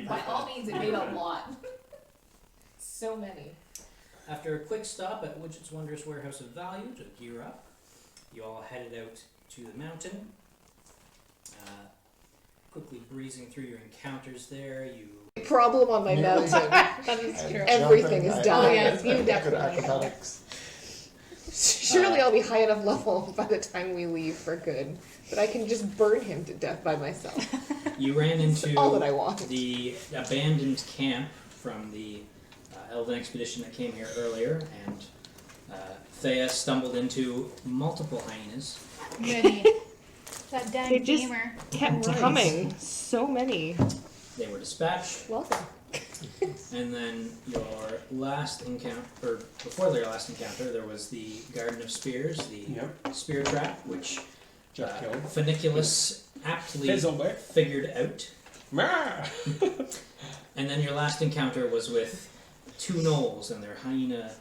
By all means, it made a lot. So many. After a quick stop at Widget's Wondrous Warehouse of Value to gear up, you all headed out to the mountain. Quickly breezing through your encounters there, you... Problem on my Nearly. mountain. That is true. Everything is dying. Oh, yes, you Good definitely. acrobatics. Surely I'll be high enough level by the time we leave for good that I can just burn him to death by myself. You ran into all that I want. the abandoned camp from the Elven expedition that came here earlier, and Thea stumbled into multiple hyenas. Goody. That dang They just- gamer. Kept coming. So many. They were dispatched, Welcome. and then your last encounter, or before their last encounter, there was the Garden of Spears, the spear trap, which Just killed. Funiculus aptly Fizzlebeck. figured out. Meh. And then your last encounter was with two gnolls and their hyena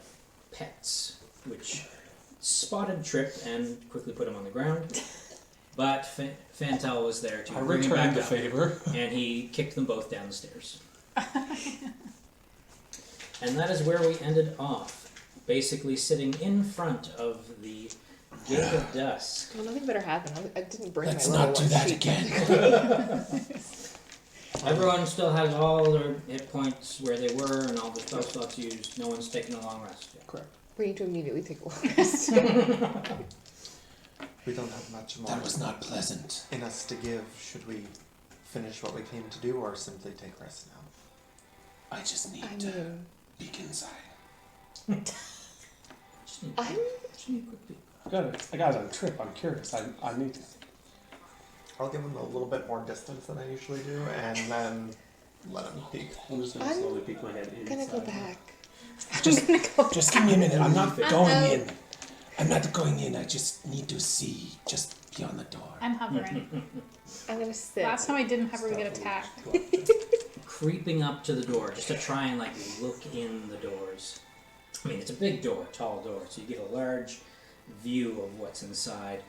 pets, which spotted Trip and quickly put him on the ground. But Fantal was there to I bring him returned back the up, favor. and he kicked them both down the stairs. And that is where we ended off, basically sitting in front of the Gate of Dusk. Well, nothing better happened. I didn't bring Let's my level not do one that sheet. again. Everyone still has all their hit points where they were and all the spell slots used. No one's taking a long rest yet. Correct. We need to immediately take a long rest. We don't have much more That was not pleasant. in us to give. Should we finish what we came to do or simply take rest now? I just need I to mean, peek inside. Just need, I'm just need a quick peek. Good. I got on a trip. I'm curious. I need to. I'll give him a little bit more distance than I usually do, and then let him peek. I'm just gonna I'm slowly peek my head inside. gonna go back. Just give me a minute. I'm not going in. I'm not going in. I just need to see just beyond the door. I'm hovering. I'm gonna sit. Last time I didn't hover, we get attacked. Creeping up to the door just to try and like look in the doors. I mean, it's a big door, tall door, so you get a large view of what's inside.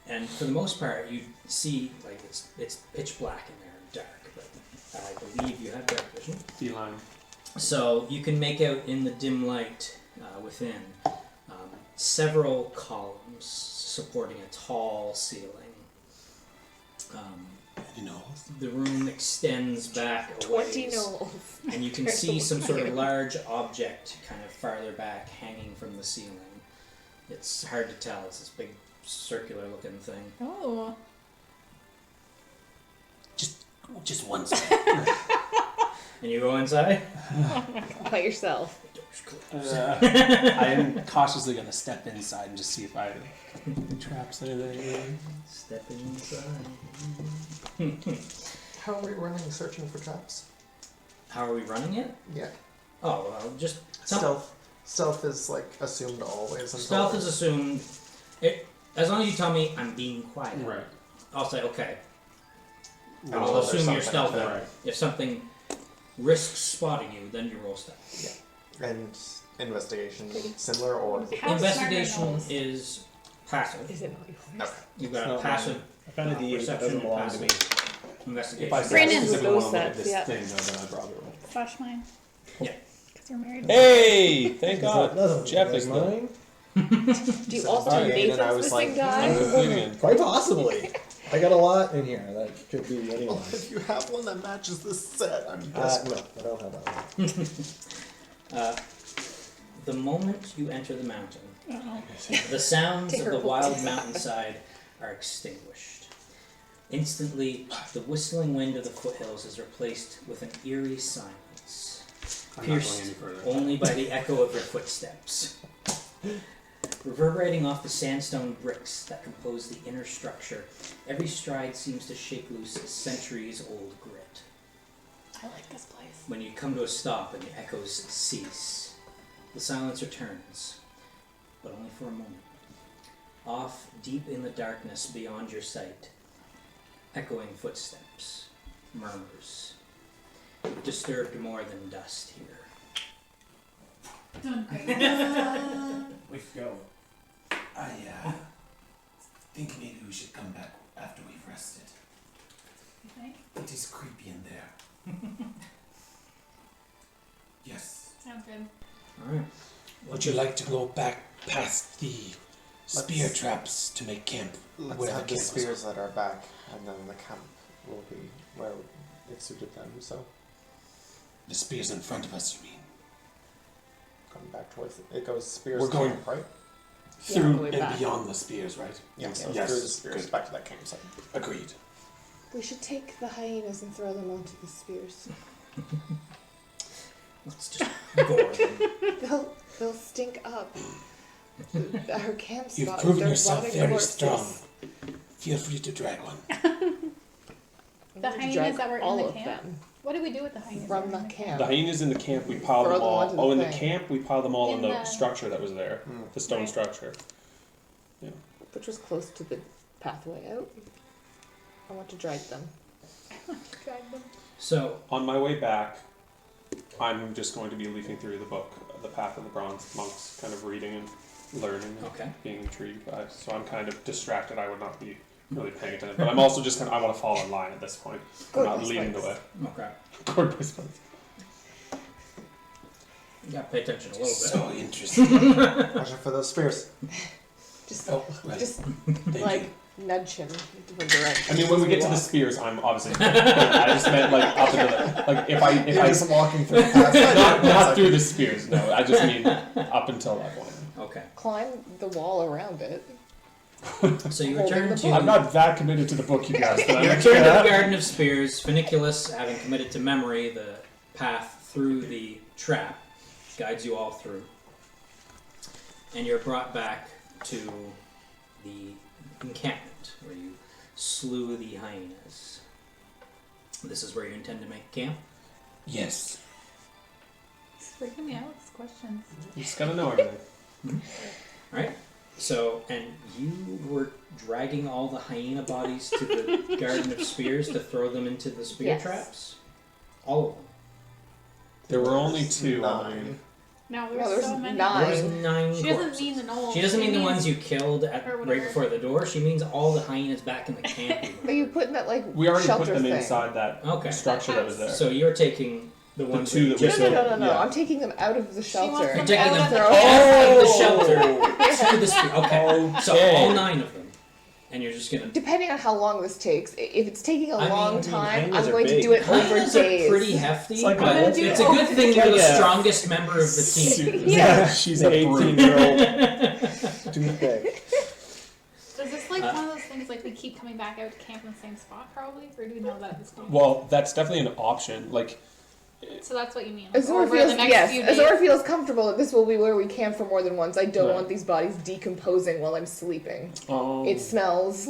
And for the most part, you see like it's pitch black in there, dark. But I believe you have dark vision, Beeline. so you can make out in the dim light within several columns supporting a tall ceiling. You know. The room extends back a 20 ways. gnolls. And you can see some sort of large object kind of farther back hanging from the ceiling. It's hard to tell. It's this big circular looking thing. Oh. Just one second. And you go inside? By yourself. Door's closed. I am cautiously gonna step inside and just see if I traps anything. Step inside. How are we running searching for traps? How are we running it? Yeah. Oh, well, just... Stealth is like assumed always. Until Stealth is assumed. As long as you tell me I'm being quiet, Right. I'll say, okay. Well, I'll there's assume you're something, stealthy. right. If something risks spotting you, then you roll stealth. And investigation similar or How Investigation smart are gnolls? is passive. Is it not yours? okay. You've got a Not passive I found a D8 that perception doesn't and belong to passive me. investigation. If I Brandon. specifically want to look Those at this sets, thing, then I'd rather roll. Flash mine. Yeah. Because you're married. Hey! Thank God. God. Jeff is mine. Do you also Sorry, have dates and I on was missing like, guy? I'm completing it. Quite possibly. I got a lot in here. That could be Well, anyone. if you have one that matches this set, I'm No, desperate. I don't have that one. The moment you enter the mountain, Uh-oh. the sounds of the Terrible. wild mountainside are extinguished. Instantly, the whistling wind of the foothills is replaced with an eerie silence, I'm not going pierced any further. only by the echo of your footsteps. Reverberating off the sandstone bricks that compose the inner structure, every stride seems to shake loose a centuries-old grit. I like this place. When you come to a stop and the echoes cease, the silence returns, but only for a moment. Off, deep in the darkness beyond your sight, echoing footsteps, murmurs, disturbed more than dust here. We go. I think maybe we should come back after we've rested. you think? It is creepy in there. Yes. Sounds good. Alright. Would you like to go back past the spear Let's- traps to make camp? Let's where have the camp was? spears that are back, and then the camp will be where it suited them. So The spears in front of us, you mean? going back towards it goes spears We're going- camp, right? Yeah, Through all the way and back. beyond the spears, right? Yeah. So Yes, through the spears good. back to that campsite. Agreed. We should take the hyenas and throw them onto the spears. Let's just gore them. They'll stink up. Our camp spot. You've proven they're yourself rotting very corpses. strong. Feel free to drag one. I'm The going to hyenas drag that were in all the of camp? them What do we do with the hyenas? from that the were in camp. The hyenas in the camp, we piled Throw them them all. onto the Oh, in the thing. camp, we piled them all in In the the- structure that was there, Mm. the stone Right. structure. Which was close to the pathway out. I want to drag them. Drag them. So, On my way back, I'm just going to be leafing through the book, The Path of the Bronze Monks, kind of reading and learning and okay. being intrigued by it. So I'm kind of distracted. I would not be really paying attention. But I'm also just kind of, I want to fall in line at this point. I'm Good not leading the way. response. Okay. Good response. You gotta pay attention a little bit. So interesting. Watch out for those spears. Just, Oh, well, just thank like you. nudge him in different directions. I mean, when we get to the walk. spears, I'm obviously. I just meant like up into the, like if I You're just walking through the path. not through the spears. No, I just mean up until that point. Okay. Climb the wall around it. So you Holding return the to book. I'm not that committed to the book, you guys. But you I'm return to the Garden of Spears. Funiculus, having committed to memory the path through the trap, guides you all through. And you're brought back to the encampment where you slew the hyenas. This is where you intend to make camp. Yes. It's freaking me out with these questions. You just gotta know everything. Right? So, and you were dragging all the hyena bodies to the Garden of Spears to throw them into the spear Yes. traps? All of them. There were only two. Nine. No, No, there's there's so many. nine. There was 9 She doesn't corpses. mean the Knowles. She doesn't mean the means- ones you killed at, or right whatever. before the door. She means all the hyenas back in the camp. But you put in that like We already shelter put them thing. inside that Okay. structure that was there. So you're taking the ones two that we No, just no, killed. no, no, no. Yeah. I'm taking them out of the shelter. wants You're them taking them out of the out of the camp. shelter to the spear. Okay. So Okay. all 9 of them, and you're just gonna. Depending on how long this takes, if it's taking a I long mean, time, hyenas I'm are going to big. do it over Hyenas are days. pretty hefty, It's like but a- it's a good thing you're the Yeah. strongest member of the team. Yeah. She's The an brute. 18-year-old toothache. Is this like one of those things like we keep coming back out to camp in the same spot probably? Or do we know that at this point? Well, that's definitely an option. Like, So that's what you mean. Azor Over feels the next yes. few Azor days. feels comfortable that this will be where we camp for more than once. I don't Right. want these bodies decomposing while I'm sleeping. oh, It smells.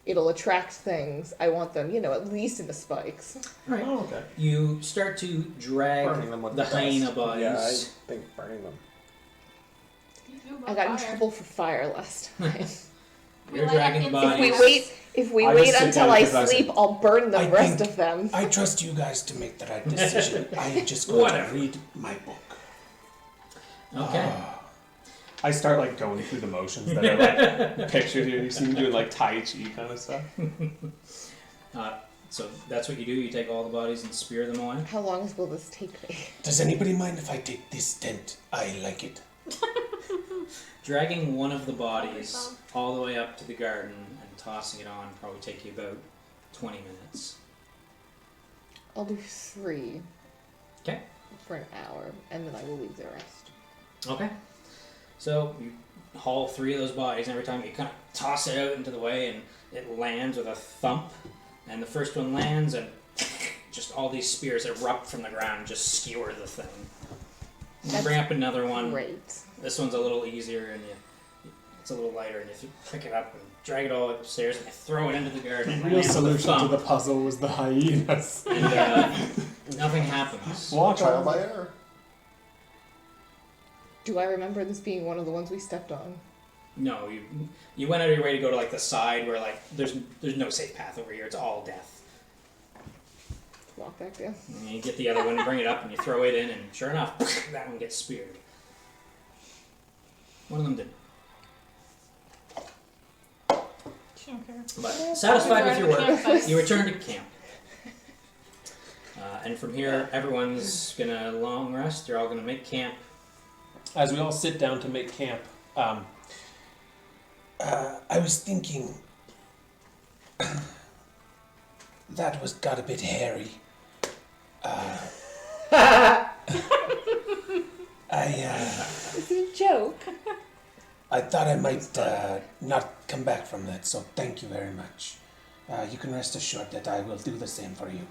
It'll attract things. I want them, at least in the spikes. Right. oh, okay. You start to drag Burning them would the be hyena best. bodies. Yeah, I think burning them. You knew I about got in fire. trouble for fire last time. We You're light up dragging the incense. bodies. If we I wait just sit until down I because I sleep, said- I'll burn the I rest think- of them. I trust you guys to make the right decision. I am just going Whatever. to read my book. Okay. I start like going through the motions that are like pictured here. You see me doing like Tai Chi kind of stuff. So that's what you do. You take all the bodies and spear them away. How long will this take me? Does anybody mind if I take this tent? I like it. Dragging one of the bodies all the way up to the garden and tossing it on probably take you about 20 minutes. I'll do 3. Okay. For an hour, and then I will leave the rest. Okay. So you haul 3 of those bodies, and every time you kind of toss it out into the way, and it lands with a thump. And the first one lands, and just all these spears erupt from the ground and just skewer the thing. You That's bring up another one. Great. This one's a little easier, and it's a little lighter, and you pick it up and drag it all upstairs, and you throw it into the garden. The and real lands with a solution to thump, the puzzle was the hyenas. and nothing happens. Watch Trial out. by error. Do I remember this being one of the ones we stepped on? No, you went out of your way to go to like the side where like there's no safe path over here. It's all death. Walk back down. And you get the other one, bring it up, and you throw it in, and sure enough, that one gets speared. One of them did. She don't care. But satisfied with your work, Campfire. you return to camp. And from here, everyone's gonna long rest. They're all gonna make camp. As we all sit down to make camp, I was thinking that got a bit hairy. It's a joke. I thought I might not come back from that, so thank you very much. You can rest assured that I will do the same for you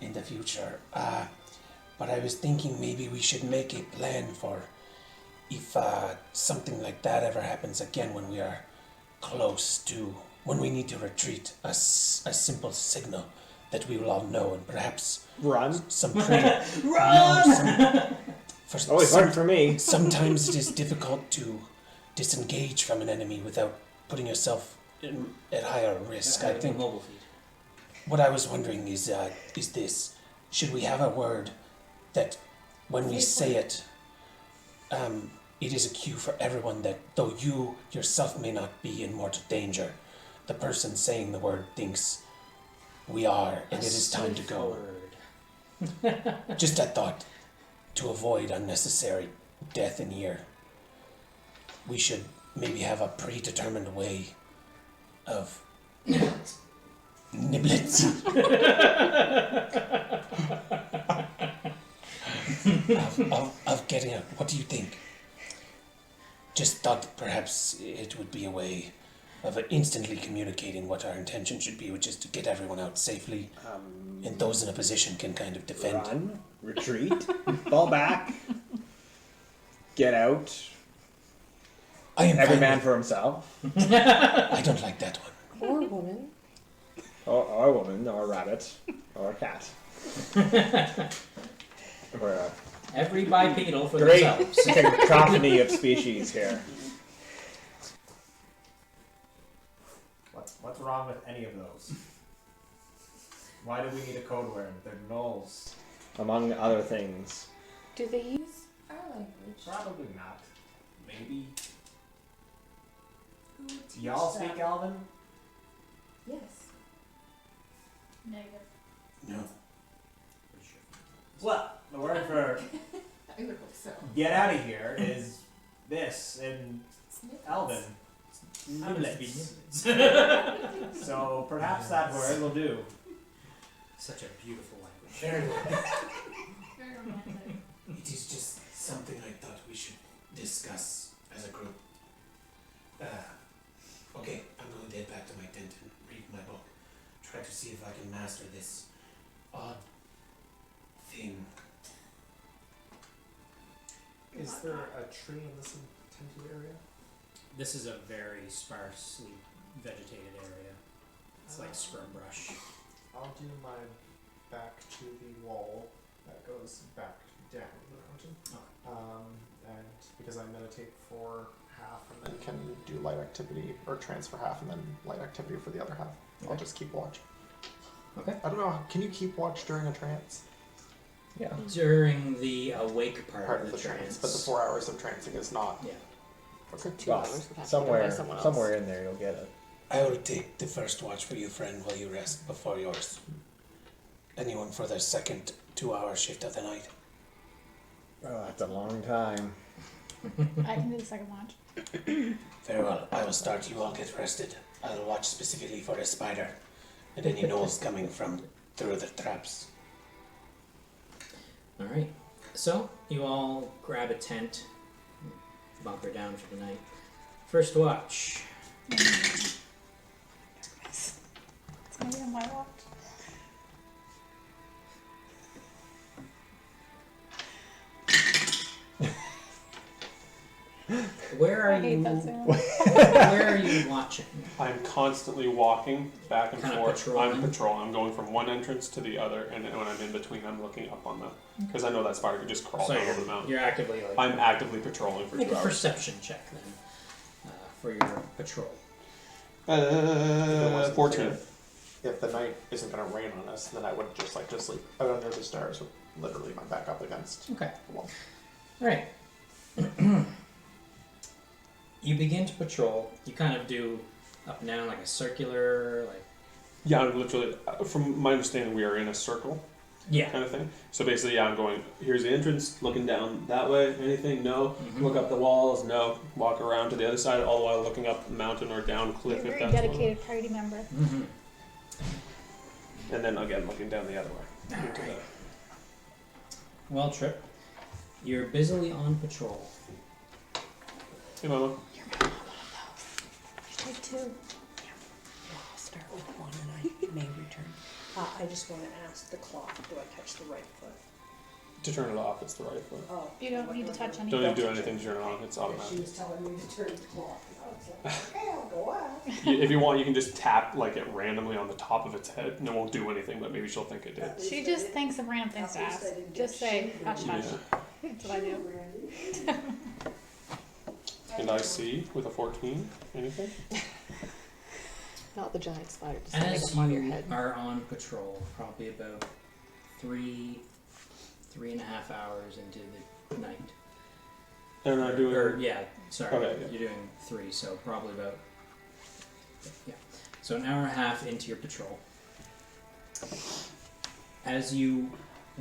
in the future. But I was thinking maybe we should make a plan for if something like that ever happens again when we are close to, when we need to retreat, a simple signal that we will all know, and perhaps Run. some Run! Always hard for me. Sometimes it is difficult to disengage from an enemy without putting yourself at higher risk. I think mobile feet. what I was wondering is this: should we have a word that, when we say it, it is a cue for everyone that though you yourself may not be in mortal danger, the person saying the word thinks we are, and it is time to go. Just a thought, to avoid unnecessary death in here. We should maybe have a predetermined way of niblets. of getting it. What do you think? Just thought perhaps it would be a way of instantly communicating what our intention should be, which is to get everyone out safely, and those in a position can kind of defend. Run, retreat, fall back, get out. I am Every fine man with- for himself, I don't like that one. Or woman. or a woman, or a rabbit, or a cat. We're a Every bipedal for great themselves. cacophony of species here. What's wrong with any of those? Why do we need a code word? They're nulls. Among other things. Do they use our language? Probably not. Maybe. Who would teach Y'all them? speak Elven? Yes. Negative. No. Well, the word for I would hope so. get out of here is this in Elven. Niblets. So perhaps that word will do. Such a beautiful language. Very well. Very romantic. It is just something I thought we should discuss as a group. Okay, I'm going to head back to my tent and read my book. Try to see if I can master this odd thing. Is there a tree in this intended area? This is a very sparsely vegetated area. It's like scrub brush. I'll do my back to the wall that goes back down the mountain. And because I meditate for half and then can do light activity, or trance for half and then light activity for the other half. I'll just keep watch. Okay. I don't know, can you keep watch during a trance? Yeah. During the awake part, Of the trance, but the 4 hours of trancing is not. Yeah. Okay. 2 Well, hours would have to be done by someone else. somewhere in there you'll get it. I will take the first watch for you, friend, while you rest before yours. Anyone for their second 2-hour shift of the night? Oh, that's a long time. I can do the second watch. Very well, I will start. You all get rested. I will watch specifically for a spider and any gnolls coming from through the traps. Alright. So, you all grab a tent, bunker down for the night. First watch. It's gonna be on my watch. Where are I hate you? that sound. Where are you watching? I'm constantly walking back and Kinda forth. patrolling. I'm patrolling. I'm going from one entrance to the other, and then when I'm in between, I'm looking up on them because I know that spider could just crawl So down over the mountain. you're actively like. I'm actively patrolling for Make 2 a hours. perception check then for your patrol. 14. If the night isn't going to rain on us, then I would just like to sleep out under the stars with literally my back up against Okay. the wall. Alright. You begin to patrol. You kind of do up and down like a circular, like. Yeah, I'm literally. From my understanding, we are in a circle. Yeah. kind of thing. So basically, yeah, I'm going, here's the entrance, looking down that way, anything, no. Mhm. Look up the walls, no. Walk around to the other side, all the while looking up the mountain or down cliff You're a if very that's dedicated party member. Mm-hmm. And then again, looking down the other way. Into Alright. the- Well, Trip, you're busily on patrol. Hey, Mama. Take two. I'll start with one and I may return. I just want to ask the clock, do I touch the right foot? To turn it off, it's the right foot. Oh. You don't need to touch anything. Don't need to do anything to turn it on, it's She automatic. was telling me to turn the clock. And I was like, okay, I'll go out. If you want, you can just tap like it randomly on the top of its head, and it won't do anything, but maybe she'll think it did. She just thinks of random things to ask. Just say, hush, hush. Yeah. That's what I do. And I see with a 14, anything? Not the giant spider descending As upon your you head. are on patrol, probably about 3.5 hours into the night. And I do Or, yeah, sorry, Okay, yeah. you're doing 3, so probably about, yeah. So an hour and a half into your patrol. As you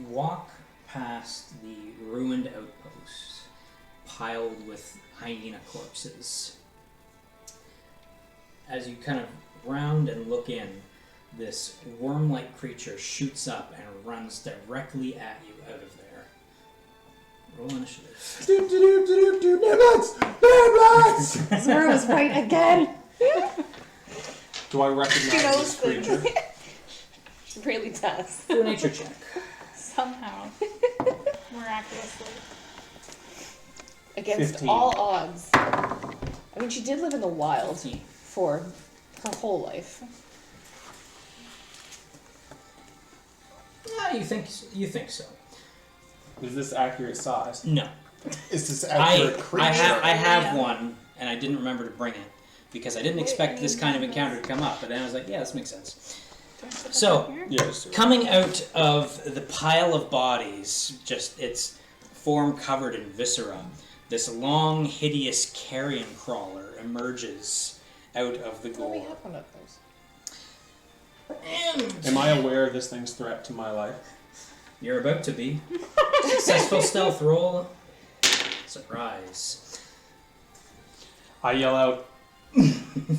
walk past the ruined outpost, piled with hyena corpses, as you kind of round and look in, this worm-like creature shoots up and runs directly at you out of there. Roll initiative. Niblets! Niblets! Zora was right again. Do I recognize She knows this creature? She really does. Do a nature check. Somehow. Miraculously. Against 15. all odds. I mean, she did live in the wild 15. for her whole life. Yeah, you think so. Is this accurate size? No. Is this accurate creature? I have one, and I didn't remember to bring it because I didn't expect this kind of encounter to come up. But then I was like, yeah, this makes sense. So, Yes. coming out of the pile of bodies, just its form covered in viscera, this long, hideous carrion crawler emerges out of the We gore. have one of those. And Am I aware of this thing's threat to my life? you're about to be. Successful stealth roll. Surprise. I yell out,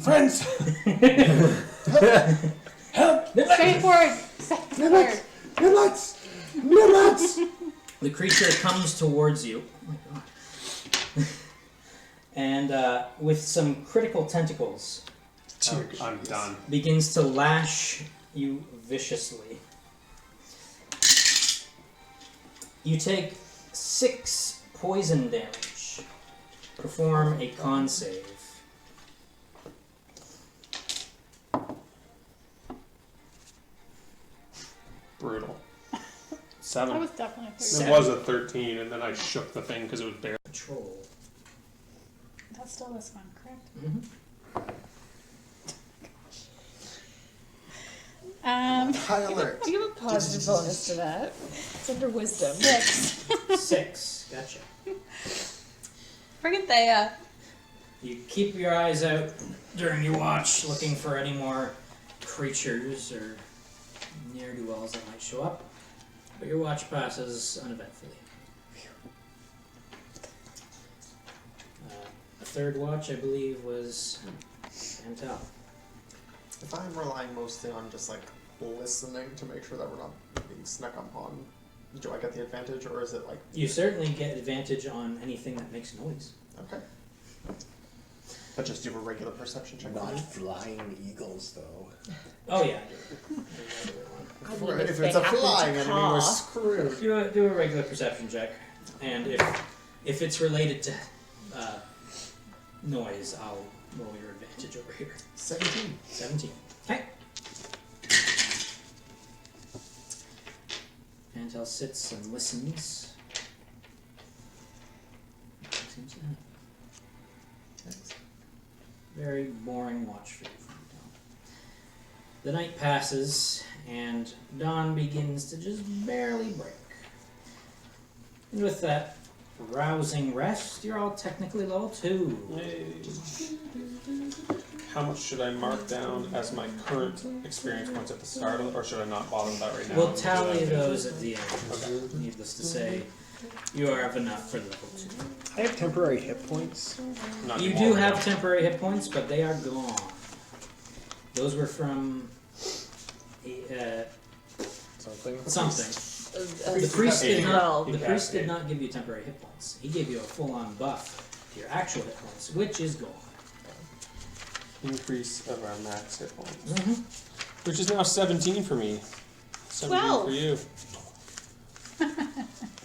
friends! Help! Straightforward. Straightforward. Niblets! Niblets! The creature comes towards you. Oh my god. And with some critical tentacles, I'm done. begins to lash you viciously. You take 6 poison damage. Perform a con save. Brutal. That 7. was definitely a It 13. was a 13, and then I shook the thing because it was bare. Patrol. That's still this one, correct? High alert. Do you have a positive bonus to that? It's under wisdom. 6. 6. Gotcha. Friggin' Thea. You keep your eyes out during your watch, looking for any more creatures or ne'er-do-wells that might show up, but your watch passes uneventfully. The third watch, I believe, was Antel. If I'm relying mostly on just like listening to make sure that we're not being snuck up on, do I get the advantage, or is it like You certainly get advantage on anything that makes noise. okay? But just do a regular perception check. Not flying eagles, though. Oh yeah. I mean, If they it's a happen to flying enemy, caw. we're screwed. Do a regular perception check, and if it's related to noise, I'll roll your advantage over here. 17. 17. Okay. Antel sits and listens. Seems to have. Very boring watch for you from Antel. The night passes, and dawn begins to just barely break. And with that rousing rest, you're all technically level 2. how much should I mark down as my current experience points at the start of it, or should I not bother with that right now? We'll tally those at the end. Okay. Needless to say, you are have enough for level 2. I have temporary hit points. Not You anymore. do have temporary hit points, but they are gone. Those were from Something. something. The priest did not. He The priest did cascaded. not give you temporary hit points. He gave you a full-on buff to your actual hit points, which is gone. Increase of our max hit points. Mm-hmm. Which is now 17 for me. 17 12. for you.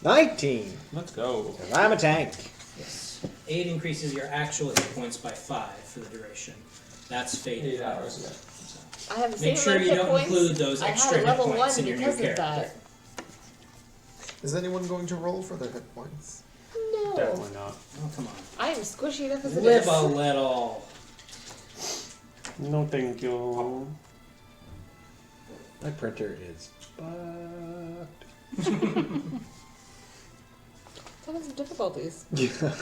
19. Let's go. 'Cause I'm a tank. Yes. 8 increases your actual hit points by 5 for the duration. That's faded. 8 hours, yeah. So I have the same make sure amount of you hit don't points. include those I extra had hit level points 1 in your new because of character. that. Is anyone going to roll for their hit points? No. Definitely not. Oh, come on. I am squishy enough as it Live is. a little. No, thank you. My printer is fucked. Having some difficulties. Yeah.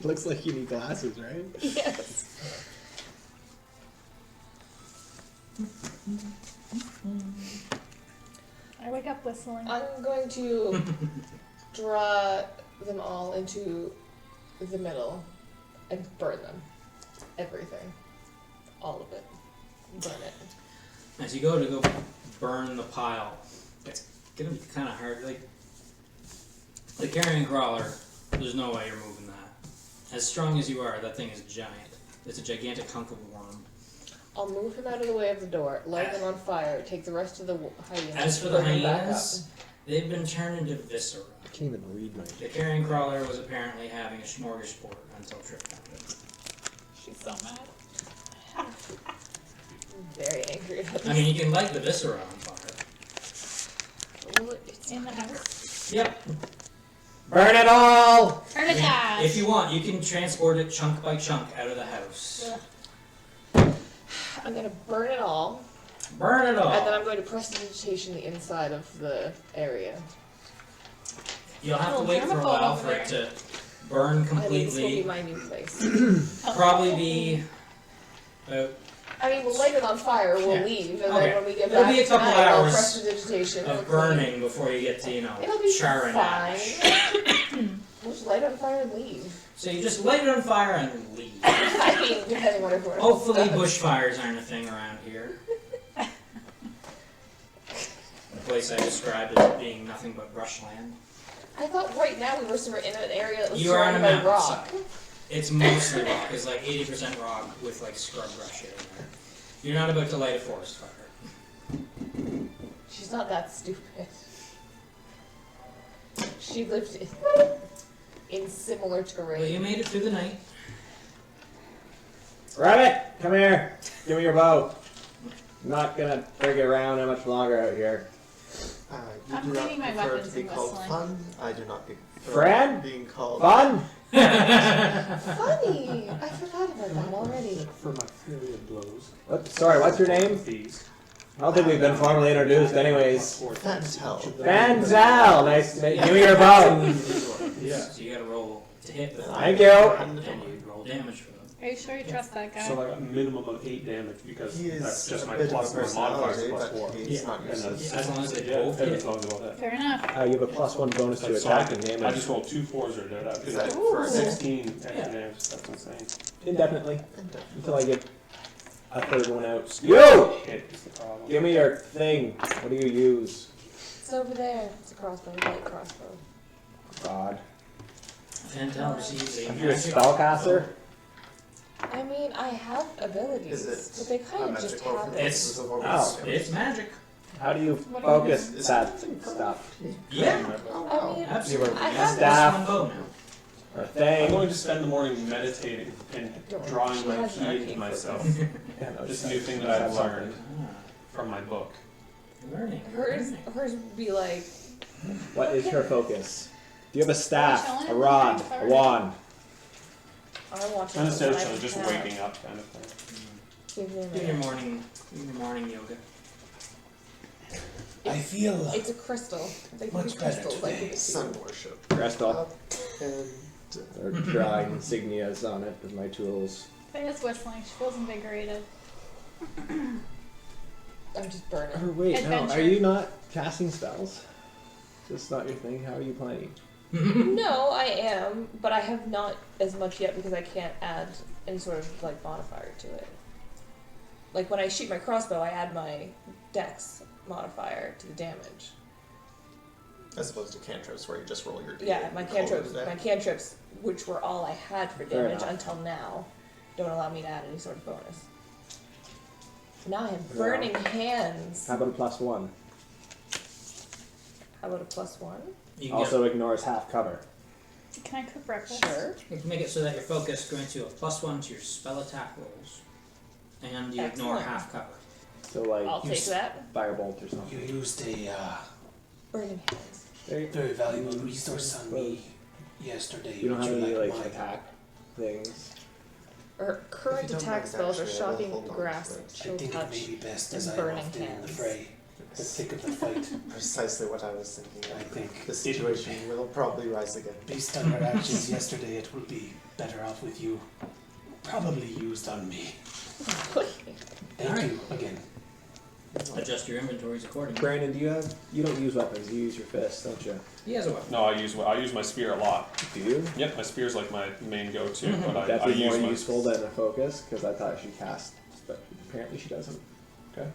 Looks like you need glasses, right? Yes. I wake up whistling. I'm going to draw them all into the middle and burn them. Everything. All of it. Burn it. As you go to go burn the pile, it's gonna be kind of hard. Like the carrion crawler, there's no way you're moving that. As strong as you are, that thing is giant. It's a gigantic hunk of worm. I'll move him out of the way of the door, light them on fire, take the rest of the hyenas. As for the burn them back hyenas, they've been turned into viscera. I can't even read my. The carrion crawler was apparently having a smorgasbord until Trip found it. She's so mad. up. Very angry. I mean, you can light the viscera on fire. Well, it's In the house. Yep. Burn it all! Turn it down. If you want, you can transport it chunk by chunk out of the house. I'm gonna burn it all, Burn it all. and then I'm going to prestidigitation the inside of the area. You'll have to Oh, wait for a germaphobe while over for it to burn I mean, this will be completely. my new place. Probably be about I mean, we'll light it on fire, we'll Yeah. leave, and Okay. then when we get It'll back be a couple tonight, I'll hours prestidigitation. of burning before you get to, you know, It'll be charring fine. ash. We'll just light it on fire and leave. So you just light it on fire and leave. I mean, depending on everyone else Hopefully does. bushfires aren't a thing around here. The place I described as being nothing but brushland. I thought right now we were sort of in an area that was You are on a surrounded by rock. mountainside. It's mostly rock. It's like 80% rock with like scrub brush here and there. You're not about to light a forest fire. She's not that stupid. She lived in similar terrain. Well, you made it through the night. Rabbit, come here. Give me your bow. I'm not gonna drag it around that much longer out here. You I'm do not cleaning my prefer weapons to be and called whistling. fun. I do not prefer Fran? being called Fun? Funny! I forgot about that already. For my period blows. What? Sorry, what's your name? These. I don't think we've been formally introduced anyways. Fantel. Vanzel, nice to meet you. Give me your bow. Yeah. So you gotta roll to hit them. Thank you. And you roll damage for them. Are you sure you trust that guy? So like a minimum of 8 damage because He that's is just a my bit plus of a 4 modifiers personality, plus but 4. he's Yeah. not And useless. As long as they yeah, both and hit. as long as they both hit. Fair enough. You have a +1 bonus to So attack and I damage. just rolled 2 4s or did I? Is that Ooh. for a 16 extra Yeah. damage. That's insane. Indefinitely. Indefinitely. Until I get a third one out. You! Hit is the problem. Give me your thing. What do you use? It's over there. It's a crossbow, light crossbow. God. Fantel receives a Are you a magic spellcaster? I mean, I have abilities, Is it but they kind a of just magical happen. It's- Oh. It's magic. How do you What do you focus Is that something stuff? Yeah. I mean, Absolutely. I You have staff. one bow now. Or I'm thing? going to spend the morning meditating and drawing She my has an key arcane into myself. Yeah, no, This just- new thing that just I've have learned Ah, from my book. learning. hers would be like, something. What is her focus? Do you have a staff, Chilling? a rod, a wand? I want to And know instead what I of can just have. waking up kind of thing. Give me a Do your minute. morning yoga. I feel It's a crystal. They give Much you better crystals. I give it to Sun you. worship. Crystal. Up and Or drawing insignias on it with my tools. Faye's whistling. She feels invigorated. I'm just burning. Oh, wait, no. Adventure. Are you not casting spells? Just not your thing? How are you playing? No, I am, but I have not as much yet because I can't add any sort of like modifier to it. Like when I shoot my crossbow, I add my dex modifier to the damage. As opposed to cantrips where you just roll your d8. Yeah, my and call it a cantrips, day. which were all I had for Fair damage enough. until now, don't allow me to add any sort of bonus. Now I have Yeah. burning hands. How about a +1? How about a +1? You can Also ignores half cover. Can I cook breakfast? Sure. you can make it so that your focus grants you a +1 to your spell attack rolls, and you ignore Excellent. half cover. So, like, I'll take that. firebolt or something. You used a Burning hands. There you very valuable resource on me yesterday. You don't Would have any, like, mine? attack things. Or current If you don't attack mind, spells are actually, I will shocking hold on grasp, to it. I chill think it touch. may be best and as I'm burning often in the hands. fray, the thick of the fight. Precisely what I was thinking. I think the it situation will probably rise again. Based on your actions yesterday, it will be better off with you. Probably used on me. Thank Alright. you again. Adjust your inventories accordingly. Brandon, you don't use weapons, you use your fists, don't you? He has a weapon. No, I use my spear a lot. Do you? Yep, my spear's like my main go-to, Mhm. but That'd I be more use my useful than a focus, because I thought she cast, but apparently she doesn't. Okay.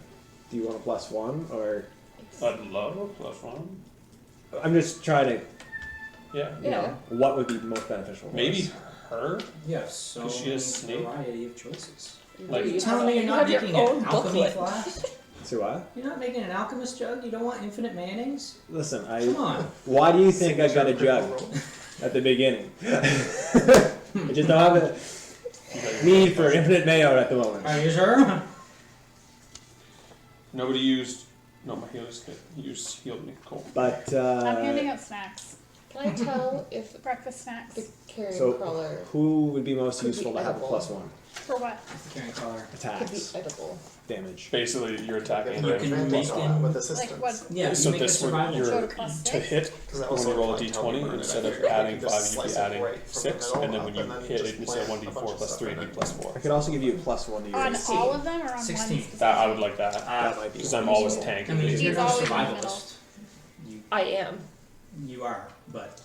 Do you want a +1, or... I'd love a +1. I'm just trying to, Yeah. you know, what would be most beneficial for Maybe us. her. Yes, so Is she a many snake? variety of choices. Like- You Tell have- me you're you not have your making own an alchemy booklet. flask? So what? You're not making an alchemist jug? You don't want infinite mayonnaise? Listen, Come on. why do you think I got a jug at the beginning? I just don't have a need for infinite mayo at the moment. Are you sure? Nobody used. No, my healers healed me. Cool. But, I'm handing out snacks. Can I tell if Breakfast snacks. the carrion so crawler who would be most Could be useful to have a edible. +1? For what? Carrying collar. could be Attacks, edible? damage. Basically, you're attacking. You right? can Advantage make on that in- with Like assistance. what? Yeah, you So make a this one, survival you're Go check. to +6? to hit. Because that When was you roll a like trying to d20, burn it, instead I of figured I adding could just 5, you'd slice be it adding right from the 6, middle and then up when you and then hit just it, instead of plant a 1d4 bunch of plus stuff 3, in it'd be it. plus 4. I could also give you a +1 to your On AC. all of them or on 16. one? That I would like that. That might be Because I'm more always useful. I tanking. mean, if He's you're not a always in the middle. survivalist, I am. you are, but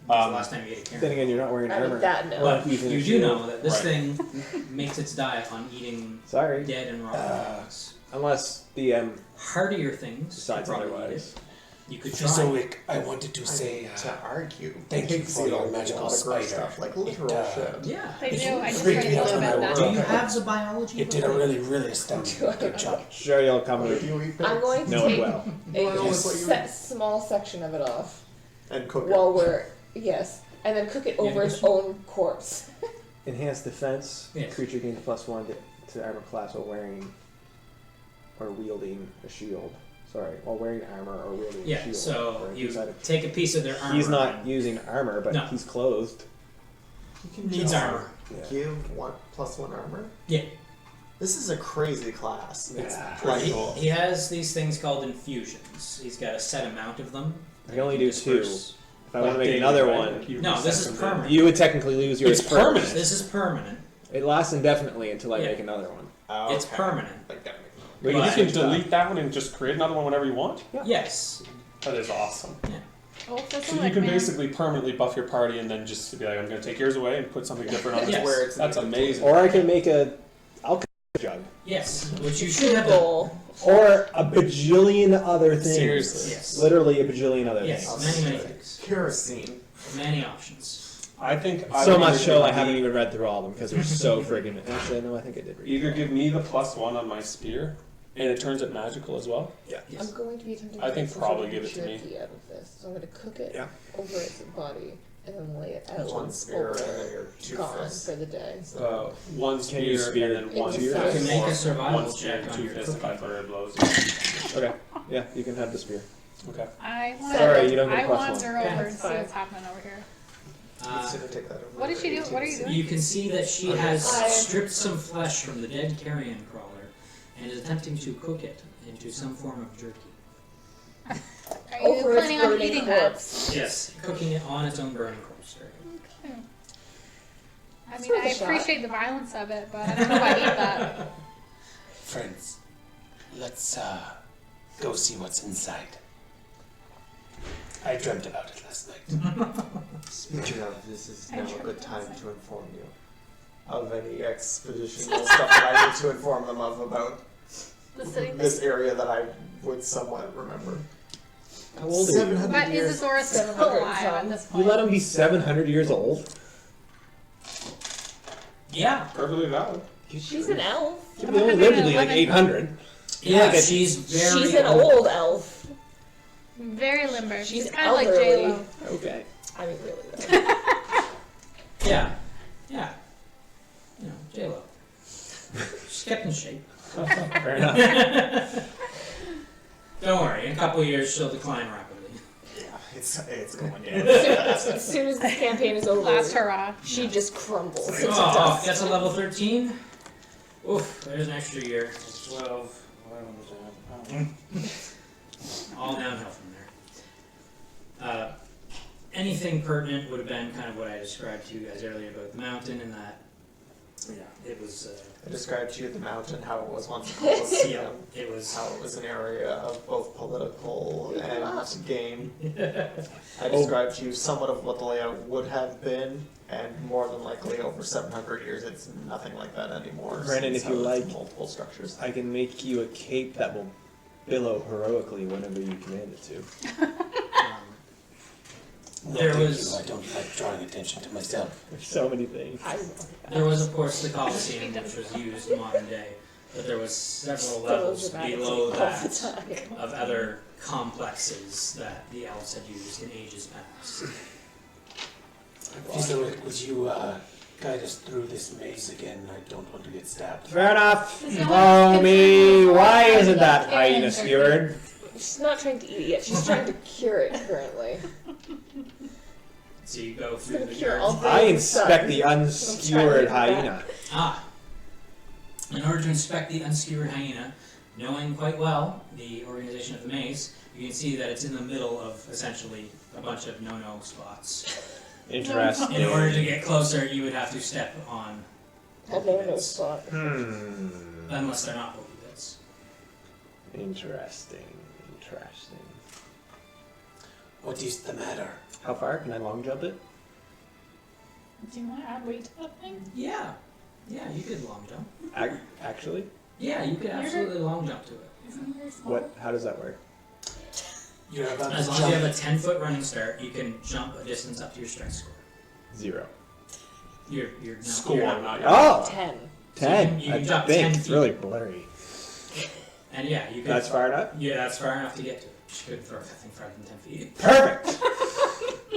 the last time you ate a Then carrot. again, you're not wearing I mean, armor. that no. But Using a you do shield. know that this Right. thing makes its diet on eating Sorry. dead and rotten things. Unless DM Hardier things, decides you probably otherwise. eat it. You could try. Zoic, I wanted to I say mean, to argue. thank you Pigs for eat your a lot magical of gross spider. Stuff, like literal It, shit. Yeah. They It do. I just freaked tried me to out live when I at woke that. Do up. you have the biology? It did a really astounding good job. Sure, you'll come Do with you eat I'm pigs? going to know it take well. a Yes. small section of it off And cook while we're and then cook it Yeah, over its because- own corpse. Enhanced defense. Yes. Creature gains +1 to armor class while wearing or wielding a shield. Sorry, while wearing armor or wielding a Yeah, shield. so Or you he's out of- take a piece of their armor. He's not and using armor, but No. he's clothed. You can needs just armor. Yeah. give one +1 armor. Yeah. This is a crazy class. It's Yeah. like He, he has these things called infusions. He's got a set amount of them. I can only do Disperse. If I want to make another one, No, this is permanent. you would technically lose yours It's first. permanent. This is permanent. It lasts indefinitely until I Yeah. make another one. It's permanent. Like that. But You But- can delete that one and just create another one whenever you want. Yes. That is awesome. Oh, this So is you like can man. basically permanently buff your party and then just be like, I'm going to take yours away and put something different on it. Yes. Where it's That's amazing. Or I can make a alchemy jug. Yes. Which you should have done. Bowl. Or a bajillion other things. Seriously. Yes. Literally a bajillion other Yes. things. Many things. Kerosene. Many options. I think I So would much either show I give haven't me- even read through all of them because they're so friggin' actually no, I think I did read. Either give me the +1 on my spear, and it turns it magical as well. Yes. I'm going to be attempting I to think make some probably sort of give it to me. jerky out of this. So I'm going to cook it Yeah. over its body and then lay it out One spear over and then your two gone fists. for the day. One Can you spear, spear and then one two fist. fists? You can make a or survival one spear check and on two your fists if I cooking. flurry of blows. Okay. Yeah, you can have the spear. Okay. I want. Sorry, you don't get I a plus want one. her over Okay. and see what's happening over here. Let's take that over. What did she do? What are you doing? You can see that she has I- stripped some flesh from the dead carrion crawler and is attempting to cook it into some form of jerky. Are you Over its planning on burning eating that? corpse. Yes, cooking it on its own burning corpse. Okay. I mean, worth I a shot. appreciate the violence of it, but I don't know if I eat that. Friends, let's go see what's inside. I dreamt about it last night. Speaking of, this is I now a tried good to time say. to inform you of any expeditional stuff that I need to inform them of about The city. this area that I would somewhat remember. How old are you? 700 But years. is Azora still 700 alive at this You point? let him be 700 years old? Yeah. Perfectly valid. She's an elf. She only lived to be like 800. Yeah, Like a- she's very She's an old elf. Very limber. She's She's kind of like elderly. J-Lo. Okay. I mean, really though. Yeah. Yeah. You know, J-Lo. She's kept in shape. Fair enough. Don't worry, in a couple of years she'll decline rapidly. Yeah, it's going down. As soon as this campaign is over, Last hurrah. she just crumbles into Oh, dust. that's a level 13. Oof, there's an extra year. 12. All downhill from there. Anything pertinent would have been kind of what I described to you guys earlier about the mountain and that, yeah, it was, I described to you the mountain, how it was once a Colosseum, yeah, it was, how it was an area of both political and game. I Oh. described to you somewhat of what the layout would have been, and more than likely over 700 years it's nothing like that anymore. Brandon, since if you how it's like- multiple structures. I can make you a cape that will billow heroically whenever you command it to. No, There thank was- you. I don't like drawing attention to myself. There's so many things. there was of course the Colosseum, which was used in modern day, but there was several levels below that of other complexes that the elves had used in ages past. Please, Ulrich, would you guide us through this maze again? I don't want to get stabbed. Fair enough. There's no Oh one me, considering why how isn't to that get hyena in skewered? She's not trying to eat it yet. She's trying to cure it currently. So you go It's through gonna the cure guards. all the I inside. inspect the unskewered hyena. Ah. In order to inspect the unskewered hyena, knowing quite well the organization of the maze, you can see that it's in the middle of essentially a bunch of no-no spots. Interesting. In order to get closer, you would have to step on I know no spot. unless they're not Pokey bits. Interesting. What is the matter? How far? Can I long jump it? Do you want to add weight to that thing? Yeah. Yeah, you could long jump. Actually? Yeah, you could absolutely long jump to it. Isn't it very small? What? How does that work? You're about As to long as you have jump. a 10-foot running start, you can jump a distance up to your strength score. 0. You're no, Score, you're not your. Oh! 10. 10. you can I jump think 10 it's feet. really blurry. And yeah, you could. That's far enough? Yeah, that's far enough to get to it. You couldn't throw that thing farther than 10 feet. Perfect!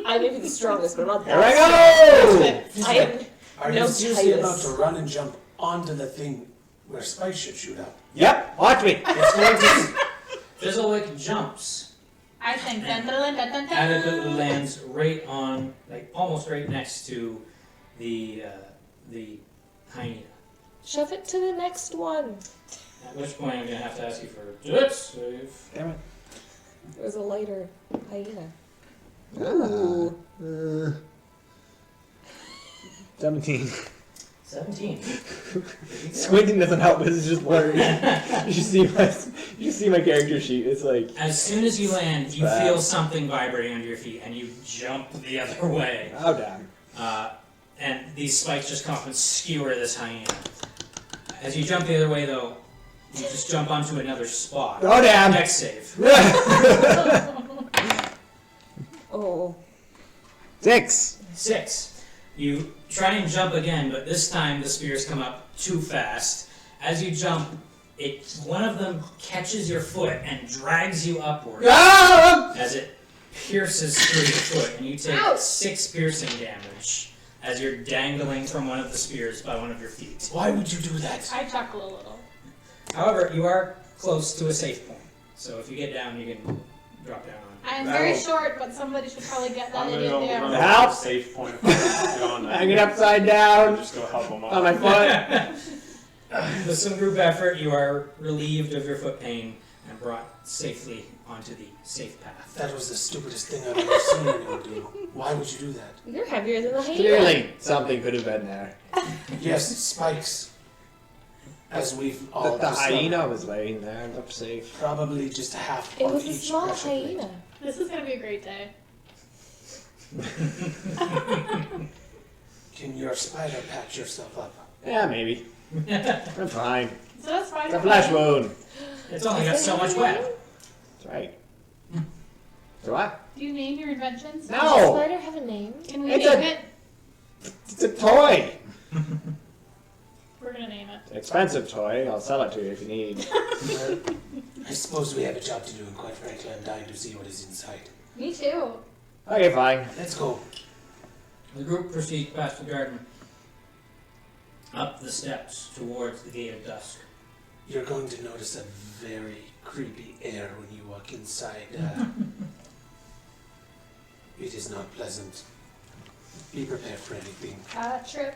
I may be the strongest, but I'm not Here that I go! strong. I am. Are No you seriously about Titus. to run and jump onto the thing where spikes should shoot out? Yep, watch me! It's going to... Fizzlewick jumps, I think. Dun, dun, dun, dun, dun. and it lands right on, like almost right next to the hyena. Shove it to the next one. At which point I'm gonna have to ask you for a dex save. Damn it. It was a lighter hyena. Ooh. 17. 17. Squinting doesn't help, this is just blurry. you see my character sheet, it's like... As soon as you land, you Bad. feel something vibrating under your feet, and you jump the other way. Oh, damn. And these spikes just come up and skewer this hyena. As you jump the other way, though, you just jump onto another spot. Oh, damn! Dex save. Oh. 6! 6. You try and jump again, but this time the spears come up too fast. As you jump, one of them catches your foot and drags you upward Ah! as it pierces through your foot, and you take Ouch. 6 piercing damage as you're dangling from one of the spears by one of your feet. Why would you do that? I chuckle a little. However, you are close to a safe point, so if you get down, you can drop down on I am That'll- very short, but somebody should probably get that I'm gonna idiot go down. run Help! to a safe point. Beyond that. Hang it upside down Just go help them out. on my foot. With some group effort, you are relieved of your foot pain and brought safely onto the safe path. That was the stupidest thing I've ever seen anyone do. Why would you do that? You're heavier than the hyena. Clearly, something could have been there. Yes, spikes. As we've all The discovered. hyena was laying there, looked safe. Probably just half It of was a each small pressure plate. hyena. This is gonna be a great day. Can your spider patch yourself up? Yeah, maybe. I'm fine. So that's fine. It's a flesh wound. It's only got so much web. That's right. So what? Do you name your inventions? Does No! the spider have a name? Can we It's name a- it? It's a toy. We're gonna name it. It's an expensive toy. I'll sell it to you if you need. Well, I suppose we have a job to do, and quite frankly, I'm dying to see what is inside. Me too. Okay, fine. Let's go. The group proceeds past the garden, up the steps towards the Gate of Dusk. You're going to notice a very creepy air when you walk inside. It is not pleasant. Be prepared for anything. Trip.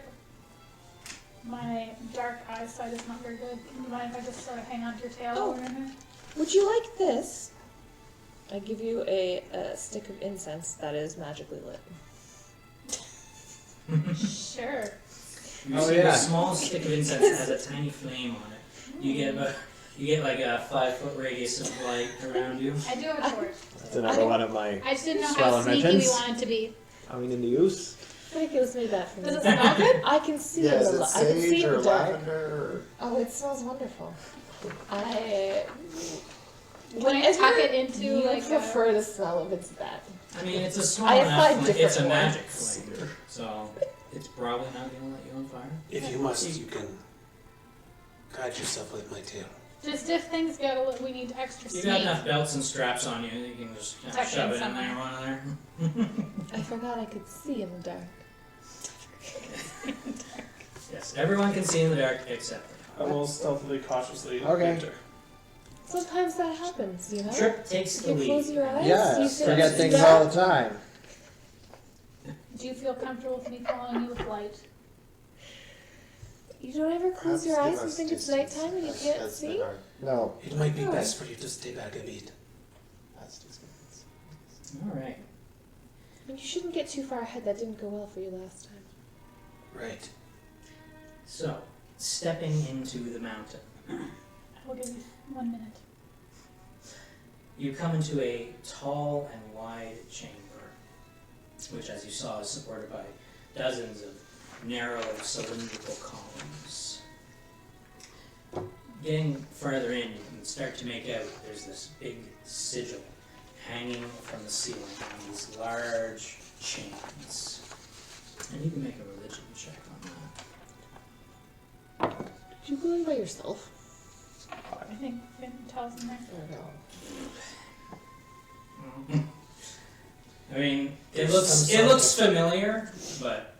My dark eyesight is not very good. Do you mind if I just sort of hang on to your tail Oh. while we're in here? Would you like this? I give you a stick of incense that is magically lit. Sure. You Oh, see yeah. a small stick of incense that has a tiny flame on it. You get like a 5-foot radius of light around you. I do have a torch. That's another one of my I just didn't know swell how sneaky we inventions. wanted to be. Coming into use. Ridiculous made that for me. Does it smell good? I can see Yeah, in is the it I can see sage in or the dark. lavender? Oh, it smells wonderful. Can I Whatever tuck it into you like prefer the smell of, it's that. I mean, it's a small I enough applied flame. It's a different magic ones. flame, so it's probably not going to let you on fire. If you must, you can guide yourself with my tail. Just if things get a little, we need extra You sneak. got enough belts and straps on you, you can just kind of Tuck it shove in it in somewhere. there, one in there. I forgot I could see in the dark. Yes, everyone can see in the dark except I will stealthily, cautiously Okay. enter. Sometimes that happens, you know? Trip takes If the you close lead. your eyes, Yeah, you forget see things dark. all the time. Do you feel comfortable with me following you with light? You don't ever close Perhaps your give eyes us and think it's distance nighttime and you as- can't as see? they are. No. It might be Oh. best for you to stay back a bit. That's distance. Alright. You shouldn't get too far ahead. That didn't go well for you last time. Right. So, stepping into the mountain. I will give you 1 minute. You come into a tall and wide chamber, which, as you saw, is supported by dozens of narrow cylindrical columns. Getting further in, you can start to make out there's this big sigil hanging from the ceiling on these large chains. And you can make a religion check on that. Did you go in by yourself? I think it tells in there. I mean, There's it some looks sort of- familiar, but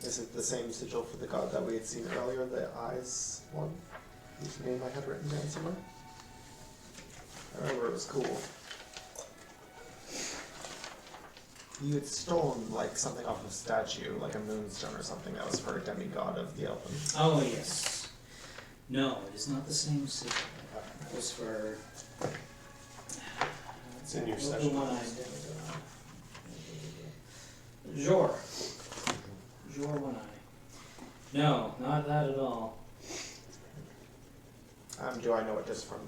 Is it the same sigil for the god that we had seen earlier, the eyes one? Whose name I had written down somewhere? I remember it was cool. You had stolen like something off of a statue, like a moonstone or something that was for a demigod of the Elven. oh yes. No, it is not the same sigil. That was for. It's in your what was the session. one I did? Jor. Jor One Eye. No, not that at all. Do I know it just from?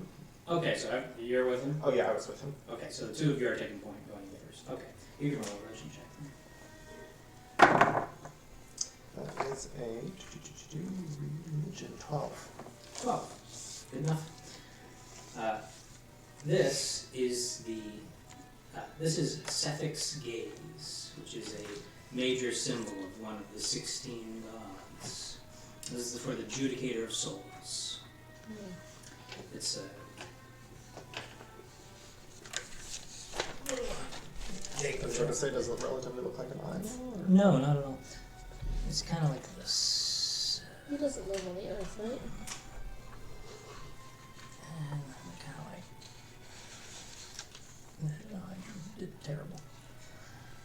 Okay, so you're with him? Oh yeah, I was with him. Okay, so the two of you are taking point going first. Okay, you can roll a religion check. That is a religion 12. 12. Good enough. This is Sethic's gaze, which is a major symbol of one of the 16 gods. This is for the Judicator of Souls. It's I was going to say, does it relatively look like an eye? no, not at all. It's kind of like this. He doesn't live on the earth, right? And kind of like. No, I did terrible.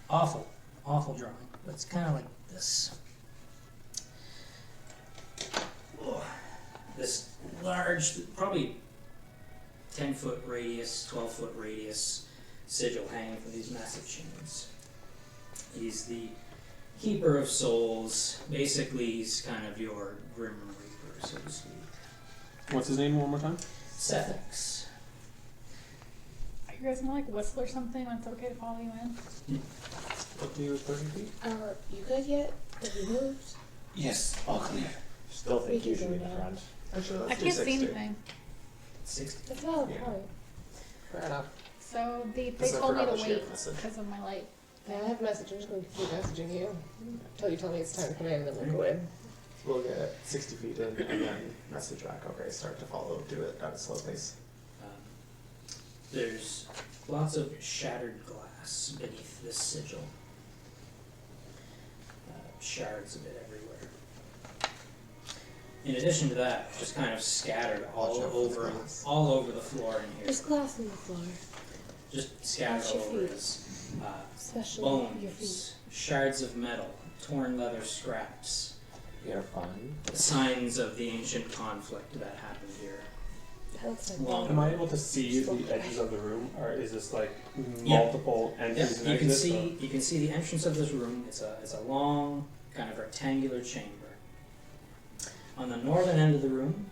Awful drawing. But it's kind of like this. This large, probably 10-foot radius, 12-foot radius sigil hanging from these massive chains. He's the keeper of souls. Basically, he's kind of your Grim Reaper, so to speak. What's his name one more time? Sethix. Are you guys gonna like whistle or something when it's okay to follow you in? Up to you 30 feet. You good yet? Have you moved? Yes, all clear. Still think We you can should be go the now. front. Actually, I let's do can't see 60. anything. 60. That's a valid Yeah. point. Fair enough. So they Guess I told me forgot to that she had wait a message. because of my light. Yeah, I have a message. I'm just going to keep messaging you until you tell me it's time to come in, and then we'll go in. We'll get 60 feet in and then message back. Okay, start to follow. Do it at a slow pace. There's lots of shattered glass beneath this sigil. Shards of it everywhere. In addition to that, just kind of scattered all Watch out for the over glass. the floor in here. There's glass on the floor. Just scattered Watch your all over feet. is Especially your feet. bones, shards of metal, torn leather scraps, You're fine. signs of the ancient conflict that happened here. That looks like Long- Am I able to see the edges of the room, or is this like multiple entrances and you can exits? see you can see the entrance of this room. It's a long kind of rectangular chamber. On the northern end of the room,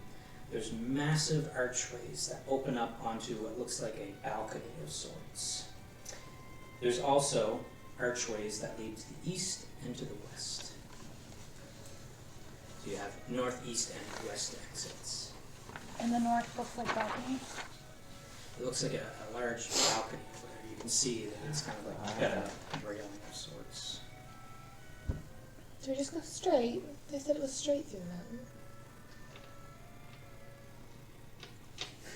there's massive archways that open up onto what looks like a balcony of sorts. There's also archways that lead to the east and to the west. So you have northeast and west exits. And the north looks like balcony. It looks like a large balcony where you can see that it's kind of like got a railing of sorts. Do we just go straight? They said it was straight through the mountain.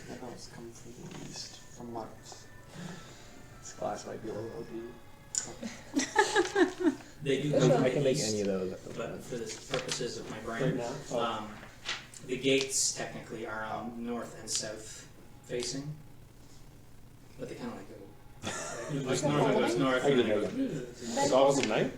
Meadows come from the east, from Mars. This glass might be a little OD. They do That's go right. to I the can make east, any of those. but for the purposes of my Right brain, now? Oh. the gates technically are on north and south facing, but they kind of like go. There's north, there's north, and then they go. The goggles of night?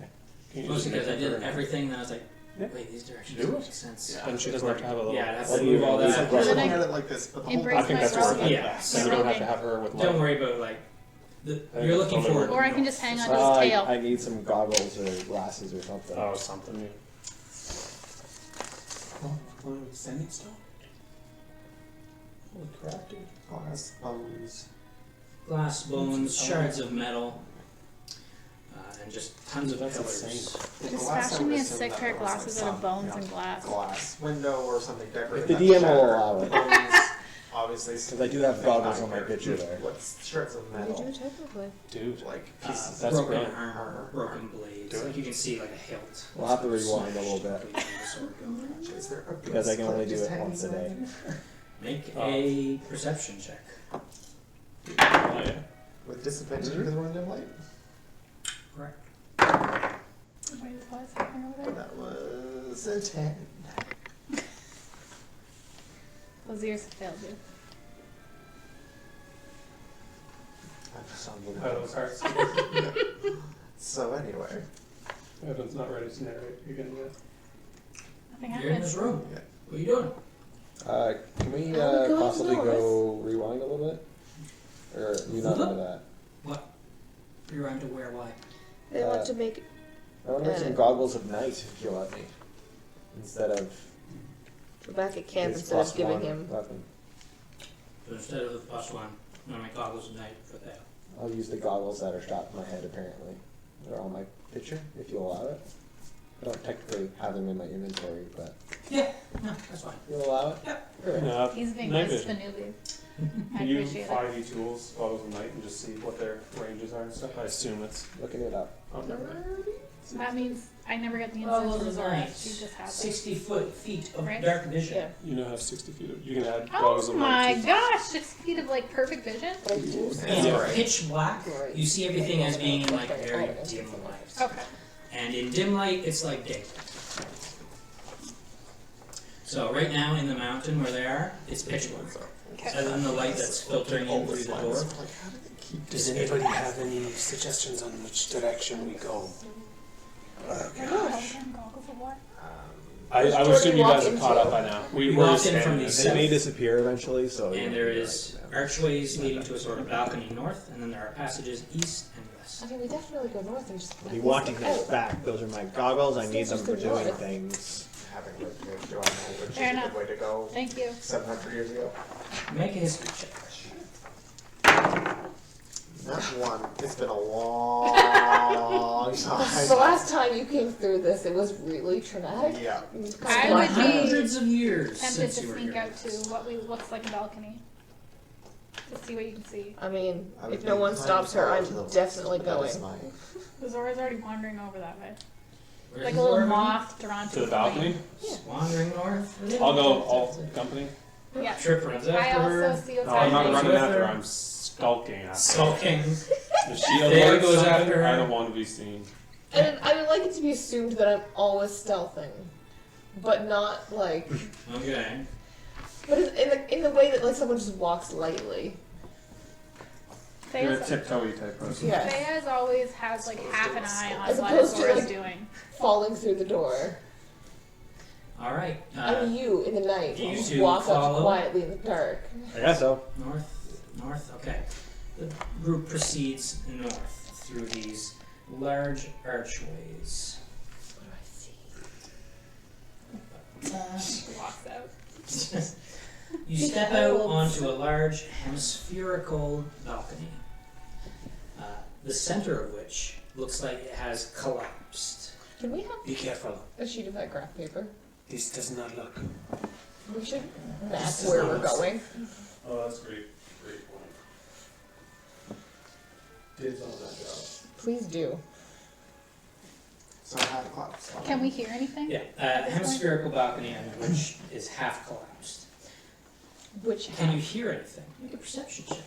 Yeah. Can you Mostly just because I make did her- everything, and I was like, Yeah. wait, these directions Do don't it. make sense. Yeah. And she doesn't have to have a little. Yeah, I'd have Well, to move all It's that. like we're Then looking I at it like this, but the whole embrace I think my that's role. worth it. Yeah. So you don't have to have her with light. Don't worry about like you're looking totally for. worth it. Or I can just hang on to his tail. I need some goggles or glasses or something. Oh, something. Yeah. Oh, sending stone. Holy crap, dude. Glass, bones. Glass, bones, shards of metal, and just tons of That's pillars. insane. The Just glass, I fashion would me a assume sick that pair of there was, glasses like, out of some, bones you know, and glass. glass window or something decorative. The that DM will shattered. allow it. Bones, obviously. Because I do have goggles on my picture there. What's shards of You do metal? technically. Dude. Like pieces. That's broken brilliant. armor, broken blades. Do it. Like you can see like a hilt. We'll have to rewind Smashed a little bit. completely in the sword go. Is there a Because I can only do just it hanging once a day. there? Make a perception check. Oh, yeah. With disadvantage because we're in dim light? Correct. Wait, what's happening over But there? that was a 10. Those ears have failed you. I just sound a little Out of the cards. So anyway, Evan's not ready to narrate again yet. Nothing You're in this happened. room. yeah. What are you doing? Can we Oh, God, possibly no, go rewind a little bit? Or you not into that? You're around to where? Why? They want to make I want to make some goggles of night if you'll let me. Instead of go back at camp his instead of plus giving one him. weapon. So instead of the plus one, I'm gonna make goggles of night for that. I'll use the goggles that are strapped to my head apparently. They're on my picture, if you'll allow it. I don't technically have them in my inventory, but Yeah, no, that's fine. you'll allow it? Great. No, He's being night nice to the vision. newbie. I Can you appreciate it. 5e tools, goggles of night, and just see what their ranges are and stuff? I assume it's. Looking it up. Oh, never mind. That means I never get the Goggles instance of resort. night. She just has it. 60 feet of Right. dark vision. Yeah. You now have 60 feet of. You can add goggles Oh of my night. too. gosh, 6 feet of like perfect vision? In Alright. pitch black, Right. you see everything as being in like very dim light. Okay. And in dim light, it's like daylight. So right now in the mountain where they are, it's pitch black. Other than the light that's filtering in through the door. Like, how do they keep Does anybody have any suggestions on which direction we go? I know, goggles of what? I would Jordan assume you walk guys are caught into? up by now. We were walked in standing from there. the They may disappear eventually, so. And there is archways leading to a sort of balcony north, and then there are passages east and west. I mean, we definitely go north and just. I'll be wanting those back. Those are my goggles. I need them Just for the doing north. things. Having lived here, do I know which Fair is a enough. good way to go Thank you. 700 years ago? Make a history check. Not one. It's been a long time. The last time you came through this, it was really traumatic. Yeah. I would be Hundreds of years tempted since to you were sneak here. out to what looks like a balcony. To see what you can see. I mean, I would if no be one inclined stops to her, follow I'm to the west, definitely but that going. is my- The Zora's already wandering over that way. Where's Like a the little door? moth drawn To the balcony? Wandering north. I'll go all company. Yeah. Trip runs I after her. also see what's No, I'm not happening. running With after her. her, I'm skulking after her. Skulking. If she There alerts goes something, after her. I don't want to be seen. And I would like it to be assumed that I'm always stealthing, but not like, Okay. but in the way that like someone just walks lightly. You're a Thea's, tiptoey type person. Yeah, Thea's always has like half an eye As on what opposed to, Zora's like- doing. falling through the door. All right. And you in the night you just two walk follow? up quietly in the dark. I guess so. North. Okay. The group proceeds north through these large archways. What do I see? Walks out. You step out onto a large hemispherical balcony, the center of which looks like it has collapsed. Can we have Be careful. a sheet of that graph paper? This does not look. We should map This is where not we're us. going. Oh, that's great. Great point. Dibs on that job. Please do. So I had a collapse. Can we hear anything? Yeah, hemispherical balcony on which is half collapsed. Which Can you hear anything? Make a perception check.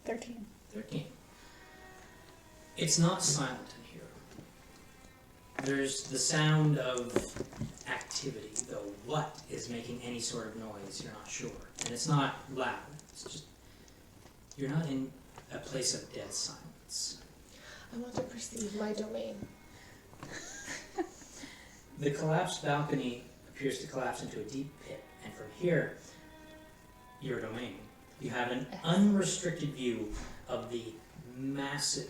13. 13. It's not silent in here. There's the sound of activity, though what is making any sort of noise, you're not sure. And it's not loud. It's just, you're not in a place of dead silence. I want to perceive my domain. The collapsed balcony appears to collapse into a deep pit, and from here, your domain, you have an unrestricted view of the massive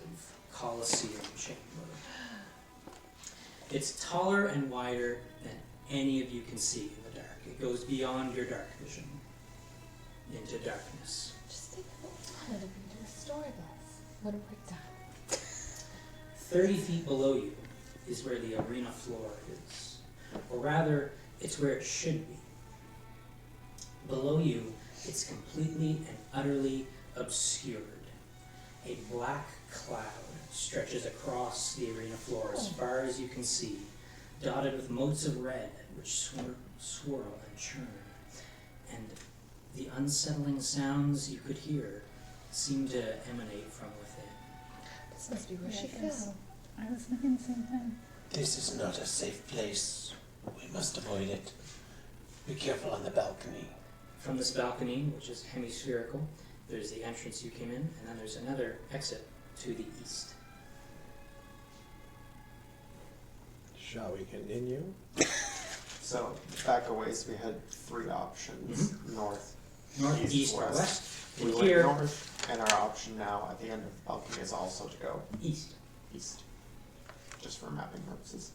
Colosseum chamber. It's taller and wider than any of you can see in the dark. It goes beyond your dark vision into darkness. Just think how fun it would be to restore this when we're done. 30 feet below you is where the arena floor is. Or rather, it's where it should be. Below you, it's completely and utterly obscured. A black cloud stretches across the arena floor as far as you can see, dotted with motes of red which swirl and churn. And the unsettling sounds you could hear seem to emanate from within. This must be where Yeah, she I guess. fell. I was thinking the same thing. This is not a safe place. We must avoid it. Be careful on the balcony. From this balcony, which is hemispherical, there's the entrance you came in, and then there's another exit to the east. Shall we continue? So back a ways, we had three options: north, North, East, east, or west. west. We And went here, north, and our option now at the end of the balcony is also to go east. east, just for mapping purposes.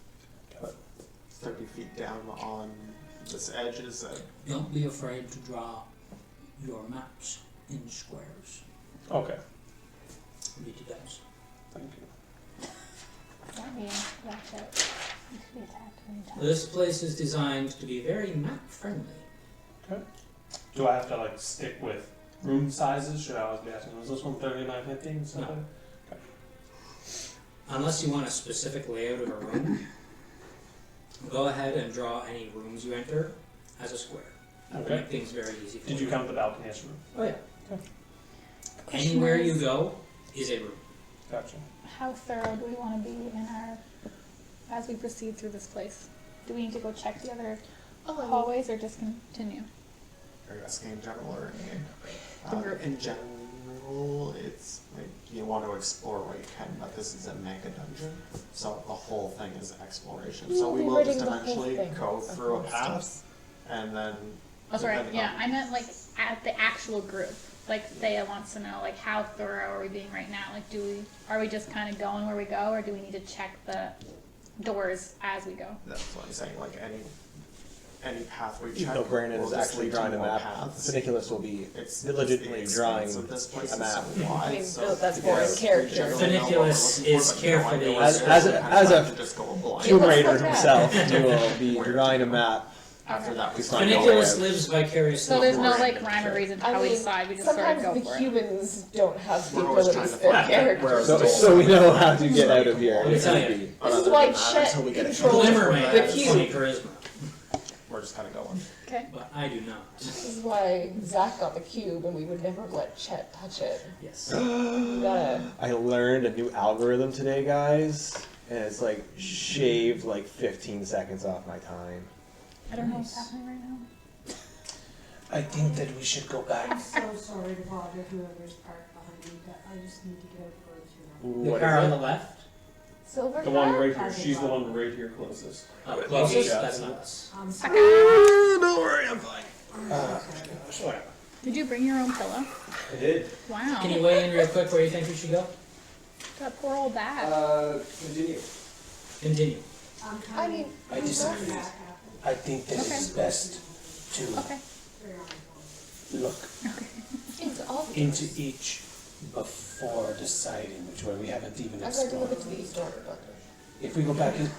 Got it. 30 feet down on this edge is a Don't be afraid to draw your maps in squares. Okay, Read it does. thank you. Does that mean watch out? You should be attacked anytime. This place is designed to be very map-friendly. Do I have to like stick with room sizes? Should I always be asking, is this one 30 by 50 and stuff? No. Unless you want a specific layout of a room, go ahead and draw any rooms you enter as a square. That will Okay. make things very easy for Did you count the balcony as a room? Oh yeah. Question Anywhere you is, go is a room. Gotcha. How thorough do we want to be in our as we proceed through this place? Do we need to go check the other hallways or just continue? Are you asking in general or in The group. in general? Well, it's like you want to explore what you can, but this is a mega dungeon, so the whole thing is exploration. So we will just eventually go through a path, and then. Oh, sorry. depending Yeah, on- I meant like at the actual group. Like Thea wants to know, like, how thorough are we being right now? Like, are we just kind of going where we go, or do we need to check the doors as we go? That's what I'm saying. Like any path we check. Though Brandon will is just actually lead to drawing a more map, paths. Nicholas will be It's diligently the drawing expanse of this place a is map. so wide, I mean, so no, that's yes, boring we character. generally know what Funiculus we're looking is for, but no idea carefully- what As- it is, as so a- we kind as of a have to just go blind. Tomb looks Raider like that. himself, he will be drawing a map. After that, we It's start not going Funiculus out. lives vicariously. So there's no through like Brandon. rhyme or reason to I how we mean, decide. We just sort of sometimes go the for it. humans don't have the We're always abilities trying to for find characters. So we know how to get out of here. Let me tell you. This is why Chet until we get controls Glimmer may the have cube. 20 charisma, We're just kind of going. Okay. but I do not. This is why Zach got the cube, and we would never let Chet touch it. Yes. You gotta. I learned a new algorithm today, guys, and it's like shaved like 15 seconds off my time. I don't know what's happening right now. I think that we should go back. I'm so sorry to bother whoever's parked behind me, but I just need to get out the road too The What car is on it? the left. Silver The one car? right here. She's the one right here closest. Oh, closest. Yeah. That's not us. now. Don't worry, I'm fine. Whatever. Did you bring your own pillow? I did. Wow. Can you weigh in real quick where you think we should go? That poor old bag. Continue. Continue. I mean, I disagree. I think that it is best to Okay. look it's all. into each before deciding which way. We haven't even I'd like to look explored. into the east door, but If we go back in,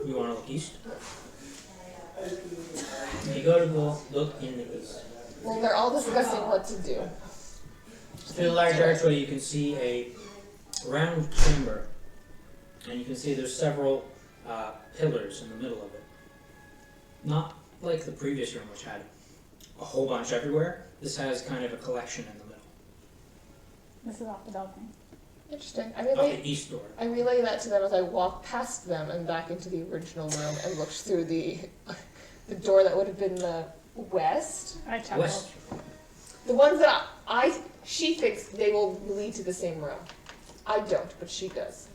You want to look east? You go to go look in the east. well, they're all discussing what to do. Through the large archway, you can see a round chamber, and you can see there's several pillars in the middle of it. Not like the previous room, which had a whole bunch everywhere. This has kind of a collection in the middle This is off the balcony. Interesting. of the east door. I relay that to them as I walk past them and back into the original room and looked through the door that would have been the west. I chuckled. West. The ones that she thinks they will lead to the same room. I don't, but she does.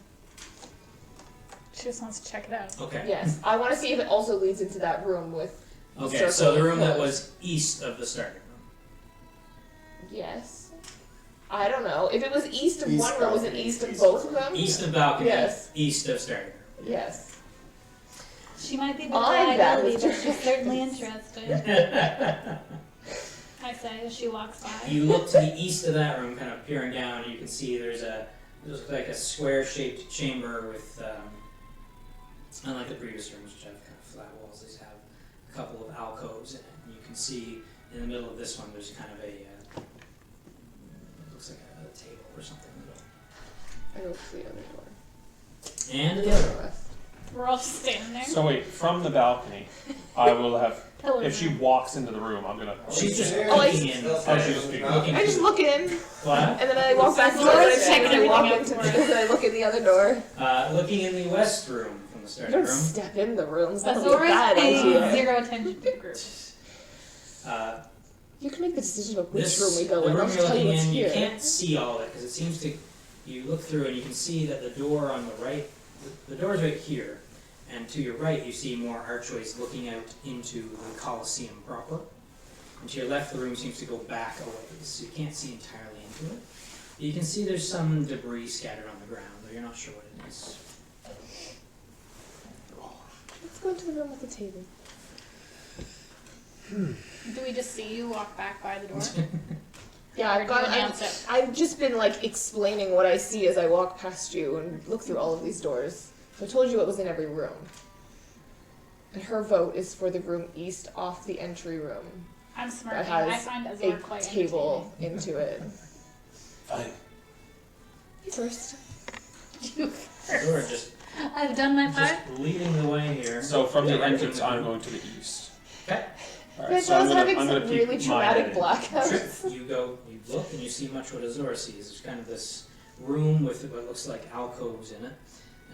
She just wants to check it out. Okay. Yes, I want to see if it also leads into that room with. Okay, so the circle room that pillars. was east of the starting room. Yes. I don't know. If it was east of East one room, was it balcony, east of east both of room. them? East of balcony, Yes. east of starting room. Yes. She might be I'm bad with but she's directions. certainly interested. I say as she walks by. You look to the east of that room, kind of peering down, and you can see there's like a square-shaped chamber with, unlike the previous rooms, which have kind of flat walls, these have a couple of alcoves in it. And you can see in the middle of this one, there's kind of it looks like a table or something in the middle. I go to the other door. And the other one. West. We're all just standing there. So wait, from the balcony, I will have. Pillar If she room. walks into the room, I'm gonna. She's just Oh, I looking in. Oh, she's just peeking. looking I just through- look in, What? and then I walk back to the Laura's other checking and I walk everything out into for us. and I look in the other door. Looking in the west room from the You starting don't room. step in the rooms. That's a Azora bad is paying idea. zero attention to the group. You can make the decision of which This, room we go the in. I'll room just you're tell you looking what's in, you here. can't see all of it because it seems to. You look through and you can see that the door on the right, the door's right here, and to your right you see more archways looking out into the Colosseum proper. And to your left, the room seems to go back a ways, so you can't see entirely into it. You can see there's some debris scattered on the ground, though you're not sure what it is. Let's go into the room with the table. Do we just see you walk back by the door? Yeah, Or do you announce it? I've just been like explaining what I see as I walk past you and look through all of these doors. So I told you what was in every room. And her vote is for the room east off the entry room. I'm That smirking. I has find a Azor quite table into it. fine. You first. entertaining. Or just I've done my part. leading the way here. So from the Directing entrance, the I'm group. going to the east. Okay. Alright, Guys, so I I'm was gonna, having I'm some gonna really keep my head traumatic in. blackouts. You go, you look, and you see much what Azora sees. There's kind of this room with what looks like alcoves in it,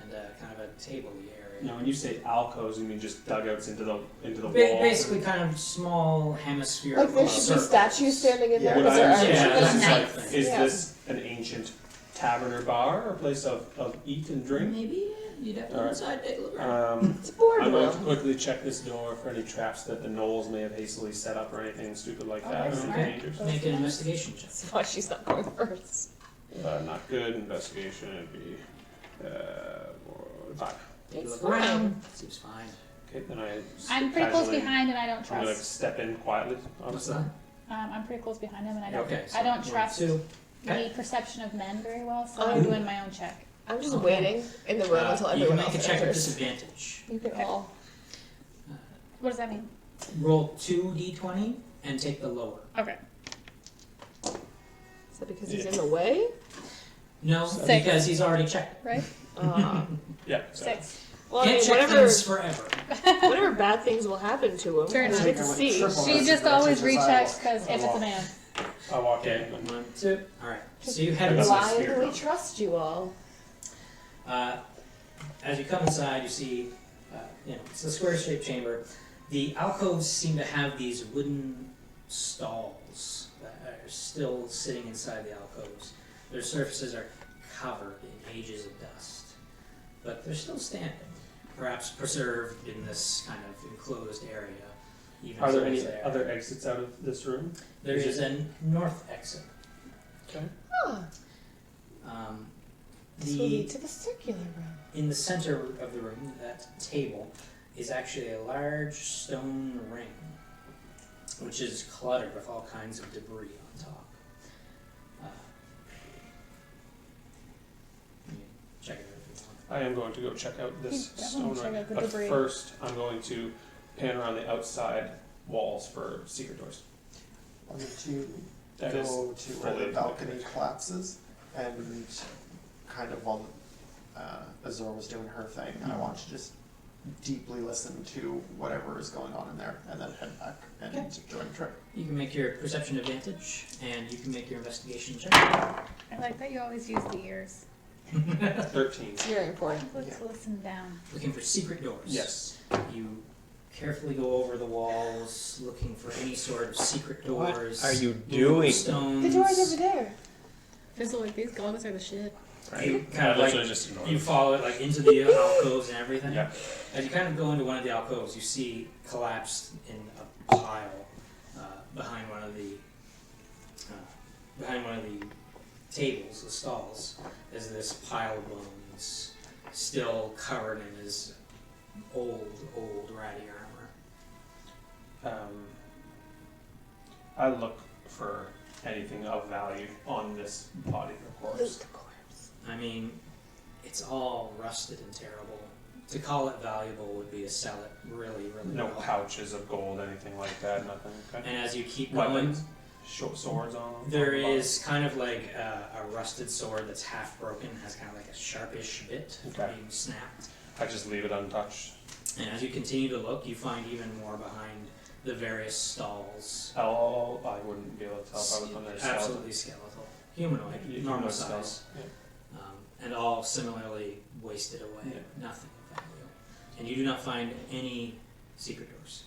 and kind of a table-y area. area. Now, when you say alcoves, you mean just dugouts into the wall? Basically, kind of small hemispherical Like there should be circles. statues standing in there. Would Because I there understand are. Yeah, this that's is right. is Yeah. this an ancient tavern or bar or place of eat and drink? Maybe you'd have to go Alright. inside take a look. It's a I'm going to boardroom. quickly check this door for any traps that the gnolls may have hastily set up or anything stupid like Oh, that. that's Or smart. dangers. Make an investigation check. That's why she's not going first. Not good. Investigation would be 5. You It's look fine. around. Seems fine. Okay, then I. I'm pretty close casually- behind and I don't I'm gonna trust. step in quietly. What's Honestly. that? I'm pretty close behind him and I don't. Okay. I don't 1, trust 2. the perception of men very well, so Oh. I'm doing my own check. I'm just Okay. waiting in the room until You can everyone make a else check at enters. disadvantage. You can all. What does that mean? Roll 2d20 and take the lower. Okay. Is that because he's in the way? No, Six. because he's already checked. Right? Yeah. So 6. Well, I Can't mean, check whatever, things forever. whatever bad things will happen to him, Fair we'll enough. get to see. She just always rechecks because if it's a man. I walk Okay, in. And 1, 2. Alright, so you head I got inside. my spear. Blindly trust you all. As you come inside, you see, it's a square-shaped chamber. The alcoves seem to have these wooden stalls that are still sitting inside the alcoves. Their surfaces are covered in ages of dust, but they're still standing, perhaps preserved in this kind of enclosed area. Even Are there as any there. other exits out of this room? There is a north exit. Okay. Huh. This will The lead to the circular room. In the center of the room, that table, is actually a large stone ring, which is cluttered with all kinds of debris on top. You can check it out if you want. I am going to go check out this You stone definitely check ring. out the But debris. first, I'm going to pan around the outside walls for secret doors. I need to That go is to where fully the balcony equipped. collapses and kind of while Azor was doing her thing, I want to just deeply listen to whatever is going on in there and then head back and join Trip. You can make your perception advantage, and you can make your investigation check. I like that you always use the ears. 13. It's very important. Let's listen down. Looking for secret doors. Yes. You carefully go over the walls, looking for any sort of secret What doors. are you moving doing? Stones. The door's over there. Fizzle, like these goggles are the shit. You kind of like Literally just ignore you it. follow it like into the alcoves and everything. Yeah. As you kind of go into one of the alcoves, you see collapsed in a pile behind one of the tables, the stalls, is this pile of bones, still covered in his old ratty armor. I look for anything of value on this body, of course. I mean, it's all rusted and terrible. To call it valuable would be to sell it really, really No well. pouches of gold, anything like that, nothing. Okay. And as you keep going, Weapons, short swords on them. there is kind of like a rusted sword that's half broken, has kind of like a sharpish bit Okay. being snapped. I just leave it untouched. And as you continue to look, you find even more behind the various stalls. Oh, I wouldn't be able to tell if I was on their skeleton. Absolutely skeletal. Humanoid, Humanoid normal skeleton, size. yeah. And all similarly wasted away. Yeah. Nothing of value. And you do not find any secret doors.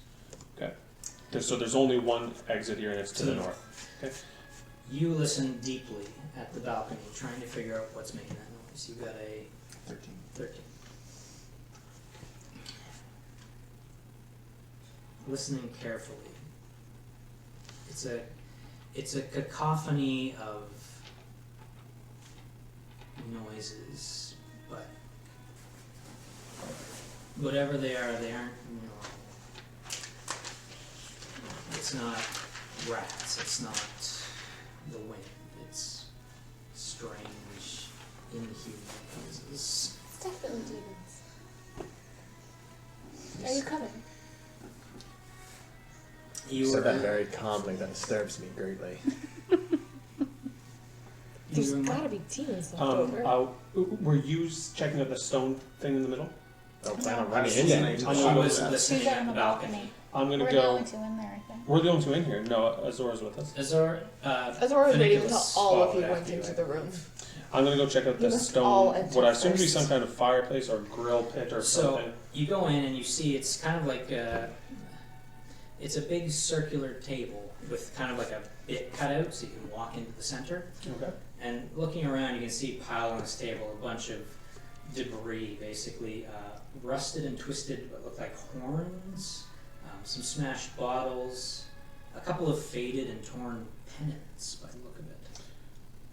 So there's only one exit here, and it's to the north. Okay. You listen deeply at the balcony, trying to figure out what's making that noise. You got a 13. Listening carefully. It's a cacophony of noises, but whatever they are, they aren't normal. It's not rats, it's not the wind, it's strange, inhuman noises. It's definitely demons. Are you coming? You said that very calmly. That disturbs me greatly. There's gotta be demons left over. Were you checking out the stone thing in the middle? Don't plan on I running was in listening there. to I the was shadows. listening She's out at on the the balcony. balcony. I'm gonna We're the go. only two in there, I think. We're the only two in here. No, Azor's with us. Azor, Azor was waiting until Finiculus all of you followed went after into I the room. believe. I'm gonna go check out You the must all stone. enter What I assume to be first. some kind of fireplace or grill pit or So something. you go in and you see it's kind of like it's a big circular table with kind of like a bit cut out so you can walk into the center. Okay. And looking around, you can see piled on this table a bunch of debris, basically rusted and twisted, what look like horns, some smashed bottles, a couple of faded and torn pennants by the look of it.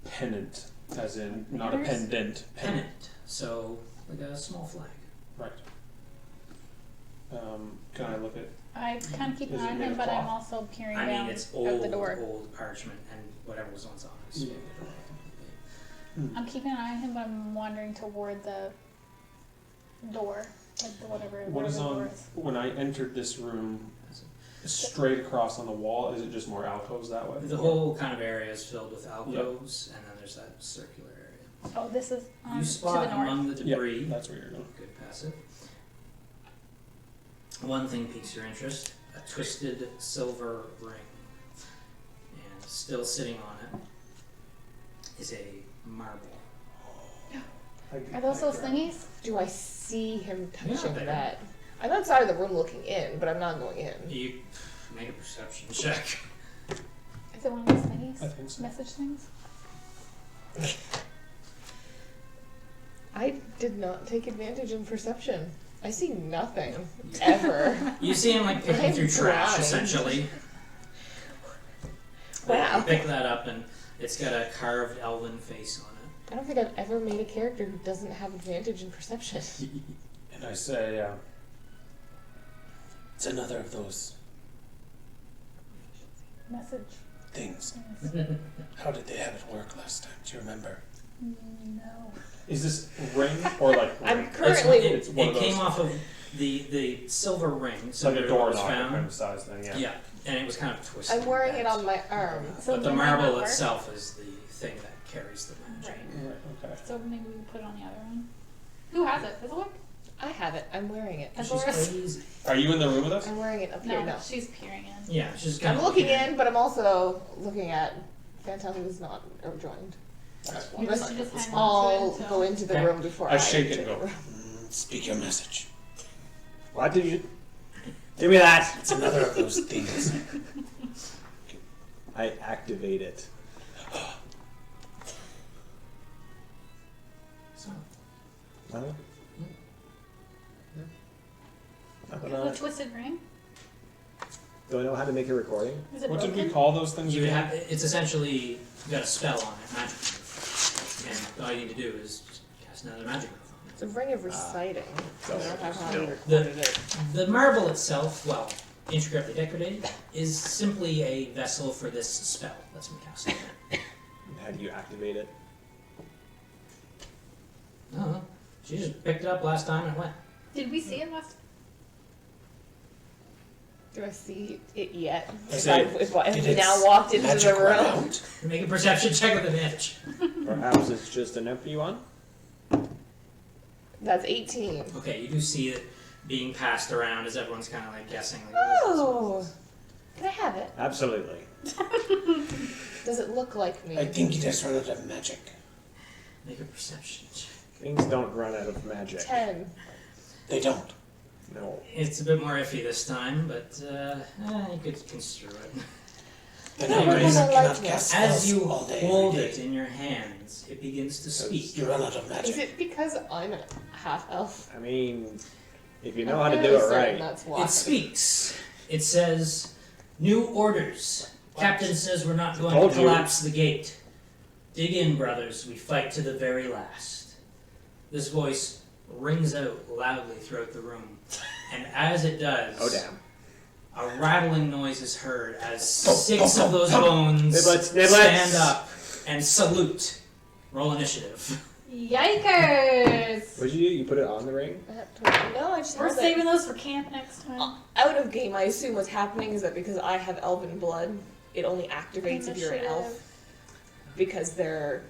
Pennant, as in not a Letters? pendant. Pennant, so like a small flag. Right. Can I look at? I kind of keep an Is eye it on made him, of but I'm cloth? also peering I down mean, it's out the old, door. old parchment, and whatever was once on it is Yeah. faded away completely. I'm keeping an eye on him, but I'm wandering toward the door, like the whatever. What whatever is the door on is. when I entered this room? Straight across on the wall. Is it just more alcoves that way? The whole kind of area is filled with alcoves, and then there's that circular area. Oh, this is You to spot the north. among the Yeah, debris, that's where you're going. good passive. One thing piques your interest, a twisted silver ring. And still sitting on it is a marble. Are those those thingies? Do I see him Yeah, touching there. that? I'm outside of the room looking in, but I'm not going in. You make a perception check. Is it one of those thingies? I think so. Message things? I did not take advantage of perception. I see nothing ever. You see him like picking I'm through trash, blind. essentially. Wow. You pick that up and it's got a carved elven face on it. I don't think I've ever made a character who doesn't have advantage in perception. And I say, It's another of those Message. things. Yes. How did they have it work last time? Do you remember? No. is this ring or like I'm ring? currently. It's one It of those- came off of the silver ring. It's like a similar to what door was knocker found. kind of size thing. Yeah. Yeah, and it was kind of twisted. I'm wearing it bent. on my arm. So But the it might not marble work. itself is the thing that carries the magic. Right. Right. Okay. So maybe we can put it on the other one. Who has it? Does it work? I have it. I'm wearing it. Has She's it worked? crazy. Are you in the room with us? I'm wearing it up No, here. No. she's peering in. Yeah, she's kind I'm of looking in, but I'm also looking at Fantel, who is not joined. You Let's should just hang on to all it until... go into the Okay. room before I shake it enter and the go. room. Speak your message. What did you? Give me that. It's another of those things. I activate it. So, Well, Is it a twisted ring? do I know how to make a recording? Is it What did broken? we call those things you would again? have, it's essentially got a spell on it, magic. And all you need to do is just cast another magic move on It's a ring of reciting. I don't know how no. you recorded it. it. The marble itself, well, intricately decorated, is simply a vessel for this spell that's been cast. How do you activate it? I don't know. She just picked it up last time and it went. Did we see it last? Do I see it yet? I If say, if Did we its now walked into magic the run room. out? Make a perception check with advantage. Perhaps it's just an empty one? That's 18. Okay, you do see it being passed around as everyone's kind of like guessing. Like, what is this? Oh! Can I have it? Absolutely. Does it look like me? I think it has run out of magic. Make a perception check. Things don't run out of magic. 10. They don't. No. It's a bit more iffy this time, but you could construe it. Then No, I but realize I I like cannot it. cast As spells you all day, hold every it day. in your hands, it begins to speak. You run out of Is magic. it because I'm a half elf? I mean, if you know I'm how to do fairly it certain right. That's why. It speaks. It says, "New orders. Captain says we're not going Told to you. collapse the gate. Dig in, brothers. We fight to the very last." This voice rings out loudly throughout the room, and as it does, Oh damn. a rattling noise is heard as 6 of those bones Niblets, niblets. stand up and salute. Roll initiative. Yikers! What'd you do? You put it on the ring? No, I just We're held it. saving those for camp next time. Out of game, I assume what's happening is that because I have elven blood, it only activates if you're an elf. Because they're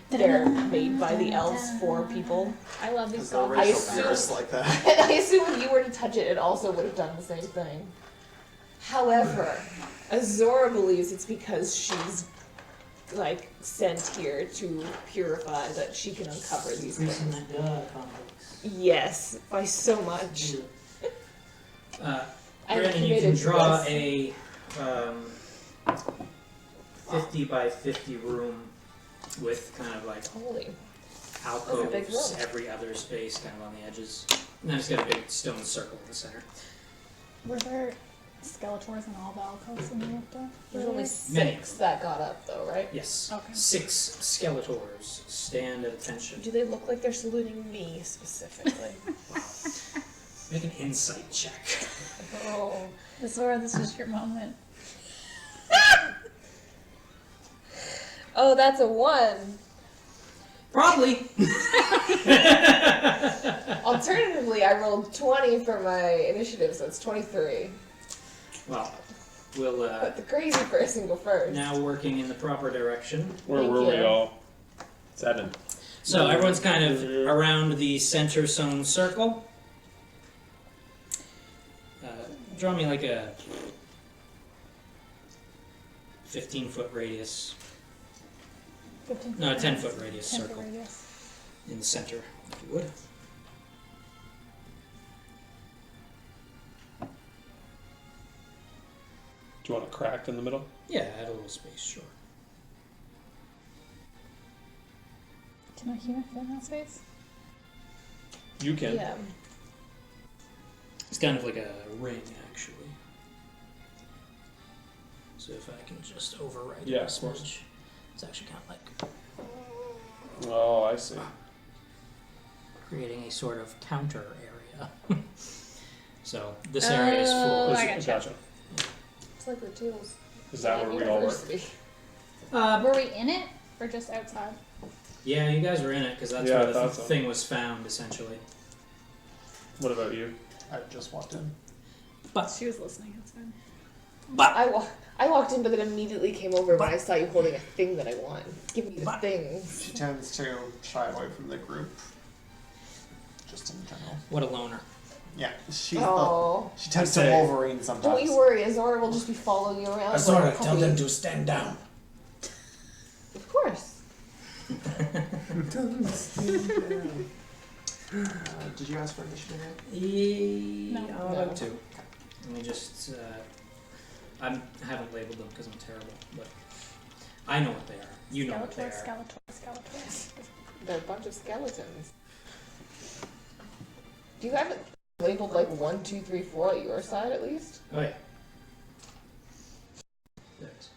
they're made by the elves for people. I love these Because they're songs. I racial assume- curse like that. And I assume if you were to touch it, it also would have done the same thing. However, Azora believes it's because she's like sent here to purify that she can uncover these Increasing things. that God complex. Yes, by so much. Uh, I'm Brandon, you can committed to draw this. a 50 by 50 room with kind of like Holy. big alcoves room. every other space kind of on the edges. And then it's got a big stone circle in the center. Were there Skeletors in all the alcoves when you looked up? There's only Many. 6 that got up though, right? Yes. Okay. 6 Skeletors stand at attention. Do they look like they're saluting me specifically? Make an insight check. Oh. Zora, this is your moment. Oh, that's a 1. Probably. Alternatively, I rolled 20 for my initiative, so it's 23. Well, we'll But the crazy person go first. now working in the proper direction. Where Thank were we you. all? 7. So everyone's kind of around the center stone circle. Draw me like a 15-foot radius. 15 No, a 10-foot radius 10 foot circle radius. in the center, if you would. Do you want a crack in the middle? Yeah, add a little space, sure. Can a human fit in that space? You can. Yeah. It's kind of like a ring, actually. So if I can just overwrite Yeah, this of course. much, it's actually kind of like Oh, I see. creating a sort of counter area. So this area is full. I Is- gotcha. Gotcha. It's like the tools. Is that where we all work? Were we in it or just outside? Yeah, you guys were in it because that's Yeah, I where the thought so. thing was found, essentially. What about you? I just walked in. She was listening. It's fine. I walked in, but then immediately came over when I saw you holding a thing that I want. Give me the thing. She tends to shy away from the group. Just in general. What a loner. Yeah, she's Oh. she tends to I'd say- Wolverine sometimes. Don't you worry, Azora will just be following you around. Azora, like a tell them puppy. to stand down. Of course. Did you ask for initiative yet? Yeah, No. I'll No. have two. Let me just. I haven't labeled them because I'm terrible, but I know what they are. You know what they are. Skeletors. They're a bunch of skeletons. Do you have it labeled like 1, 2, 3, 4 at your side at least? Oh yeah. There it is.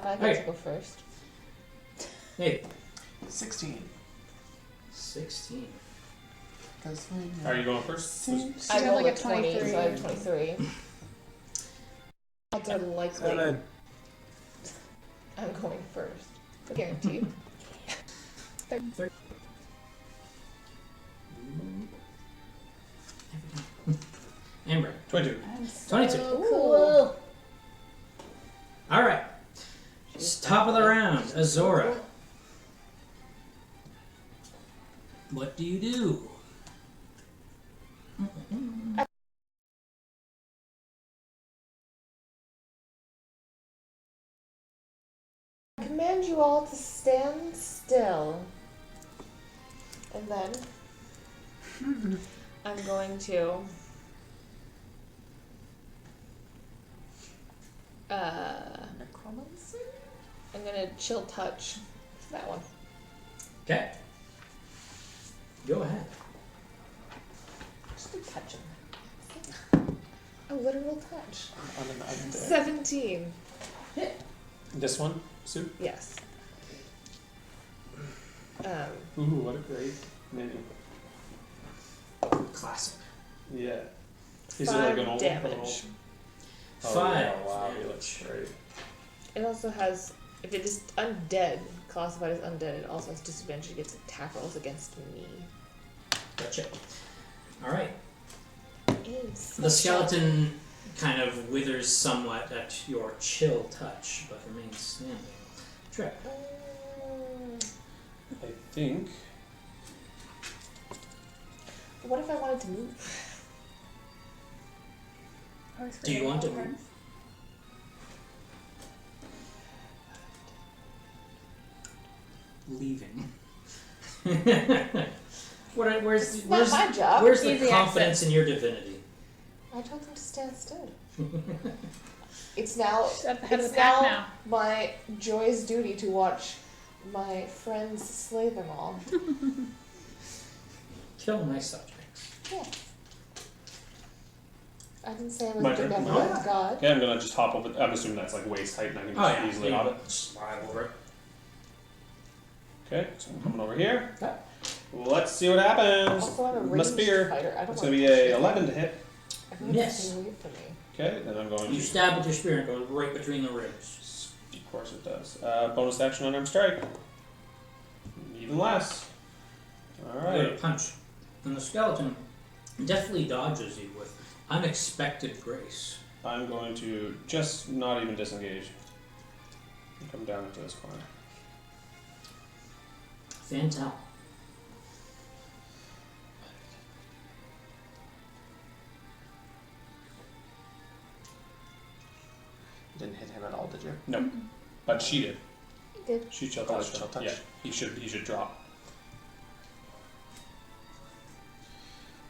I get Okay. to go first. Hey, 16. 16. Are you going first? I got rolled like a a 20, 23. so I have 23. Odds are likely I'm going first. Guaranteed. Amber. 22. 22. Cool. All right. It's top of the round, Azora. What do you do? I command you all to stand still. And then I'm going to necromancy? I'm gonna chill touch that one. Okay. Go ahead. Just a touch him. A literal touch. On an undead. 17. This one? Sue? Yes. Ooh, what a great menu. Classic. Yeah. Is it like an 5 old damage. Oh, 5 yeah, wow, he damage. looks great. It also has, if it is undead, classified as undead, it also has disadvantage against attack rolls against me. Gotcha. All right. Is The skeleton kind of withers somewhat at your chill touch, but remains standing. Trip. I think. What if I wanted to move? Do you want to move? leaving. Where's It's not my job. where's the Easy confidence in your divinity? I told them to stand still. It's now. She's at the head of It's the pack now now. my joyous duty to watch my friends slay them all. Kill my subjects. Yeah. I didn't say I was My a turn? benevolent god. Okay, I'm gonna just hop over. I'm assuming that's like waist height, and I can Oh just yeah, easily you hop it. slide over it. Okay, so I'm coming over here. Okay. Let's see what happens. Also, I'm a My ranged spear. fighter. I don't It's want gonna be to a 11 to hit. Everyone Yes. stay away from me. Okay, then I'm going You to. stab with your spear and it goes right between the ribs. Of course it does. Bonus action unarmed strike. Even less. You go Alright. to punch. And the skeleton definitely dodges you with unexpected grace. I'm going to just not even disengage. And come down into this corner. Fantal. Didn't hit him at all, did you? No. But she did. He did. She shall Oh, touch. shall touch. Yeah. He should drop.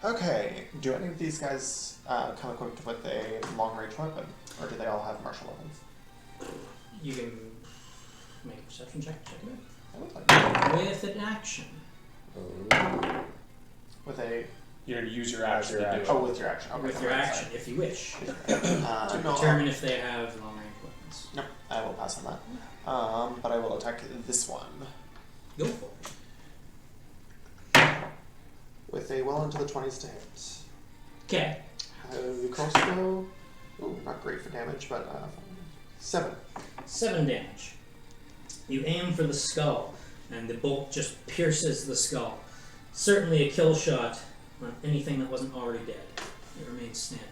Okay. Do any of these guys come equipped with a long-range weapon, or do they all have martial weapons? You can make a perception check. Check it I would like to. out. With an action. With a You're gonna use your action to do it. oh, with your action. Okay, With your sorry. action, if you wish. To To determine if they have long range weapons. No, I will pass on that. But I will attack this one Go for it. with a well into the 20s to hit. Okay. The crossbow. Ooh, not great for damage, but 7. 7 damage. You aim for the skull, and the bolt just pierces the skull. Certainly a kill shot on anything that wasn't already dead. It remains standing.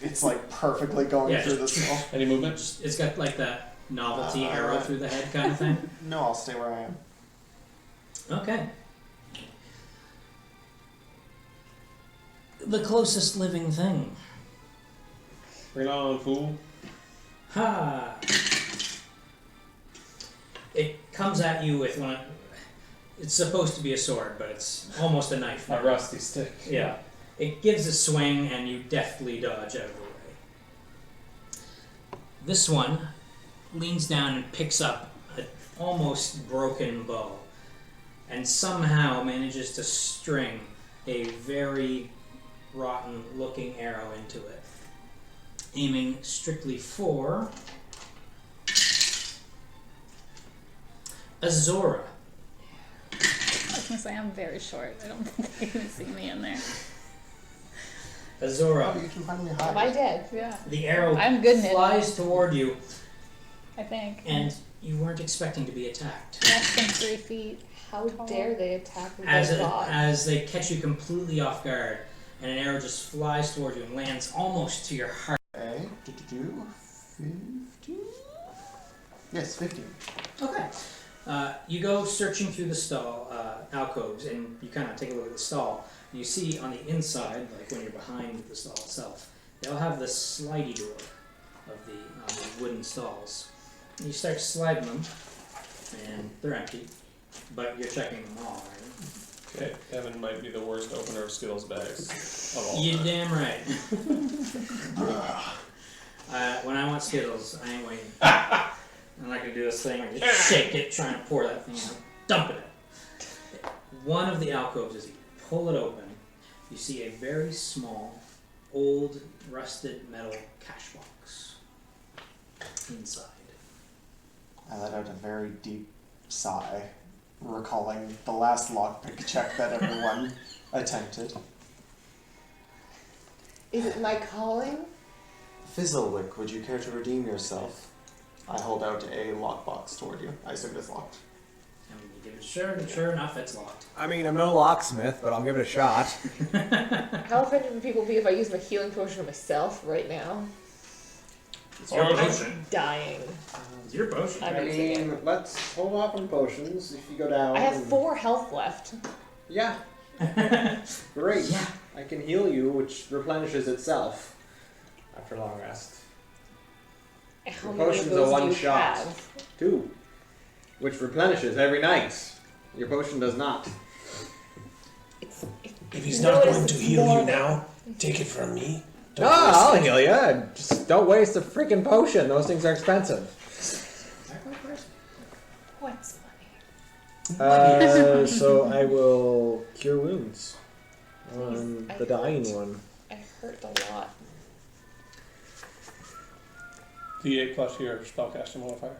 It's like perfectly going Yeah, through the just- skull. Any movement? It's got like that novelty arrow through the head kind of thing. No, I'll stay where I am. Okay. The closest living thing. Bring it on, fool. Ha! It comes at you with one. It's supposed to be a sword, but it's almost a knife. A rusty stick. Yeah. It gives a swing, and you deftly dodge out of the way. This one leans down and picks up an almost broken bow, and somehow manages to string a very rotten-looking arrow into it, aiming strictly for Azora. I was gonna say I'm very short. I don't think they can see me in there. Azora. Oh, you can finally Am hide. I dead? Yeah, The arrow I'm good in it. flies toward you, I think. and you weren't expecting to be attacked. Less than 3 feet. How dare they attack me As, by God? as they catch you completely off guard, and an arrow just flies toward you and lands almost to your heart. Okay. 15? Yes, 15. Okay. You go searching through the stall alcoves, and you kind of take a look at the stall. You see on the inside, like when you're behind the stall itself, they all have this slidey door of the wooden stalls. And you start sliding them, and they're empty, but you're checking them all, right? Okay, Evan might be the worst opener of Skittles bags of all You time. damn right. When I want Skittles, I ain't waiting. I'm not gonna do this thing where you just shake it, trying to pour that thing out, dump it out. One of the alcoves, as you pull it open, you see a very small, old, rusted metal cash box inside. I let out a very deep sigh, recalling the last lockpick check that everyone attempted. Is it my calling? Fizzlewick, would you care to redeem yourself? I hold out a lockbox toward you. I assume it's locked. And you give it sure enough, it's locked. I mean, I'm no locksmith, but I'll give it a shot. How offended would people be if I use my healing potion on myself right now? It's your Oh, potion. Dying. It's your potion. I'm I using it. mean, let's hold off on potions. If you go down. I have 4 health left. Yeah, great. Yeah. I can heal you, which replenishes itself after long rest. How Your many of potion's a those do one you shot. have? 2. which replenishes every night. Your potion does not. If he's not going to heal you now, take it from me. Don't Ah, risk I'll it. heal you. Just don't waste the freaking potion. Those things are expensive. What's money? So I will cure wounds on Jeez, the dying one. I hurt a lot. D8 plus your spellcasting modifier.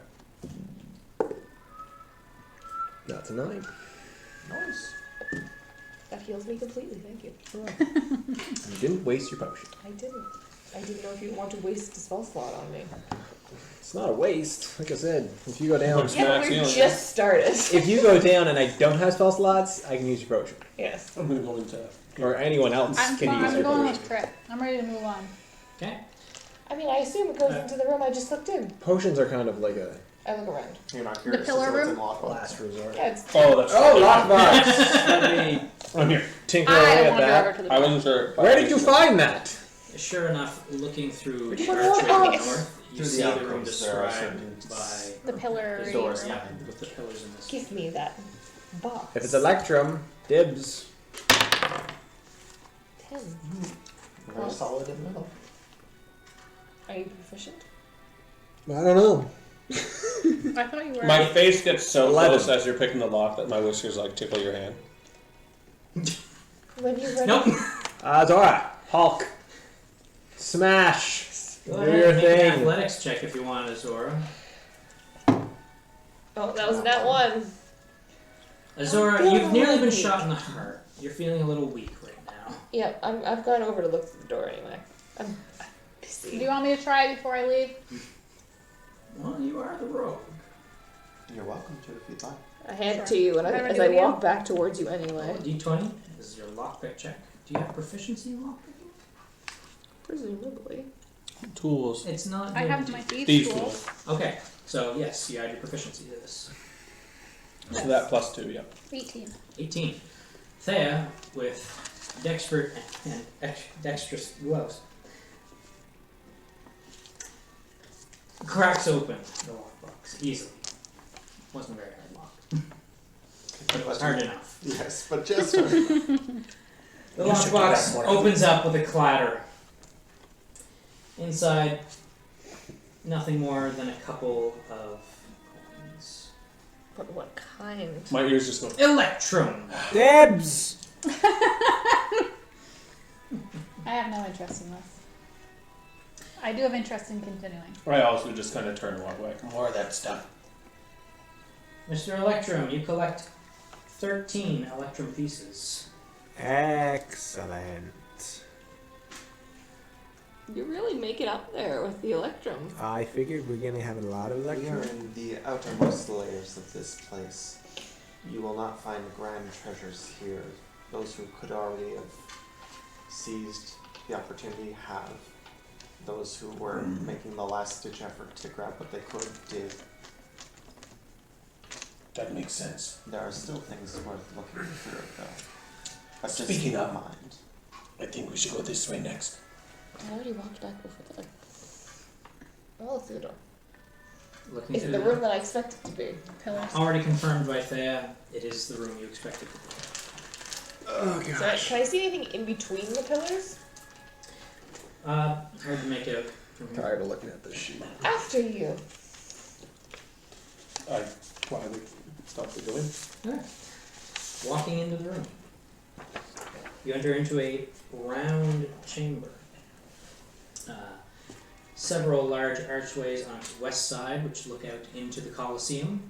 That's a 9. Nice. That heals me completely, thank you. You didn't waste your potion. I didn't. I didn't know if you want to waste a spell slot on me. It's not a waste. Like I said, if you go down, It's Yeah, max but we healing. just started. if you go down and I don't have spell slots, I can use your potion, Yes. I'm gonna go into. or anyone else I'm can fine. use I'm your going potion. with crit. I'm ready to move on. Okay. I mean, I assume it goes into the room I just looked in. Potions are kind of like a I look around. You're not curious pillar to see what's room? in lockbox. last resort. Yeah, it's. Oh, that's Oh, lockbox. Let me I'm here. tinker I away at wander over that. to the I door. wasn't sure. Where did you find that? Sure enough, looking through Where'd the you go? archway to Oh, the yes. north, you Through the see the room alcoves, there are described certain- by The pillar. There's doors, room. yeah. with the pillars in this. Give me that box. If it's Electrum, dibs. 10. Very solid in the middle. Are you proficient? I don't know. I thought you were. My face gets so 11. close as you're picking the lock that my whiskers like tickle your hand. When you're ready. Nope. Zora, Hulk, smash. Go Do ahead your and make an thing. athletics check if you want, Azora. Oh, that was that one. Azora, you've nearly been shot in the heart. You're feeling a little weak right now. Yep, I've gone over to look through the door anyway. I'm Do busy. you want me to try before I leave? Well, you are the rogue. You're welcome to if you'd like. I hand it to you and Whatever as do I you. walk back towards you Oh, anyway. D20 this is your lockpick check. Do you have proficiency in lockpicking? Presumably. Tools. It's not. I have guaranteed. my thieves Thieves tools. Okay, so yes, you add your proficiency to this. So that plus 2, yeah. 18. 18. Thea, with dexter and dexterous gloves, cracks open the lockbox easily. Wasn't very hard locked, but it was hard enough. Yes, but just her. The You should do lockbox that more opens up with a clatter. Inside, nothing more than a couple of coins. But what kind? My ears just go. Electrum! Dibs. I have no interest in this. I do have interest in continuing. I also just kind of turn and walk away. More of that stuff. Mr. Electrum, you collect 13 Electrum pieces. Excellent. You really make it up there with the Electrum. I figured we're gonna have a lot of We are Electrum. in the outermost layers of this place. You will not find grand treasures here. Those who could already have seized the opportunity have. Those who were making the last ditch effort to grab what they could did. That makes sense. There are still things worth looking through though. A Speaking system of- mind. I think we should go this way next. I already walked back over there. I'll look through the door. Looking Is it through the room that I expect it to be? Pillars. Already confirmed by Thea, it is the room you expected to be. Oh So can I see anything in between the pillars? Hard to make out from here. Tired of looking at this sheet. After you. I quietly stop the doing. Alright. Walking into the room. You enter into a round chamber. Several large archways on its west side, which look out into the Colosseum.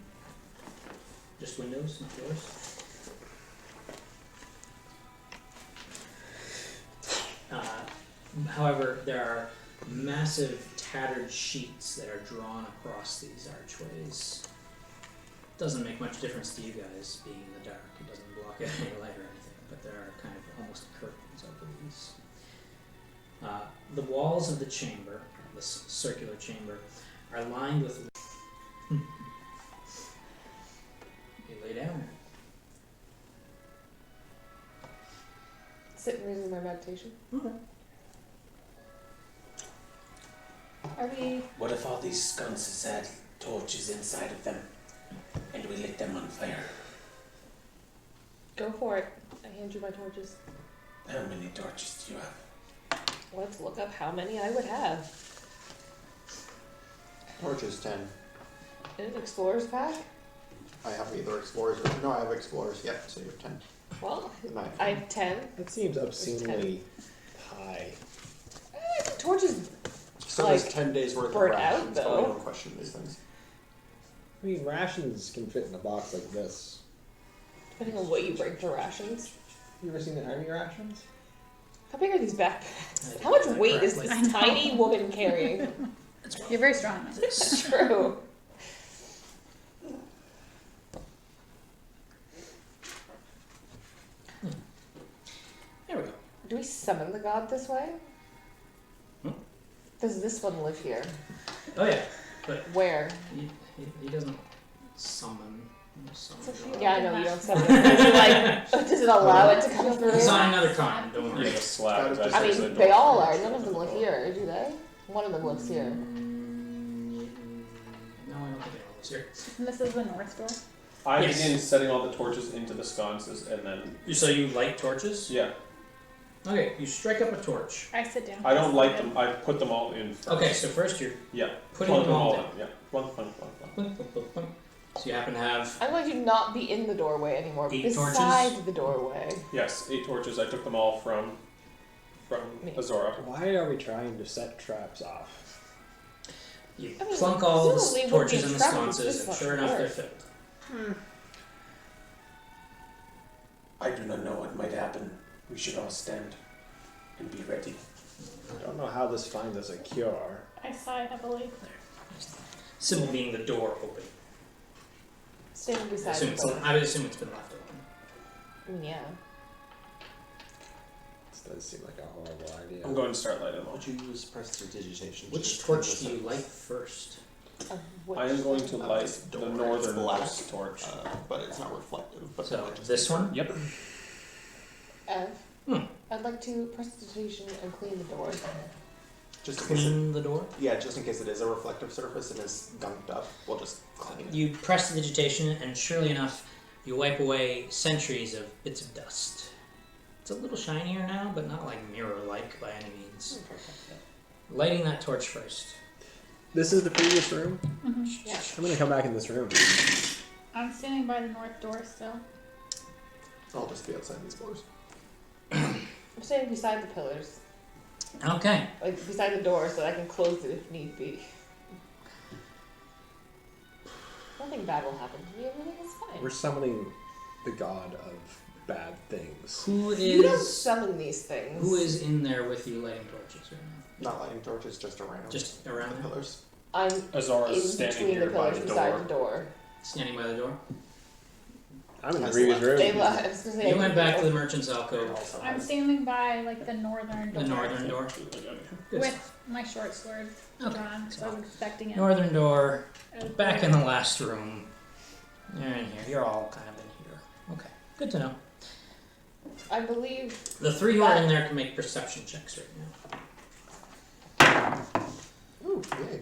Just windows, not doors. However, there are massive tattered sheets that are drawn across these archways. Doesn't make much difference to you guys being in the dark. It doesn't block out any light or anything, but there are kind of almost curtains over these. The walls of the chamber, this circular chamber, are lined with. You lay down. Sit and resume my meditation. Okay. Are we? What if all these sconces had torches inside of them? and we lit them on fire. Go for it. I hand you my torches. How many torches do you have? Let's look up how many I would have. Torches 10. In an explorer's pack? I have either explorers or no, I have explorers. Yep, so you have 10. Well, And I have 10. That seems obscenely high. Torches So like, there's 10 days worth of burnt out, rations, but we though. don't question these things. I mean, rations can fit in a box like this. Depending on what you bring for rations. You ever seen the army rations? How big are these backpacks? How much weight is I this know. tiny woman carrying? You're very strong. It's true. There we go. Do we summon the god this way? Hmm? Does this one live here? Oh yeah, but Where? he doesn't summon. Yeah, I know you don't summon it. Does it, like, does it allow it to come through? He's on another con. Don't worry. Yeah, slab. That is I That's mean, the they door. all are. None of them live here, do they? One of them lives here. No, I don't think anyone was here. And this is the north door. I Yes. begin setting all the torches into the sconces, and then So you light torches? yeah, Okay, you strike up a torch. I sit down. I don't light them. I put them all in first. Okay, so first you're Yeah, putting plunk them all down. in. Yeah, plunk, plunk, plunk, plunk. Plunk, plunk, plunk, plunk. So you happen to have I'm going to not be in the doorway anymore, but 8 beside torches? the doorway. Yes, 8 torches. I took them all from Me. Azora. Why are we trying to set traps off? you I mean, plunk all the presumably torches with in the the traps, sconces, this and sure one enough they're works. filled. I do not know what might happen. We should all stand and be ready. I don't know how this finds us a cure. I sigh heavily. Symbol being the door open. Standing I beside assume the it's, door. I would assume it's been left open. I mean, yeah. This does seem like a horrible idea. I'm going to start lighting them all. Would you use prestidigitation? Which torch do you light first? Which I am going to Uh, light it's the door, it's northernmost black. torch. But it's not reflective. But So it just this one? Yep. Ev, Hmm. I'd like to prestidigitation and clean the door. Just in case it, Clean the door. yeah, just in case it is a reflective surface and is gunked up, we'll just clean it. You press the digitation, and surely enough, you wipe away centuries of bits of dust. It's a little shinier now, but not like mirror-like by any means. Lighting that torch first. This is the previous room? Yeah. I'm gonna come back in this room. I'm standing by the north door still. I'll just be outside these doors. I'm standing beside the pillars. Okay. Like, beside the door so that I can close it if need be. Nothing bad will happen to me. Everything is fine. We're summoning the god of bad things. Who You don't is summon these things. who is in there with you lighting torches right now? Not lighting torches, just around. Just around the there? pillars. I'm Azora in is standing between here the by pillars the beside door. the door. Standing by the door. I'm in the Has previous left. They room. left. I was gonna say, You went back to the merchant's alcove. Also I'm has- standing by like the northern door. The northern door. Good With stuff. my short sword Okay. drawn, so I was expecting it. Northern door. I was Back very- in the last room. You're in here. You're all kind of in here. Okay. Good to know. I believe The 3 who are in there can make perception checks right now. Ooh, yay.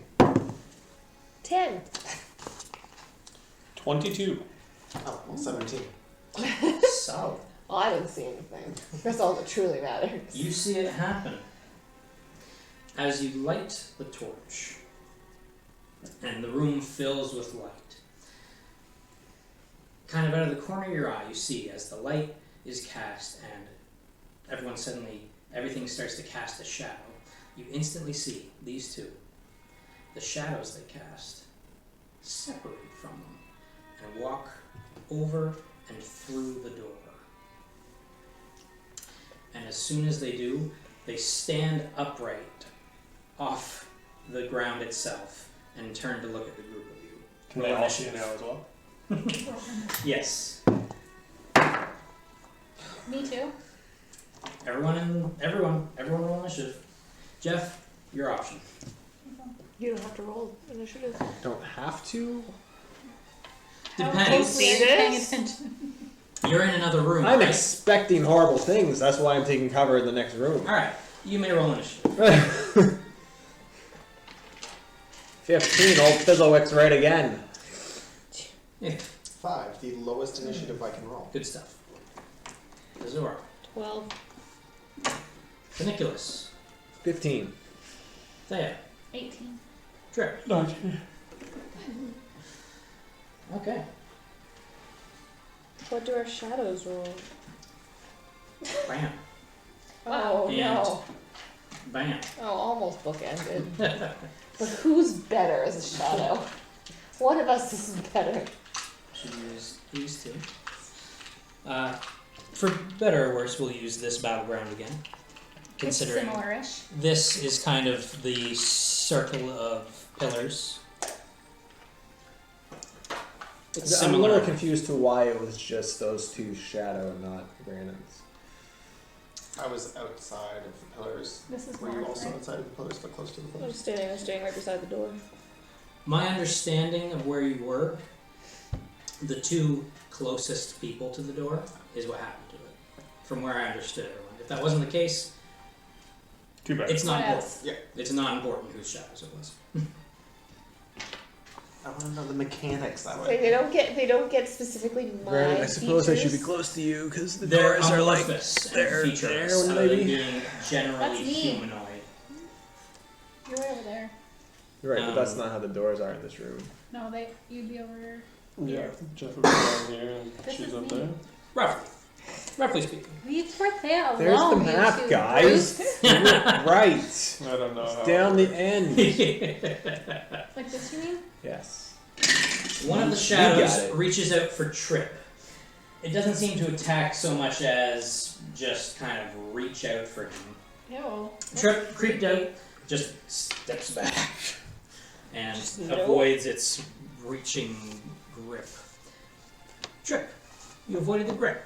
10. 22. Oh, well, 17. Solid. Well, I didn't see anything. That's all that truly matters. You see it happen. As you light the torch, and the room fills with light. Kind of out of the corner of your eye, you see as the light is cast and everything starts to cast a shadow. You instantly see these two. The shadows they cast separate from them and walk over and through the door. And as soon as they do, they stand upright off the ground itself and turn to look at the group of you. Can they all see it now as well? Yes. Me too. Everyone roll initiative. Jeff, your option. You don't have to roll initiative. Don't have to? How Depends. closely are you See paying this? attention? You're in another room, I'm right? expecting horrible things. That's why I'm taking cover in the next room. Alright, you may roll initiative. 15, old Fizzlewicks right again. 5, the lowest initiative I can roll. Good stuff. Azora. 12. Nicholas. 15. Thea. 18. Trip. Okay. What do our shadows roll? Bam. Oh, And- no. Bam. Oh, almost bookended. But who's better as a shadow? One of us is better. Should use these two. For better or worse, we'll use this battleground again. Considering It's similar-ish. this is kind of the circle of pillars. It's I'm a similar. little confused to why it was just those two shadow and not Brandon's. I was outside of the pillars. This is Were you north, also right? outside of the pillars, but close to the I'm pillars? staying right beside the door. My understanding of where you were, the two closest people to the door is what happened to it. From where I understood everyone. If that wasn't the case, Too bad. it's not What important. else? Yeah. It's not important whose shadows it was. I want to know the mechanics that Wait, way. they don't get specifically my Brandon, I suppose I should be features? close to you because the They're doors are like amorphous there, and featureless, there, wouldn't other they than be? being generally That's me. humanoid. You're right over there. You're right, but that's Um, not how the doors are in this room. No, you'd be over. Yeah, Jeff would be down here and This she's is up me. there. Roughly speaking. Leave Porthea alone. There's the you map, two guys. brutes. You were right. I don't know. How Down it the end. Like this, you mean? Yes. One of the You shadows got it. reaches out for Trip. It doesn't seem to attack so much as just kind of reach out for him. Ew. Trip, creeped out, just steps back and no. avoids its reaching grip. Trip, you avoided the grip.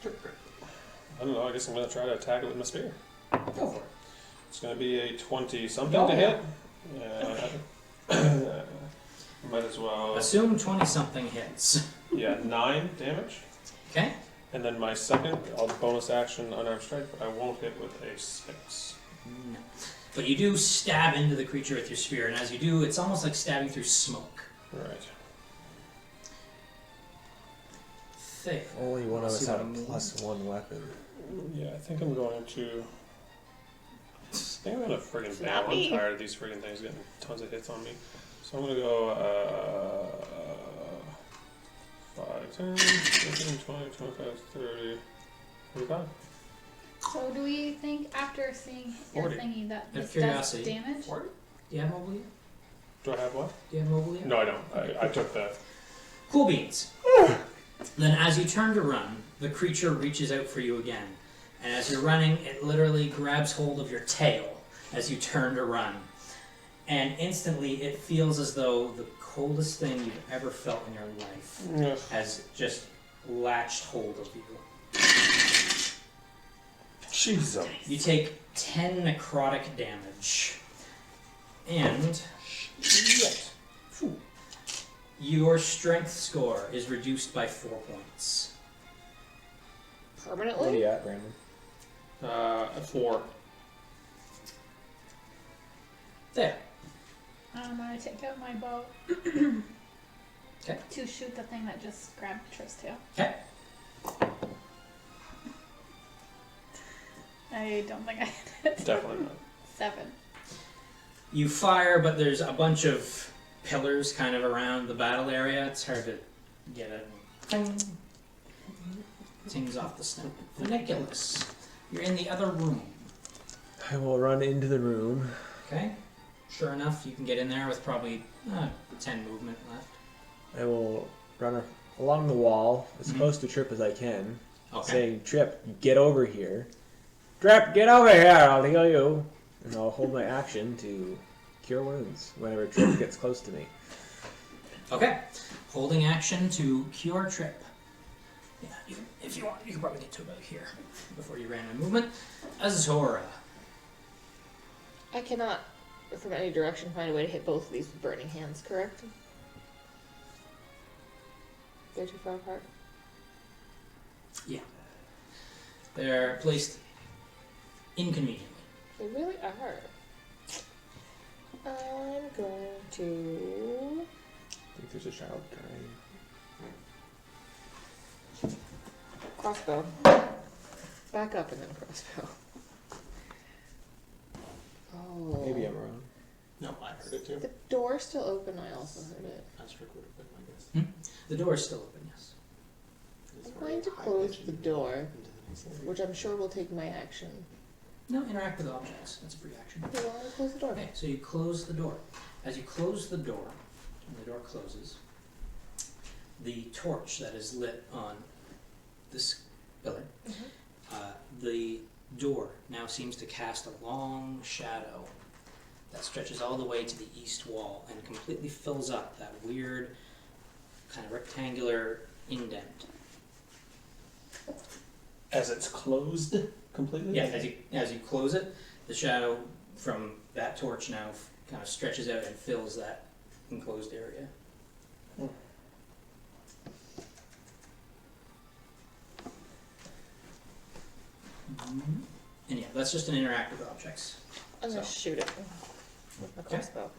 I don't know. I guess I'm gonna try to attack it with my spear. Go for it. It's gonna be a 20 something Oh, to yeah. hit. Yeah. Might as well. Assume 20 something hits. Yeah, 9 damage. Okay? And then my second, I'll bonus action unarmed strike, but I won't hit with a 6. No. But you do stab into the creature with your spear, and as you do, it's almost like stabbing through smoke. Right. Thick. Only one of Let's us see had a what moves. +1 weapon. Yeah, I think I'm going to. I think I'm gonna friggin' bail. Not I'm me. tired of these friggin' things getting tons of hits on me. So I'm gonna go 5, 10, 15, 20, 25, 30, 45. So do we think after seeing your 40. thingy that Out of this does curiosity. damage? 40? Do you have mobile yet? Do I have what? Do you have mobile yet? No, I don't. I took the. Cool beans. Then as you turn to run, the creature reaches out for you again. And as you're running, it literally grabs hold of your tail as you turn to run. And instantly it feels as though the coldest thing you've ever felt in your life has just latched hold of you. Jesus. You take 10 necrotic damage. And Phew. Your strength score is reduced by 4 points. What are Permanently? you at, Brandon? 4. There. I'm gonna take out my bow. Okay. To shoot the thing that just grabbed Triff's tail. Okay. I don't think I hit it. Definitely not. 7. You fire, but there's a bunch of pillars kind of around the battle area. It's hard to get it. Ting. Tings off the snow. Nicholas, you're in the other room. I will run into the room. Okay. Sure enough, you can get in there with probably 10 movement left. I will run along the wall as Mhm. close to Trip as I can, Okay. saying, "Trip, get over here. Trip, get over here. I'll heal you." And I'll hold my action to cure wounds whenever Trip gets close to me. Okay. Holding action to cure Trip. Yeah, if you want, you can probably get to about here before you ran out of movement. Azora. I cannot, from any direction, find a way to hit both of these with burning hands, correct? They're too far apart. They're placed inconveniently. They really are. I'm going to think there's a shadow guy. Crossbow. Back up and then crossbow. Oh. Maybe I'm wrong. No, I heard it too. The door's still open. I also heard it. Astric would have been my guess. The door is still open, yes. It's I'm very going to high close pitched the into door, the next area. which I'm sure will take my action. No, interact with objects. That's a free action. Okay, well, I'll close the door. Okay, so you close the door. As you close the door, and the door closes, the torch that is lit on this pillar, the door now seems to cast a long shadow that stretches all the way to the east wall and completely fills up that weird kind of rectangular indent. As it's closed completely? Yeah, as you close it, the shadow from that torch now kind of stretches out and fills that enclosed area. And yeah, that's just an interact with objects. I'm gonna So. shoot it with my Okay. crossbow.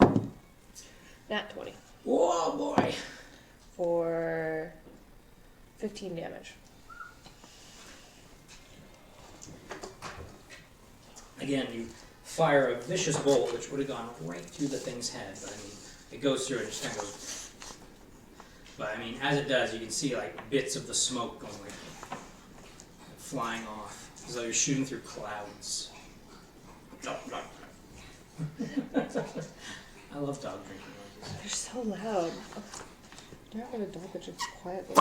Nat 20 Whoa, boy! for 15 damage. Again, you fire a vicious bolt, which would have gone right through the thing's head, but I mean, it goes through and just kind of goes. But I mean, as it does, you can see like bits of the smoke going like flying off, as though you're shooting through clouds. I love dog drinking noises. They're so loud. You're not gonna dog it just quietly.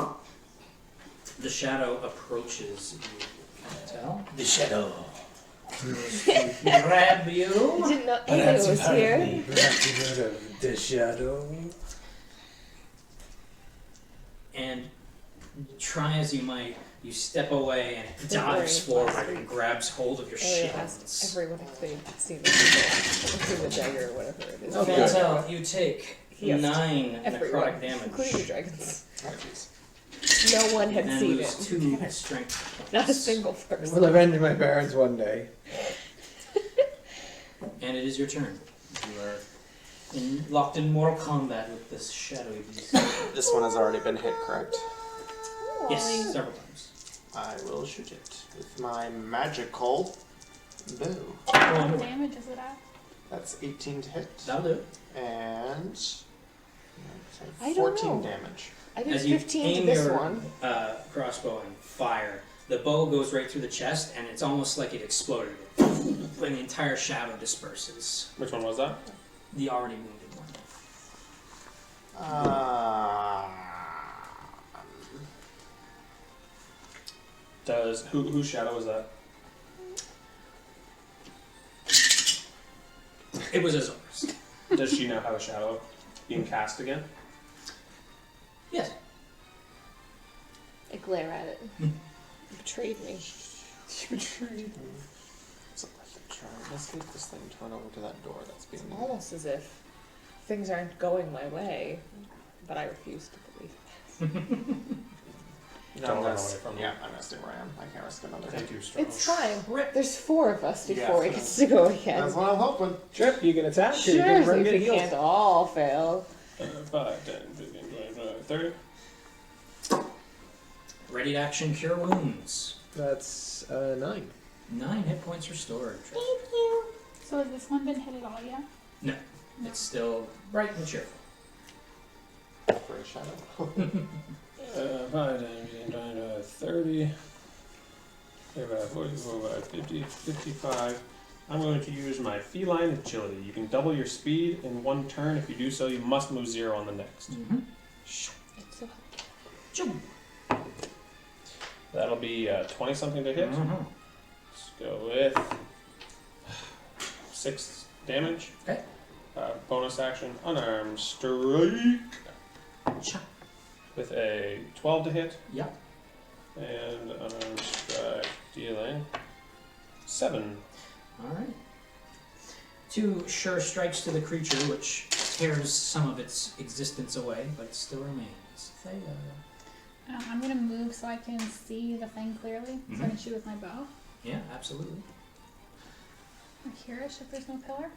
The shadow approaches you. Can you tell? The shadow. Grab I you. did not think it was here. Perhaps you've heard of the shadow. And try as you might, you step away and it Don't worry, dives forward last and week. grabs hold of your I asked shins. everyone if they'd seen the seen the dagger or whatever it is. Okay, so you take Yes. 9 Everyone, necrotic damage. including the dragons. Oh, jeez. No one had And seen lose it. 2 strength points. Not a single person. We'll avenge my parents one day. And it is your turn. You are locked in mortal combat with this shadowy beast. This one has already been hit, correct? Yes, several times. I will shoot it with my magical bow. What damage is it at? That's 18 to hit. That'll do it. And I don't 14 know. damage. I did As you 15 aim to this your one. crossbow and fire, the bow goes right through the chest, and it's almost like it exploded. And the entire shadow disperses. Which one was that? The already wounded one. Does whose shadow was that? It was Azor's. Does she now have a shadow being cast again? Yes. I glare at it. You betrayed me. You betrayed me. So let's try and investigate this thing. Turn over to that door that's being. It's almost as if things aren't going my way, but I refuse to believe No, Don't run that's, away from yeah, I'm resting where I am. I can't risk another Take hit. you it. strong. It's fine. There's 4 of us Yeah. before he gets to go again. That's what I'm hoping. Trip, you can attack or you Sure, can so run if get we healed. can't all fail. 5, 10, 15, 20, 30. Ready to action cure wounds. That's 9. 9 hit points restored. So has this one been hit at all yet? No, it's still bright and cheerful. For a shadow. 5, 10, 15, 20, 30. 35, 40, 45, 50, 55. I'm going to use my feline agility. You can double your speed in 1 turn. If you do so, you must move 0 on the next. Mm-hmm. It's so That'll be 20 something to hit. Mm-hmm. Let's go with 6 damage. Okay. Bonus action, unarmed strike. With a 12 to hit. Yep. And unarmed strike dealing 7. Alright. 2 sure strikes to the creature, which tears some of its existence away, but it still remains. I'm gonna move so I can see the thing clearly, so I can shoot with my bow. Yeah, absolutely. I'm curious if there's no pillar.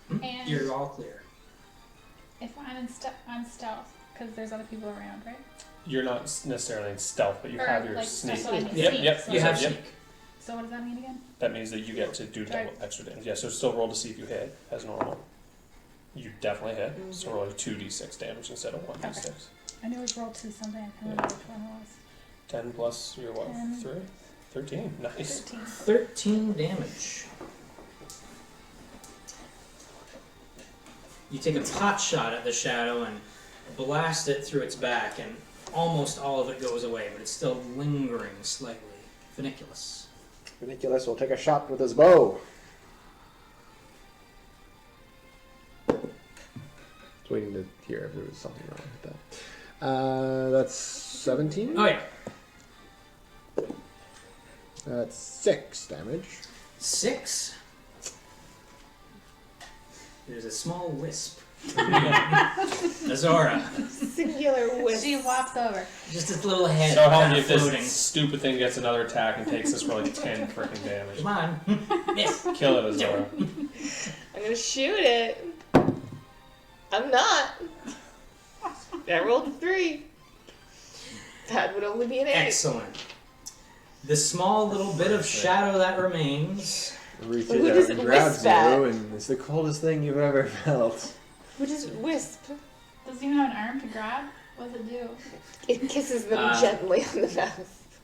Hmm? And You're all clear. if I'm in stealth, because there's other people around, right? You're not necessarily in stealth, but you Or, have your like, sneak. that's what I mean, Yep, sneak, yep. so- You have yep. sneak. So what does that mean again? That means that you get to do double Right. extra damage. Yeah, so still roll to see if you hit as normal. You definitely hit. So roll 2d6 damage instead of 1d6. I knew it was roll 2 something. I can't remember which one it was. 10 plus your what? 10. 3? 13. Nice. 13. 13 damage. You take a pot shot at the shadow and blast it through its back, and almost all of it goes away, but it's still lingering slightly. Funiculus. Funiculus will take a shot with his bow. Just waiting to hear if there was something wrong with that. That's 17. Oh yeah. That's 6 damage. 6. There's a small wisp. Azora. Singular wisp. She walks over. Just its little head So help kind me of if floating. this stupid thing gets another attack and takes us for like 10 freaking damage. Come on. Miss. Kill it, Azora. I'm gonna shoot it. I'm not. I rolled a 3. That would only be an 8. Excellent. The small little bit of shadow that remains. Reaches Who out does and it grabs wisp at? you, and it's the coldest thing you've ever felt. What is wisp? Does it even have an arm to grab? What does it do? It kisses them gently on the mouth.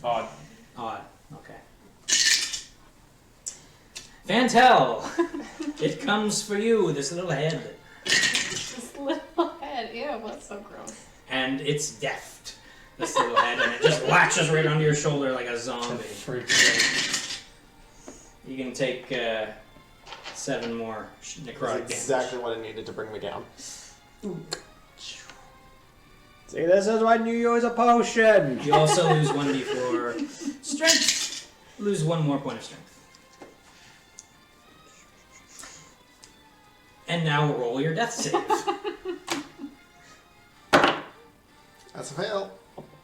Odd. Odd. Okay. Fantel, it comes for you, this little head. This little head. Ew, that's so gross. And it's deft, this little head, and it just latches right onto your shoulder like a zombie. You can take 7 more necrotic That's damage. exactly what I needed to bring me down. See, this is when you use a potion. You also lose 1d4 strength. Lose 1 more point of strength. And now roll your death save. That's a fail.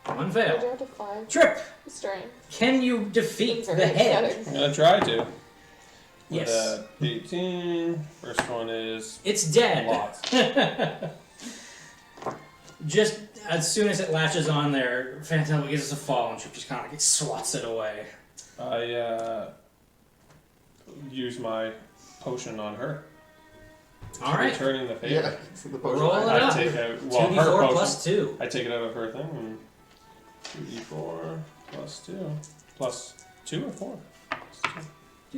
1 I fail. don't have 5 Trip, strength. can you defeat Very the head? upsetting. I'm gonna try to. Yes. With 18. First one is It's dead. lots. Just as soon as it latches on there, Fantel begins to fall and she just kind of like swats it away. I use my potion on her. All right. Returning the favor. Yeah, so the potion. Roll it I up. take out her 2d4 potion. plus 2. I take it out of her thing and 2d4 plus 2 plus 2 or 4.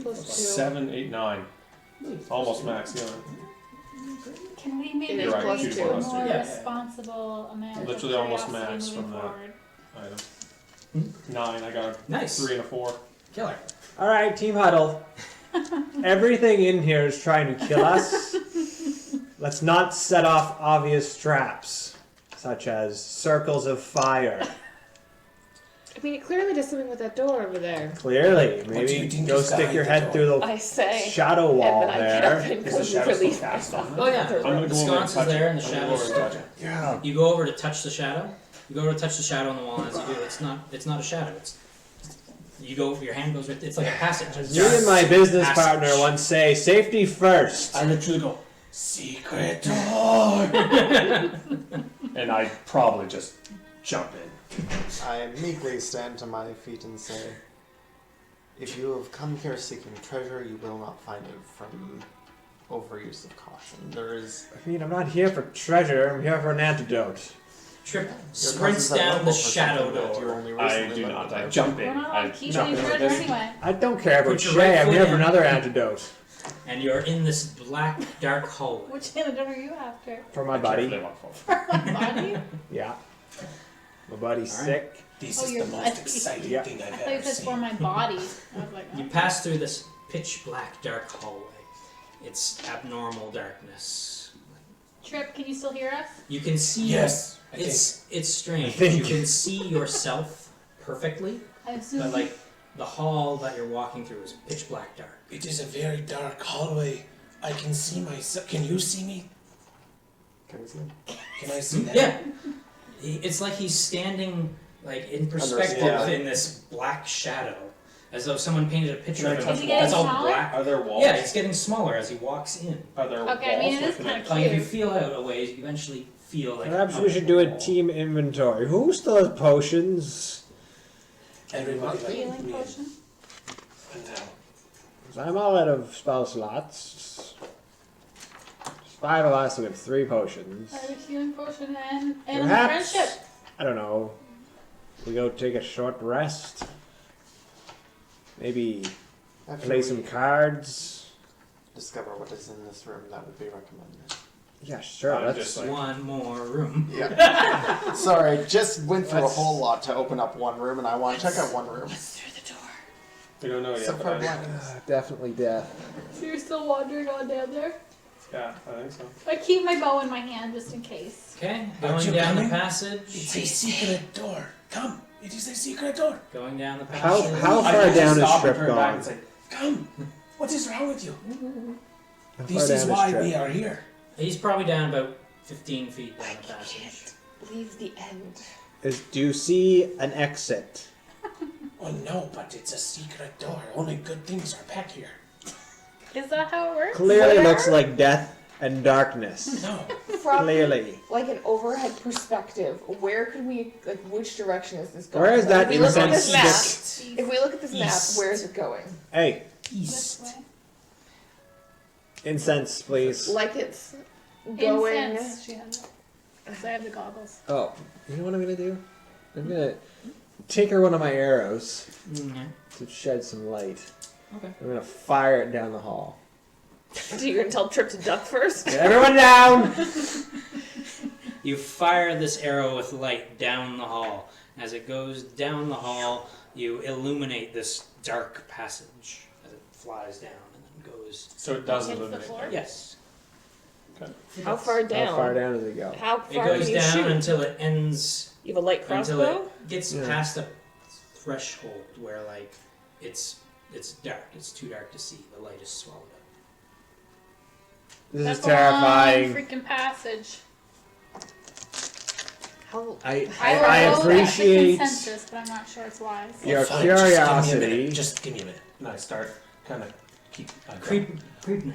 Plus 2. 7, 8, 9. Almost max healing. Can we maybe You're right, agree two to a plus more two. Yeah. responsible amount Literally of almost curiosity max moving from that. forward? Item. 9. I got a Nice. 3 and a 4. Killer. All right, team huddle. Everything in here is trying to kill us. Let's not set off obvious traps, such as circles of fire. I mean, it clearly does something with that door over there. Clearly, do you maybe think go is stick behind your the head door? through the I say. shadow wall and then I get there. up and Is go the shadow still release cast on myself. her? Oh yeah, I'm gonna the go over and sconce is touch there it. and the I'm gonna go shadow's over and touch it. Yeah. You go over to touch the shadow. You go over to touch the shadow on the wall, and as you do, it's not a shadow. You go, your hand goes right. It's like a passage. It's Me and my business passage. partner once say, "Safety first." I literally go, secret door! And I probably just jump in. I meekly stand to my feet and say, if you have come here seeking treasure, you will not find it from overuse of caution. There is... I mean, I'm not here for treasure. I'm here for an antidote. Trip your sprints cousins at down local the for shadow something that you door. only I recently do learned not. I about. jump We're in. not I allowed to keep jump any in with treasure this. anyway. I don't care about Put your Shay. right I'm foot here for in. another antidote And you're in this black, dark hallway. Which antidote are you after? for my I can't buddy. live off of. Body? Yeah, my buddy's All right. sick. This Oh, is your the most buddy. exciting Yeah. thing I I've thought you ever said for seen. my body. I was like, You oh. pass through this pitch black, dark hallway. It's abnormal darkness. Trip, can you still hear us? You can see. Yes. I It's strange. I think- You can see yourself perfectly, I assume. but like the hall that you're walking through is pitch black dark. It is a very dark hallway. I can see myself. Can you see me? Can you see him? Can I see that? Yeah. It's like he's standing like in perspective yeah. in this black shadow, as though someone painted a picture of Is him he getting that's all smaller? black. Are there walls? Yeah, it's getting smaller as he walks in. Are there Okay, I mean, walls it is that kind of Like if you cute. feel out a ways, you eventually feel like Perhaps oh, we should do a wall. team inventory. Who still has potions? Everybody like Healing me. potion? And, 'Cause I'm all out of spell slots. 5 of us, we have 3 potions. I have a healing potion and Perhaps, friendship. I don't know. We go take a short rest. Maybe After play we some cards. discover what is in this room, that would be recommended. Yeah, sure. I'm Let's just like- One more room. Yeah. Sorry, just went through a Let's- whole lot to open up one room, and I want to check out one room. We don't know yet. So but far, I- blindness. definitely death. So you're still wandering on down there? Yeah, I think so. I keep my bow in my hand just in case. Okay, Aren't going you down coming? the passage. It's a secret door. Come. It is a secret door. Going down the How passage. how I far just down is stop and Trip turn back gone? and say, Come. What is wrong with you? How This far is down why Trip? we are here. He's probably down about 15 feet down the passage. Leave the end. Do you see an exit? Oh no, but it's a secret door. Only good things are back here. Is that how it works? Clearly Where? looks like death and darkness. No. From Clearly. like an overhead perspective, where could we like? Which direction is this going? Where is that If we look at incense this stick? map, if we look at this East. map, where is it going? Hey, This East. way. incense, please. Like it's going. Incense. She has it. So I have the goggles. Oh, you know what I'm gonna do? I'm gonna tinker one of my arrows Mhm. to shed some light. Okay. I'm gonna fire it down the hall. Do you gonna tell Trip to duck first? Get everyone down! You fire this arrow with light down the hall. As it goes down the hall, you illuminate this dark passage as it flies down and then goes. so it does Hits the illuminate. floor? Yes. How far down? How far down does it go? How It far goes can you down shoot? until it ends. You have a light Until crossbow. it gets Yeah. past a threshold where like it's dark. It's too dark to see. The light is swallowed up. This That's is a long terrifying. freaking passage. How? I will I roll appreciate the consensus, but I'm not sure it's wise. your Fine, curiosity. Just give me a minute. And I start kind of keep. Creep.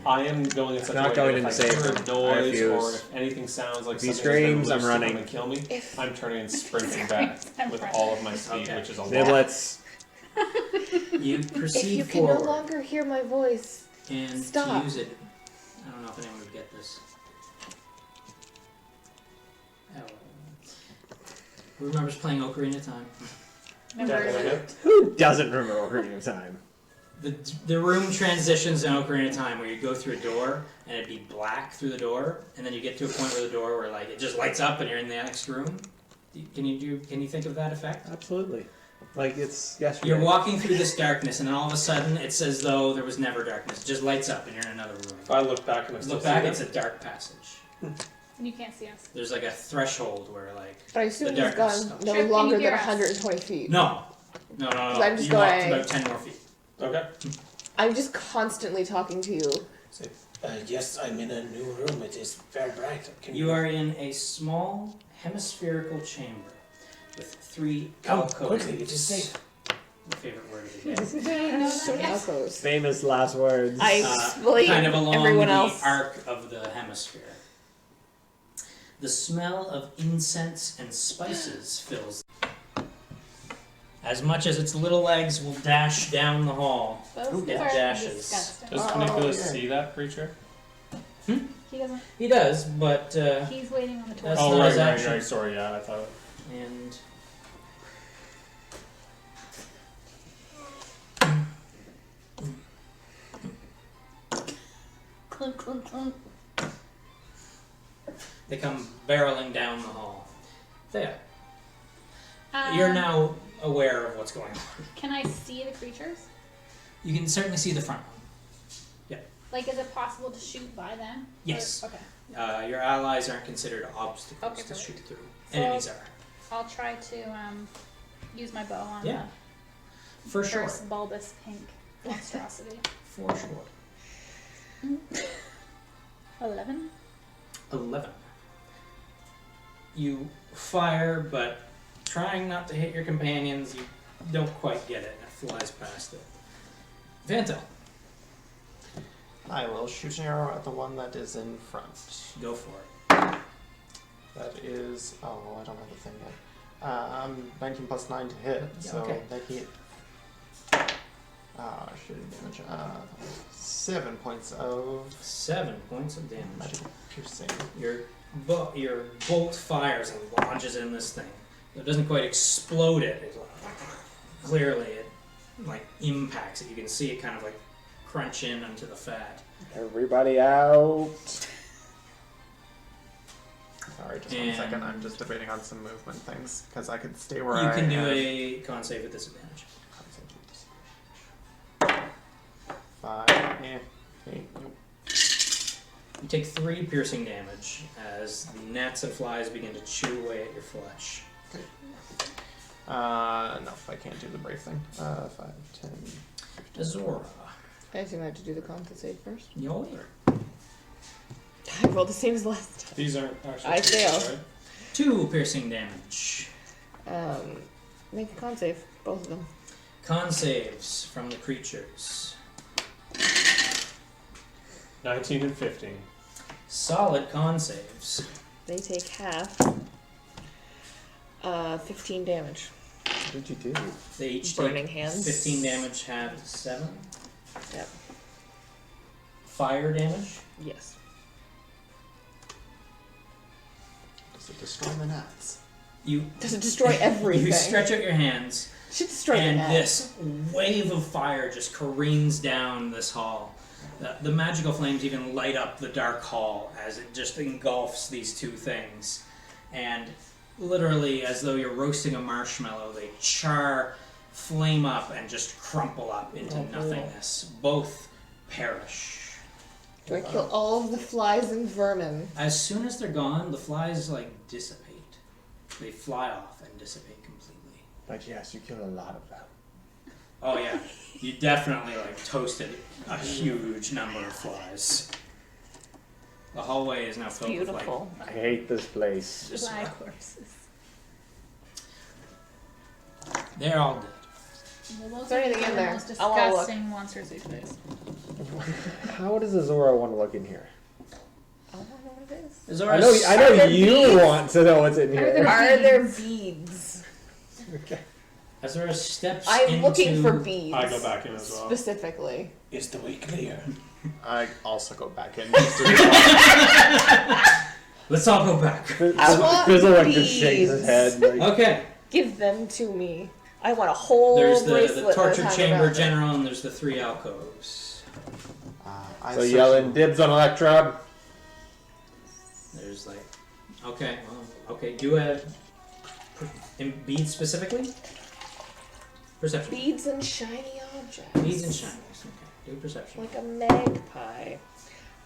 I am going in such Not a way going that into if I save hear him. a noise I refuse. or if anything sounds like If he something has been screams, I'm loose to come running. and kill me, If I'm turning and sprinting back I'm with running. all of my speed, Okay. which is a lot. Niblets. You if proceed you can no forward longer hear my voice, and stop. to use it. I don't know if anyone would get this. Oh. Who remembers playing Ocarina of Time? Remember, Who doesn't remember Ocarina of Time? The room transitions in Ocarina of Time where you go through a door and it'd be black through the door, and then you get to a point where the door where like it just lights up and you're in the next room. Can you think of that effect? Absolutely. Like it's yesterday. You're walking through this darkness, and then all of a sudden it's as though there was never darkness. It just lights up and you're in another room. If I look back and I still Look back, see it's them, a dark passage. you can't see us. There's like a threshold where like but I assume The he's darkness gone stops. no Trip, can longer you than hear us? 120 feet. no. I'm just You walked going- about 10 more feet. okay. I'm just constantly talking to you. Yes, I'm in a new room. It is very bright. Can You are in a small hemispherical chamber with 3 Come alcoves. quickly. It is safe. My favorite word of the day. So alcoves. Famous last words. I explain kind of along everyone the else. arc of the hemisphere. The smell of incense and spices fills. As much as its little legs will dash down the hall, Those it are dashes. disgusting. Does Oh, Nicholas yeah. see that creature? He doesn't. He does, but He's waiting on the tour. That's oh, not right, his right, action. right. Sorry, yeah, I thought. and Clunk, clunk, clunk. they come barreling down the hall. There. Um, You're now aware of what's going on. Can I see the creatures? You can certainly see the front one. Like, is it possible to shoot by them? Yes. Or- okay. Your allies aren't considered obstacles Okay, to perfect. shoot through. So- Enemies are. I'll try to use my bow on Yeah. the For sure. first bulbous pink monstrosity. For sure. 11. 11. You fire, but trying not to hit your companions, you don't quite get it. It flies past it. Vanto, I will shoot an arrow at the one that is in front. go for it. That is, oh, I don't have the thing yet. 19 plus 9 to hit, Yeah, so okay. that hit. Shooting damage. 7 points of 7 points of damage. magical piercing. Your bolt fires and lodges in this thing. It doesn't quite explode it. Clearly, it like impacts it. You can see it kind of like crunch in onto the fat. Everybody out. Sorry, just 1 And- second. I'm just debating on some movement things because I could stay where You I can do am. a con save at disadvantage. 5. Nope. You take 3 piercing damage as the gnats and flies begin to chew away at your flesh. No, I can't do the brave thing. 5, 10. Azora. I assume I have to do the con save first. Yo. I rolled the same as last time. These aren't actually. I fail. Right? 2 piercing damage. Make a con save, both of them. Con saves from the creatures. 19 and 15. Solid con saves. They take half. 15 damage. What did you do? They each Burning take hands. 15 damage, half 7. Yep. Fire damage. Yes. Does it destroy the gnats? You Does it destroy everything? You stretch out your hands, Should destroy the and net. this wave of fire just careens down this hall. The magical flames even light up the dark hall as it just engulfs these two things. And literally, as though you're roasting a marshmallow, they char, flame up, and just crumple up into nothingness. Both perish. Do I kill all of the flies and vermin? As soon as they're gone, the flies dissipate. They fly off and dissipate completely. But yes, you killed a lot of them. Oh yeah, you definitely toasted a huge number of flies. The hallway is now filled Beautiful. I hate this place. with Fly corpses. they're all dead. Well, those Is there are anything in the there? most I wanna look. disgusting monsters we face. How does Azora want to look in here? I don't know what it is. Is I know there you beads? want to know what's in here. Are there beads? Okay. As there are steps I'm into... looking for beads. I go back in as well. Specifically. Is the way clear? I also go back in. Let's all go back. I want Fizzle just beads. shakes his head. Like, Okay. Give them to me. I want a whole There's bracelet the torture that's chamber around it. general, and there's the 3 alcoves. so yelling dibs on Electra. There's okay, do a bead specifically. Perception. Beads and shiny objects. Beads and shinies. Okay, do perception. Like a magpie.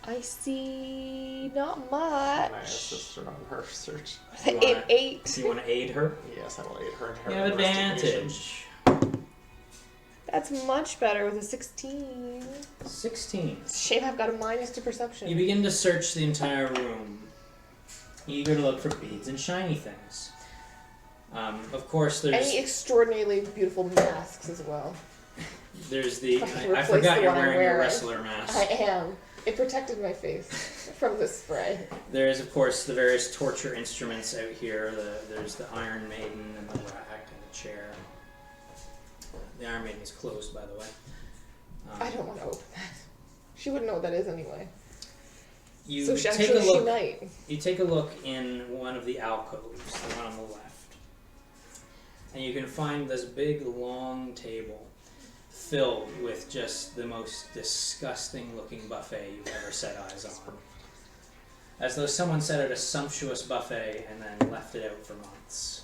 I see not much. And I assisted on her search. You wanna- Eight. You want to aid her? Yes, I will aid her in her You have investigation. advantage. That's much better with a 16. 16. Shame I've got a minus to perception. You begin to search the entire room, eager to look for beads and shiny things. Of course, there's Any extraordinarily beautiful masks as well. there's the. If I could I replace forgot the you're one I'm wearing your wearing. wrestler mask. I am. It protected my face from the spray. There is, of course, the various torture instruments out here. There's the Iron Maiden and the rack and the chair. The Iron Maiden is closed, by the way. I don't want to open that. She wouldn't know what that is anyway. You So she take actually a look. she might. You take a look in one of the alcoves, the one on the left, and you can find this big, long table filled with just the most disgusting-looking buffet you've ever set eyes on. As though someone set out a sumptuous buffet and then left it out for months.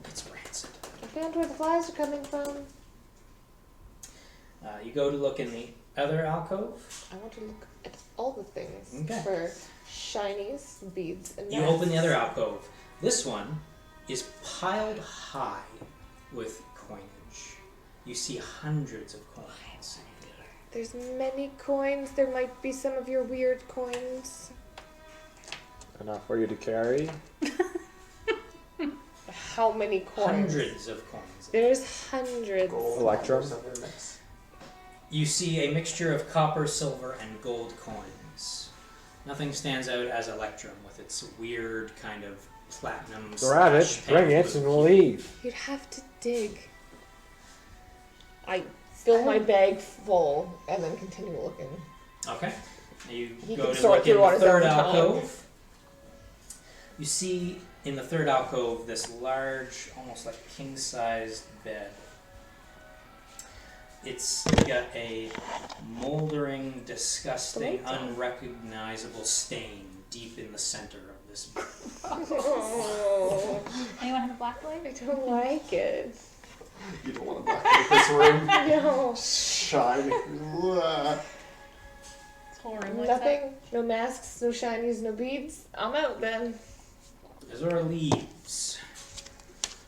It's rancid. I found where the flies are coming from. You go to look in the other alcove. I want to look at all the things Okay. for shinies, beads, and You masks. open the other alcove. This one is piled high with coinage. You see hundreds of coins. There's many coins. There might be some of your weird coins. Enough for you to carry. how many coins? Hundreds of coins. There's hundreds. Gold, Electrum. copper, silver mix. You see a mixture of copper, silver, and gold coins. Nothing stands out as Electrum with its weird kind of platinum. Grab it, slash bring pink it, blue and we'll hue. leave. You'd have to dig. I fill my bag full and then continue looking. Okay. You He go can to sort look through in on the his third own time. alcove. You see in the third alcove this large, almost like king-sized bed. It's got a moldering, disgusting, unrecognizable stain deep in the center of this bed. Oh, Anyone have a black light? I don't like it. You don't want to blacklight this room. No. Shiny. This whole room lights up. Nothing? No masks, no shinies, no beads? I'm out then. Azora leaves.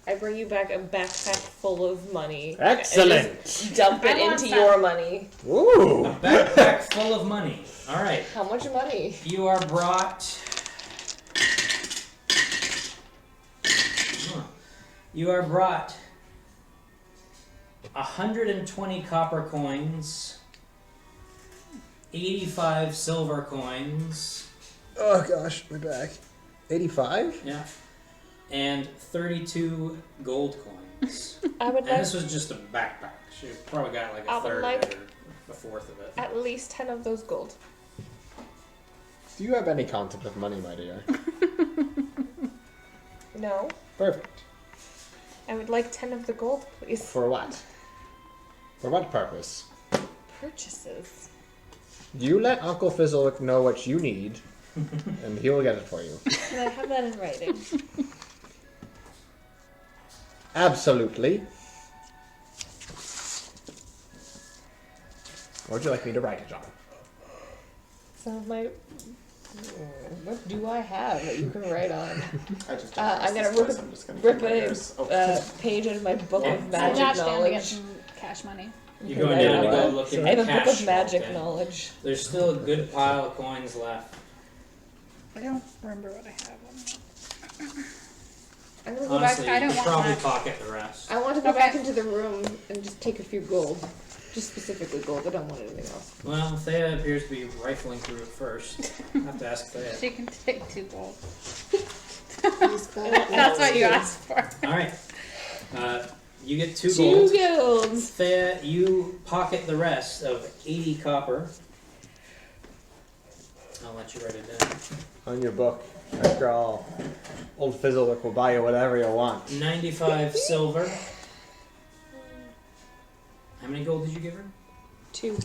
I bring you back a backpack full of money. Excellent. And just dump it I want into some. your money. Ooh. A backpack full of money. All right. How much money? You are brought. You are brought 120 copper coins, 85 silver coins, Oh gosh, my back. 85? yeah, and 32 gold coins. I would And like this was just a backpack. She probably got like I a would third like- of it or a fourth of it. at least 10 of those gold. Do you have any concept of money, my dear? No. Perfect. I would like 10 of the gold, please. For what? For what purpose? Purchases. You let Uncle Fizzlewick know what you need, and he'll get it for you. Can I have that in writing? Absolutely. What would you like me to write it on? Some of my. What do I have that you can write on? I just I'm gonna this rip twice, I'm just gonna Rip keep my ears open. a page out of my book Yeah. of So magic dash down to get knowledge. some cash money. You're going down to go look in I the have a book cash of magic vault, knowledge. There's still a good pile of coins left. I don't remember what I have on me. I'm gonna go Honestly, back. I don't you could want probably that. pocket the rest. I want to go Okay. back into the room and just take a few gold. Just specifically gold. I don't want anything else. Well, Thea appears to be rifling through it first. I have to ask Thea. She can take 2 gold. These gold. That's what you asked for. Alright. You get 2 Two gold. golds. Thea, you pocket the rest of 80 copper. I'll let you write it down. On your book. After all, old Fizzlewick will buy you whatever you want. 95 silver. How many gold did you give her? 2.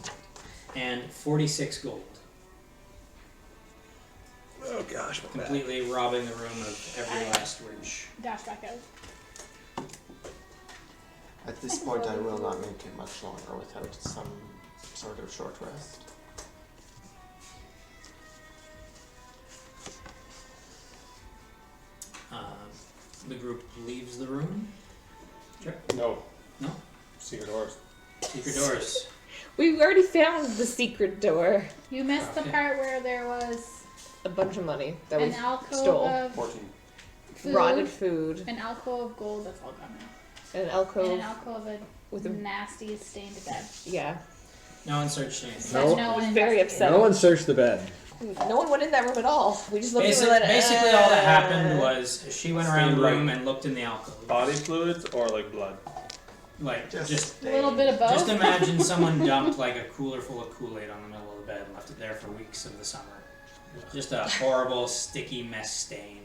And 46 gold. Oh gosh, my back. Completely robbing the room of every last riche. Dash back out. At this point, I will not make it much longer without some sort of short rest. The group leaves the room. No. No? Secret doors. Secret doors. We've already found the secret door. You missed the Okay. part where there was A bunch of money that we an alcove stole. of 14. food, Rotted food. an alcove of gold, that's all gone now, An and alcove an alcove of with a a nasty stained bed. yeah. No one searched anything. But No. no I one was very investigated. upset. No one searched the bed. No one went in that room at all. We just looked Basically, at it. basically all that happened was she went around the Like room and looked in the alcove. Body fluids or like blood? Like, just A little bit of both. just imagine someone dumped like a cooler full of Kool-Aid on the middle of the bed and left it there for weeks of the summer. Just a horrible, sticky mess stain.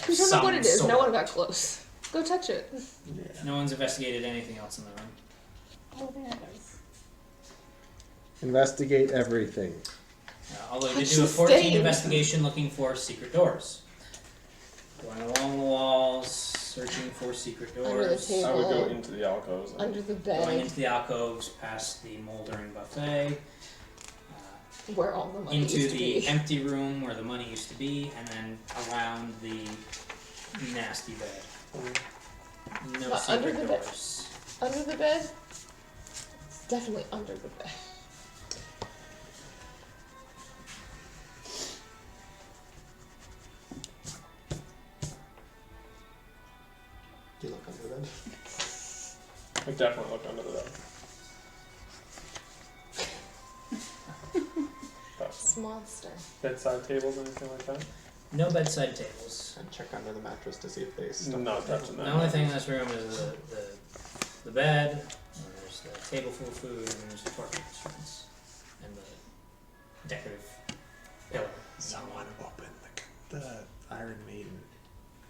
We don't know what it is. Some No one sort. got close. Go touch it. No one's investigated anything else in the room. Oh, there it is. Investigate everything. Although you Touch did do a the 14 stain. investigation looking for secret doors. Going along the walls, searching for secret Under the doors. table. I would go into the alcoves. and- Under the Going bed. into the alcoves, past the moldering buffet, uh, Where all the money into used to the be. empty room where the money used to be, and then around the nasty bed. No But under secret the bed. doors. Under the bed? It's definitely under the bed. I definitely looked under the bed. Monster. Bedside tables, anything like that? No bedside tables. And check under the mattress to see if they stuck Not touching The that. only thing in this room is the bed, and there's the table full of food, and there's the torture instruments, and the decorative pillar. Someone open the Iron Maiden.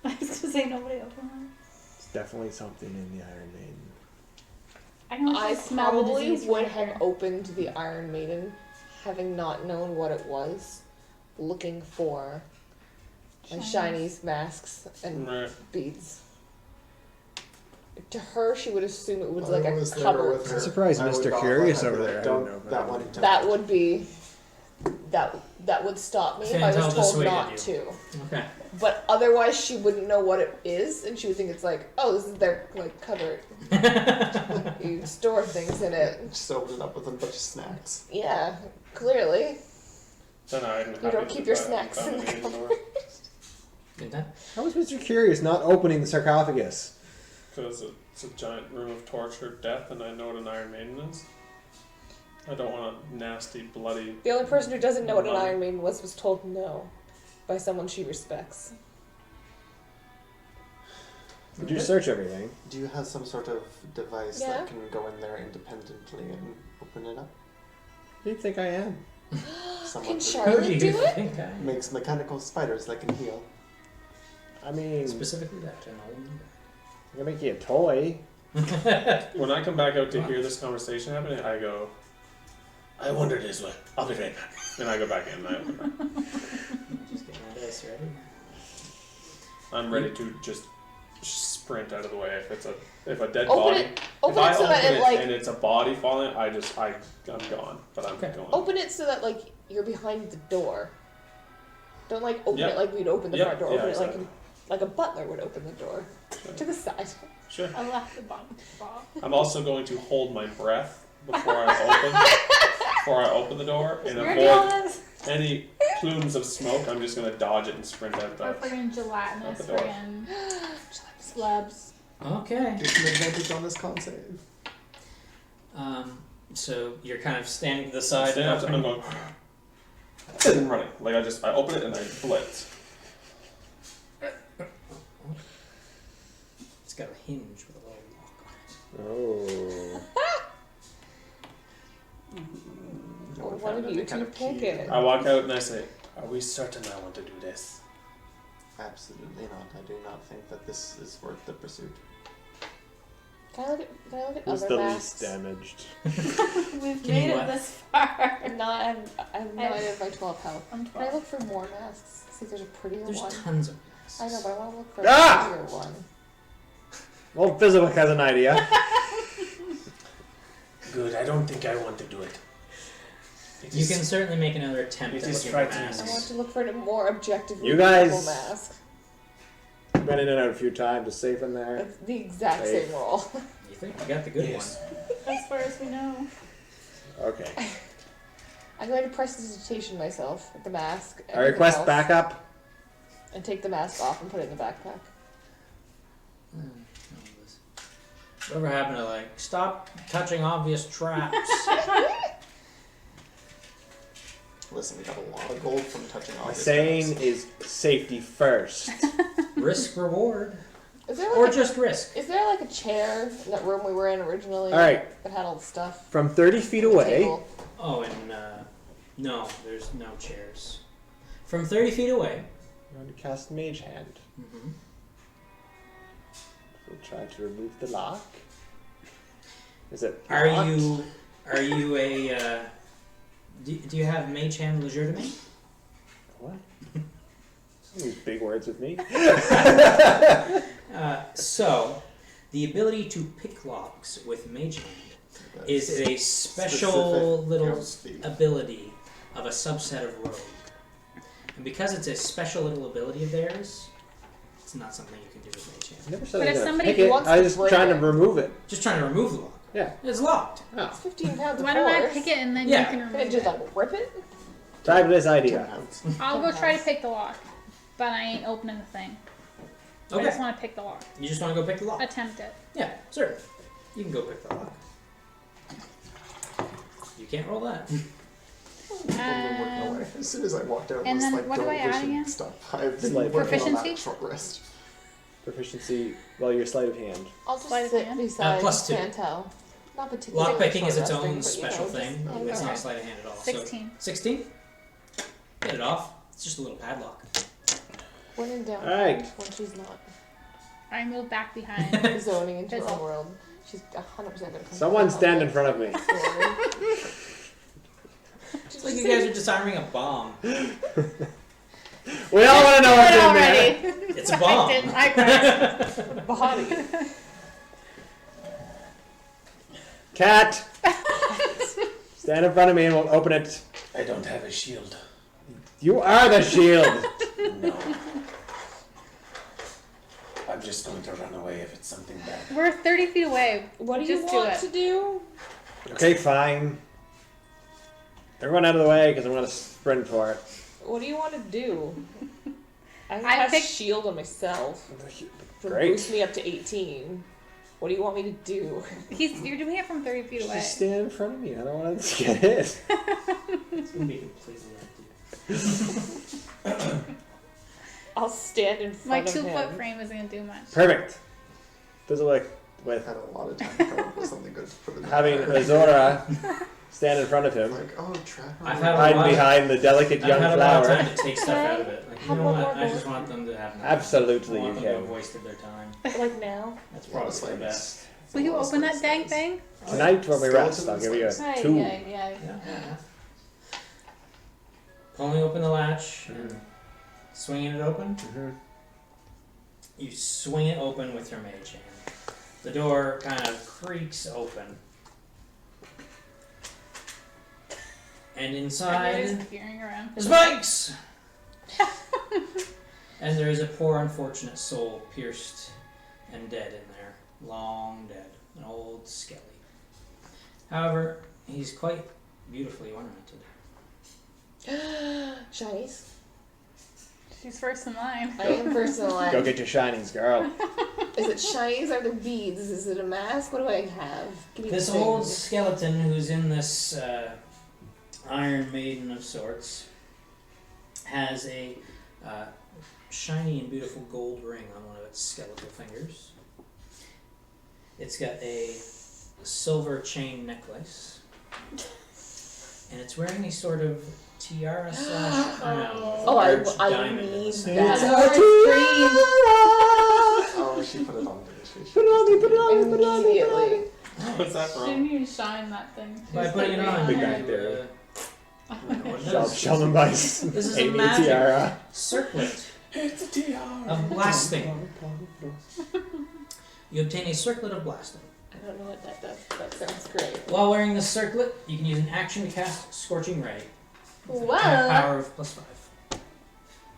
I was gonna say nobody opened one. It's definitely something in the Iron Maiden. I can I also smell the probably disease would from have here. opened the Iron Maiden, having not known what it was, looking for shinies, masks, and Right. beads. To her, she would assume it was I like a was there cupboard. with her. I'm surprised I would Mr. not Curious let over her- there Don't, hadn't opened that it. one. That would be that would stop me if I was Fantel told dissuaded not you. to. Okay. But otherwise, she wouldn't know what it is, and she would think it's like, oh, this is their like cupboard. You store things in it. Just open it up with a bunch of snacks. Yeah, clearly. Then I'm You don't keep your snacks in the cupboard. Good time. How was Mr. Curious not opening the sarcophagus? Because it's a giant room of torture, death, and I know what an Iron Maiden is. I don't want a nasty, bloody. The only person who doesn't know what an Mummy. Iron Maiden was told no by someone she respects. Did you search everything? Do you have some sort of device Yeah. that can go in there independently and open it up? Who do you think I am? Someone Can who Charlotte do it? think I makes mechanical spiders that can heal. I mean, specifically that, and all of I'm gonna make you a toy. When I come back out to hear this conversation happening, I go, I wondered his way. I'll be right back. And I go back in and I open it. Just getting my dice ready. I'm ready to just sprint out of the way. If a dead Open body, it. if Open I it so open that it it like. and it's a body falling, I'm gone. But I'm Okay. going. Open it so that like you're behind the door. Don't like open Yep. it like we'd open the Yep, front door. yeah, Open exactly. it like a butler would open the door Sure. to the side. Sure. I left the bottom Bob. I'm also going to hold my breath before I open the door and We're avoid doing this. any plumes of smoke. I'm just gonna dodge it and sprint out Or the. friggin' gelatinous, Out the door. friggin' slubs. Okay. Get some advantage on this con save. So you're kind of standing to the side. Stand up and I'm going. And running. Like I open it and I blitz. It's got a hinge with a little lock on it. Oh. No one One found of any you kind two of key. pick it. I walk out and I say, "Are we certain I want to do this?" Absolutely not. I do not think that this is worth the pursuit. Can I look at Who's other the masks? least damaged? We've Can made you it what? this far. I have no idea of my 12 health. I'm Can I 12. look for more masks? See if there's a prettier There's one. tons of masks. I know, but I want to look for Ah! a prettier one. Well, Physical has an idea. Good. I don't think I want to do it. You can certainly make another attempt it at is looking for frightening. I want masks. to look for a more objectively You guys- beautiful mask. Been in and out a few times. It's safe in there. That's the exact Hey. same roll. You think you got the good Yes. As far as we know. Okay. I'm going to prestidigitation myself with the mask. I request else, backup. And take the mask off and put it in the backpack. one. Whatever happened to like stop touching obvious traps? Listen, we got a lot of gold from touching all My this. saying is safety first. Risk reward, Is there or like just risk. is there like a chair in that room we were in originally? All right. That had all the stuff. From 30 feet away, Table. Oh, and no, there's no chairs. From 30 feet away. I'm going to cast Mage Hand. Mm-hmm. We'll try to remove the lock. Is it? Are locked? you a? Do you have Mage Hand Legerdemain? What? Use big words with me. So, the ability to pick locks with Mage Hand is a special Specific little ghost thief. ability of a subset of Rogue. And because it's a special little ability of theirs, it's not something you can do with Mage Hand. Never said But I if was gonna somebody pick it. wants I to was just break trying to it- remove it. Just trying to remove the lock. Yeah. It's locked. Oh. It's 15 pounds Why of don't I force. pick it and then Yeah. you can Can I remove just it? like rip it? Fabulous 10 idea. pounds. I'll go try to pick the lock, but I ain't opening the thing. I just Okay. want to pick the lock. You just want to go pick the lock. Attempt it. Yeah, certainly. You can go pick the lock. You can't roll that. As soon as I walked out, and it was then like, what do don't I add wish it again? Stop. I've been Slight working on proficiency? that short rest. Proficiency, well, your sleight of hand. I'll just Sleight of sit hand? beside +2. Chantel. Not particularly. Lockpicking is its short own resting, but, special you know, thing. just- It's okay. not sleight of hand at all. 16. So, 16? Get it off. It's just a little padlock. When in doubt, Alright. when she's not I move back behind. zoning into her Fizzle. own world, she's 100% gonna come. Someone stand in front of me. It's like you guys are disarming a bomb. We all want to know what's in there. It's a bomb. I didn't like that. Body. Cat! Stand in front of me and we'll open it. I don't have a shield. You are the shield! No. I'm just going to run away if it's something bad. We're 30 feet away. What do you Just do want it. to do? Okay, fine. Everyone out of the way because I'm going to sprint for it. What do you want to do? I I have picked- shield on myself. To Great. boost me up to 18. What do you want me to do? You're doing it from 30 feet away. Just stand in front of me. I don't want to get hit. It's gonna be completely empty. I'll stand in My front of 2 him. foot frame isn't gonna do much. Perfect. This is like I with had a lot of time to come up with something good to put in having there. Azora stand in front of him, Like, oh, Trevor. I've had a hide lot. behind the delicate I've young had a lot of flower. time to take stuff out of it. Like, you Have know one what? more I just bowl. want them to have nothing. Absolutely I want you them to have can. wasted their time. Like now? That's Yeah, probably it's for the like- best. Will you open that dang thing? Tonight when we rest, I'll give you a Hi, 2. yeah. Yeah. Pulling open the latch and swinging it open. Mhm. You swing it open with your mage hand. The door kind of creaks open. And I'm inside, just peering around. there's Mikes! And there is a poor unfortunate soul pierced and dead in there. Long dead. An old skelly. However, he's quite beautifully ornamented. Shinies. She's first in line. I am first in line. Go get your shinies, girl. Is it shinies or the beads? Is it a mask? What do I have? Give me This the old things. skeleton who's in this Iron Maiden of sorts has a shiny and beautiful gold ring on one of its skeletal fingers. It's got a silver chain necklace. And it's wearing a sort of tiara slash crown with a Oh, large I diamond in the need center. that. Oh, she put it on. She Put it on me, put it on me, put it on me. Immediately. What's that Shouldn't you shine that thing? By Just putting it like on, Big you, Bang Theory. I don't know what it Shel- is. Sheldon Bice. This is a Amy magic Tiara. circlet It's a tiara. of blasting. You obtain a circlet of blasting. I don't know what that does. That sounds great. While wearing this circlet, you can use an action to cast Scorching Ray. With an Whoa. attack power of +5.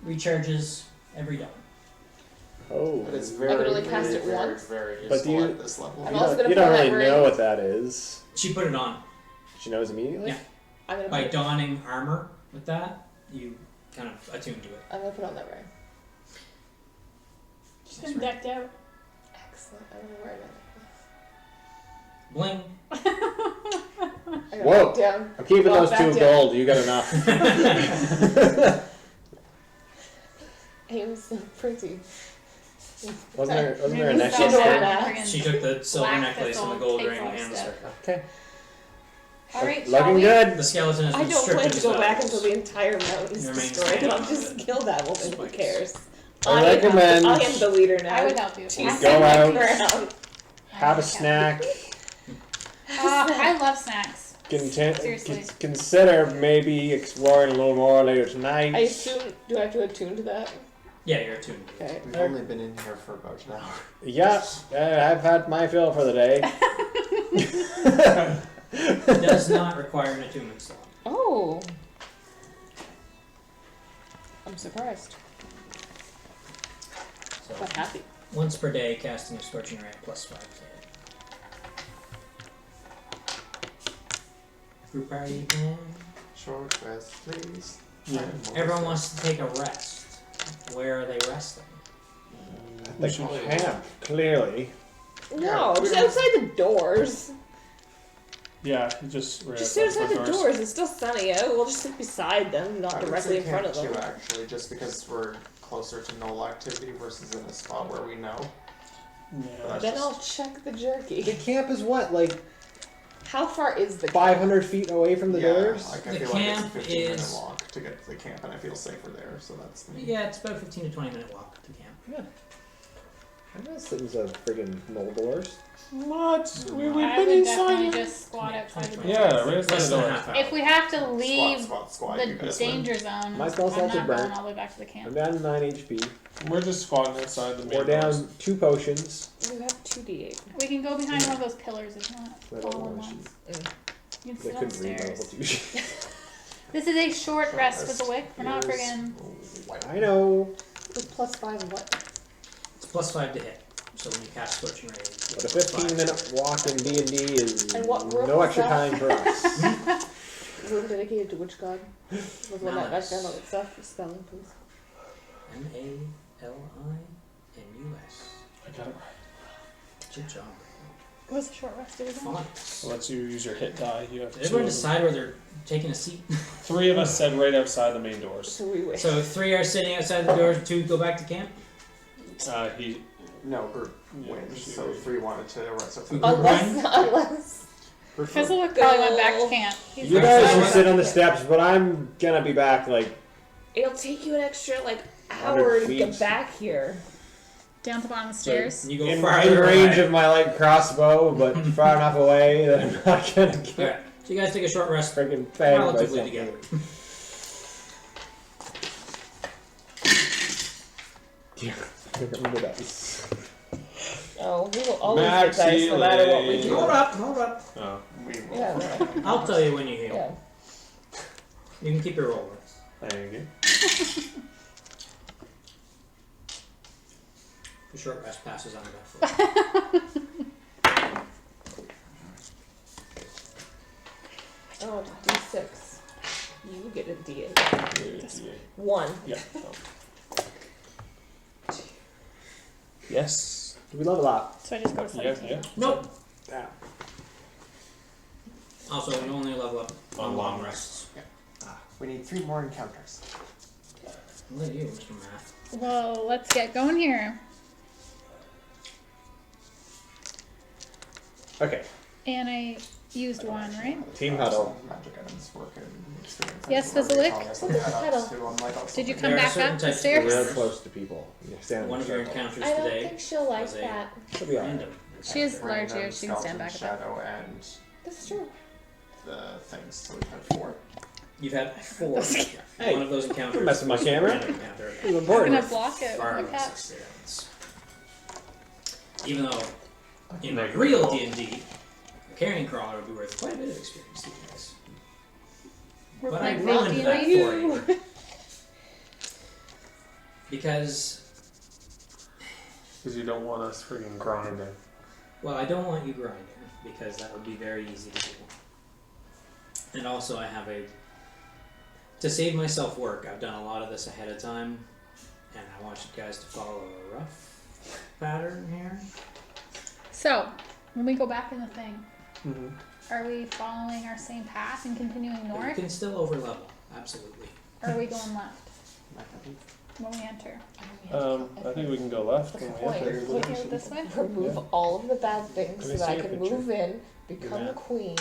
Recharges every dawn. Oh. But it's I very, could only very, cast it very, once? very But useful do you- at this level. I'm You also don't, gonna you don't pull that really know ring. what that is. She put it on. She knows immediately? Yeah. I'm gonna By put, donning armor with that, you kind of attune to it. I'm gonna put on that ring. She's been decked out. Excellent. I'm gonna wear that. Bling. I gotta Whoa. walk down. I'm keeping Walk those back 2 down. gold. You got enough. Aim's so pretty. Wasn't there a Maybe necklace sell there? that. friggin' She took the silver Black necklace and the thistle gold takes ring all and the step. circlet. Okay. Alright, shall Looking we? good. The skeleton has I been don't stripped plan of to its go back valuables. until the entire mountain's Your main destroyed, and I'll standing just on kill that woman. Who spikes. cares? I recommend I am the leader now. I would help you. She's You I go out. around. Have a snack. I love snacks. Seriously. Consider maybe exploring a little more later tonight. I assume. Do I have to attune to that? Yeah, you're attuned. Okay. We've only been in here for about an hour. Yeah, I've had my fill for the day. It does not require an attunement slot. Oh. I'm surprised, So but happy. once per day, casting a Scorching Ray at +5 to hit. Group party again. Short rest, please. Everyone wants to take a rest. Where are they resting? The camp, clearly. No, we just don't- outside the doors. Yeah, just right Just sit outside the doors. doors. It's still sunny out. We'll just sit beside them, not I would directly say in front camp of them. too, actually, just because we're closer to null activity versus in a spot where we know. Yeah. That's Then just- I'll check the jerky. The camp is what, like How far is the 500 feet away from the yeah, doors? Like I The feel like it's a camp 15-minute is- walk to get to the camp, and I feel safer there. So that's the Yeah, it's about a 15 to 20 minute walk to camp. I know things are friggin' null doors. What? We've I been would definitely inside. just squat outside the door. Yeah, right outside Less the than a door. half hour. If we have to leave squat. You the guys danger zone, My spell I'm slots are not going burnt. all the way back to the I'm camp. down to 9 HP. We're just squatting outside the main We're doors. down 2 potions. You have 2d8. We can go behind one of those pillars if not. I All don't in know. one. You can They sit on the couldn't read my level stairs. 2. This is a short rest for the wick. We're not Here's friggin'. white. I know. With +5 and what? It's +5 to hit. So when you cast Scorching Ray, But a 15-minute walk in D&D is And what room no is extra that? time for us. Room dedicated to which god? With one that Malleus. background all that stuff. Spelling, please. MALINUS. I got it right. Good job. What's the short rest again? Fun. So lets you use your hit die. You have Did two everyone of them. decide where they're taking a seat? 3 of us said right outside the main doors. So we wish. So 3 are sitting outside the doors, 2 go back to camp? He. No, group Yeah, wins. she- So 3 wanted to rest outside. Group Unless. Fizzlewick probably went back to camp. He's You like, guys "Oh, can sit on the steps, but I'm gonna be back like It'll take you an extra, like, 100 hour to feet. get back here. down to the bottom of the stairs. You go in farther range away. of my light crossbow, but far enough away that I'm not gonna get Alright, so you guys take a short rest. friggin' banged by Relatively something. together. Yeah, I remember that. Oh, we will always get dice no matter what we do. Hold up. Oh. We will. Yeah, no. I'll tell you when you heal. Yeah. You can keep your roll. Thank you. The short rest passes on that foot. Oh, D6. You get a D8. Yeah. 1. Yeah. Yes. Do we level up? So I just go to Yeah. 17. Yeah. Nope. Yeah. Also, you only level up on long rests. We need 3 more encounters. Look at you, Mr. Math. Well, let's get going here. Okay. And I used one, right? Team huddle. Magic items work in experience. Yes, Or we Fizzlewick? call this What the head-ups huddle? to unlight up Did you something. come There are back certain up the types of stairs? Real Yes. close to people. You stand in One a of your circle. encounters I don't today think she'll like was a that. She'll be alright. random. She is Random large here. She can stand back skeleton, a bit. shadow, and That's true. the things. So we've had 4. You've had 4. Hey, One of those encounters. don't mess with my was a camera. random encounter. It's I'm important. gonna block it Far with my less cat. experience. Even though in Make it real roll. D&D, a carrying crawler would be worth quite a bit of experience to you guys. We're But I playing ruined D&D. that for you. Because, Because you don't want us friggin' grinding. well, I don't want you grinding, because that would be very easy to do. And also I have to save myself work, I've done a lot of this ahead of time, and I want you guys to follow a rough pattern here. So, when we go back in the thing, Mm-hmm. are we following our same path and continuing But you north? can still overlevel, absolutely. Or are we going left when we enter? I think we can go left when we Point. enter. We go this way? Remove Yeah. all of the bad things Let me so that I see a can picture. move in, become Yeah. the queen,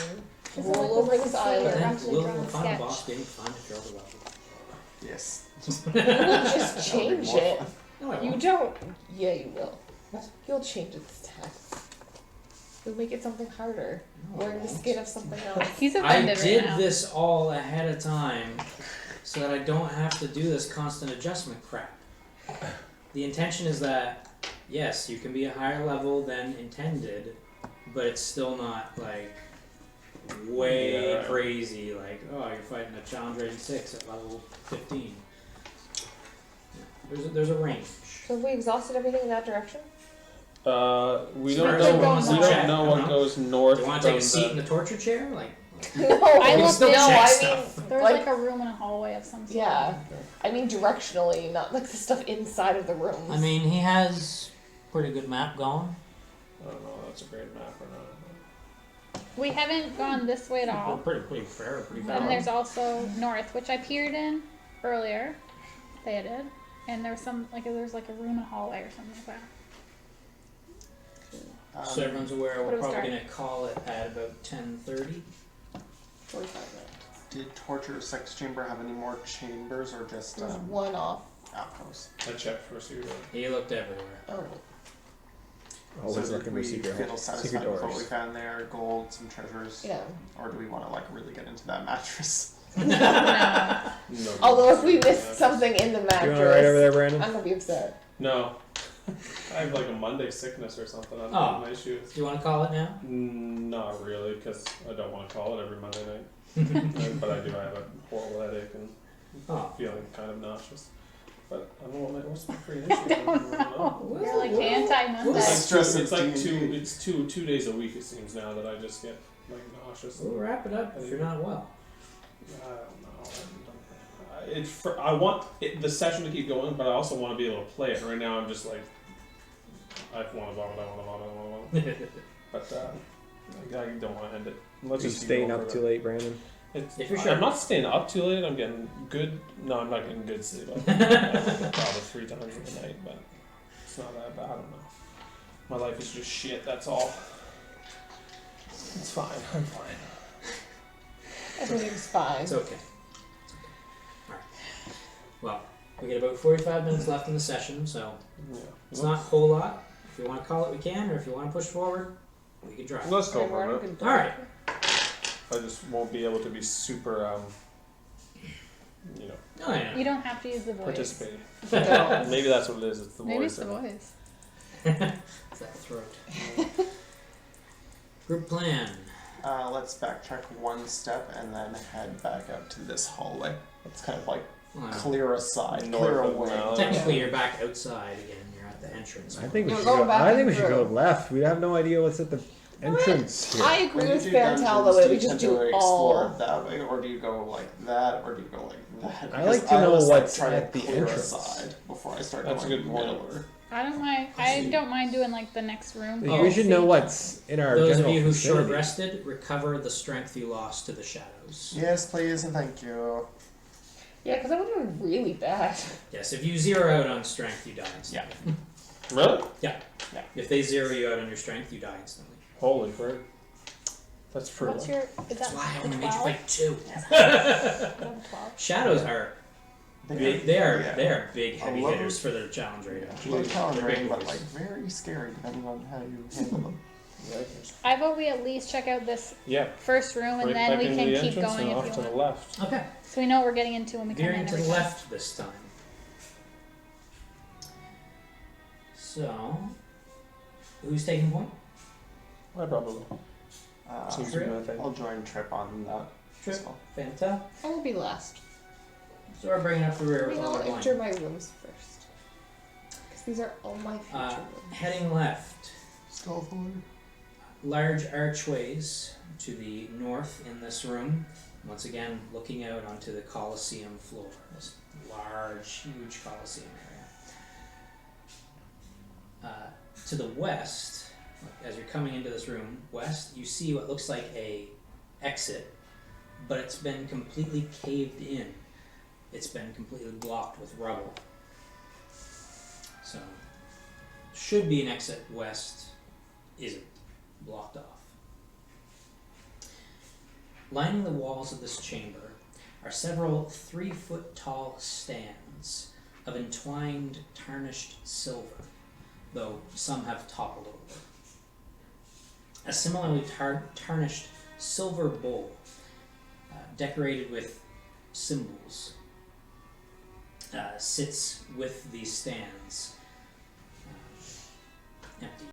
Is it roll like over the this one But scene? island. then Actually will drawn the a fun sketch. boss being fun if you're overleveled? Yes. You will just change more it. fun. No, I You won't. don't. Yeah, you will. You'll change its stats. You'll make it something harder. No, I Wearing the won't. skin of something else. He's I offended did right now. this all ahead of time so that I don't have to do this constant adjustment crap. The intention is that, yes, you can be a higher level than intended, but it's still not like way Yeah. crazy, like, oh, you're fighting a challenge rating 6 at level 15. Yeah, there's a range. So have we exhausted everything in that direction? We So don't we're know. going We north. don't know what Uh-huh. goes north Do you want from to take a seat the. in the torture chair? Like, No, I you can looked still no, check I stuff. mean, There was like, like a room and a hallway of some sort. yeah. I mean directionally, not like the stuff inside of the rooms. I mean, he has pretty good map going. I don't know if that's a great map or not. We haven't gone this way at all. Pretty fair, pretty And valid. there's also north, which I peered in earlier. They did. And there's there's like a room and hallway or something like that. So everyone's aware What we're do we probably start? going to call it at about 10:30. 45 minutes. Did Torture Sex Chamber have any more chambers or just There's one off. outposts? I checked for secret. He looked everywhere. Oh. Always so looking for did we secret feel satisfied secret with what we doors. found there? Gold, some treasures? Yeah. Or do we want to like really get into that mattress? No. No. Although if we missed something in the You mattress, want to right over there, Brandon? I'm gonna be upset. No. I have like a Monday sickness or something on Oh. my shoes. Do you want to call it now? Not really, because I don't want to call it every Monday night. But I do. I have a horrible headache and Oh. feeling kind of nauseous. But I don't know what's my free issue. I don't know. You're like anti-Monday. It's like D&D. two days a week it seems now that I just get like nauseous. We'll wrap it up if you're not well. I don't know. I want the session to keep going, but I also want to be able to play it. Right now, I'm just like, I want to. But I don't want to end it. Let's You just keep staying going up for too that. late, Brandon? If you're sure. I'm not staying up too late. I'm getting good. No, I'm not getting good sleep. Probably 3 times in the night, but it's not that bad. I don't know. My life is just shit. That's all. It's fine. I'm fine. Everything's fine. It's okay. Alright. Well, we get about 45 minutes left in the session, so Yeah. it's not a whole lot. If you want to call it, we can, or if you want to push forward, we can try. Let's go Whatever, for I'm it. good. Alright. I just won't be able to be super, Oh, yeah. You don't have to use the voice. participating. No. Maybe that's what it is. It's the Maybe voice. it's the voice. It's that throat. Group plan. Let's backtrack one step and then head back out to this hallway. Let's kind of like Well, clear aside, North clear of away. Mount. technically, you're back outside again. You're at the entrance. I think we No, should go go. back I think and we should go through. left. We have no idea what's at the entrance here. I agree When you with do Fantal dungeons, though that do we you just tend to do explore all. it that way, or do you go like that, or do you go like that? I like Because to know always, what's try to at the clear entrance. aside before I start That's a going good point. middle. I don't mind. I don't mind doing like the next room. Like, Oh, we should See. know what's in our Those of general you who vicinity. short rested, recover the strength you lost to the shadows. Yes, please, and thank you. Yeah, because I would have been really bad. Yes, if you zero out on strength, you die instantly. Really? If they zero you out on your strength, you die instantly. Holy frick. That's true. What's your? Is That's that why I the only made you 12? fight 2. Is that the 12? Shadows are big, they are big heavy low- hitters for their challenge rate. Low Actually. challenge They're rate, big but boys. like very scary depending on how you handle them. I vote we at least check out this Yeah. first room, and Right then back we into can the keep entrance going and if off you to the want. left. Okay, So we know what we're getting into when we come veering in. to the every time. left this time. So, who's taking point? I probably. Seems to be my thing. I'll join Trip on that. Trip. as well. Fanta. I will be last. So we're bringing up the rear with Maybe all I'll the enter blind. my rooms first. Because these are all my future rooms. Heading left. Stealthily. Large archways to the north in this room. Once again, looking out onto the Colosseum floor. This large, huge Colosseum area. To the west, as you're coming into this room, west, you see what looks like a exit, but it's been completely caved in. It's been completely blocked with rubble. So, should be an exit west, isn't. Blocked off. Lining the walls of this chamber are several 3-foot tall stands of entwined tarnished silver, though some have toppled over. A similarly tarnished silver bowl, decorated with symbols, sits with these stands, empty.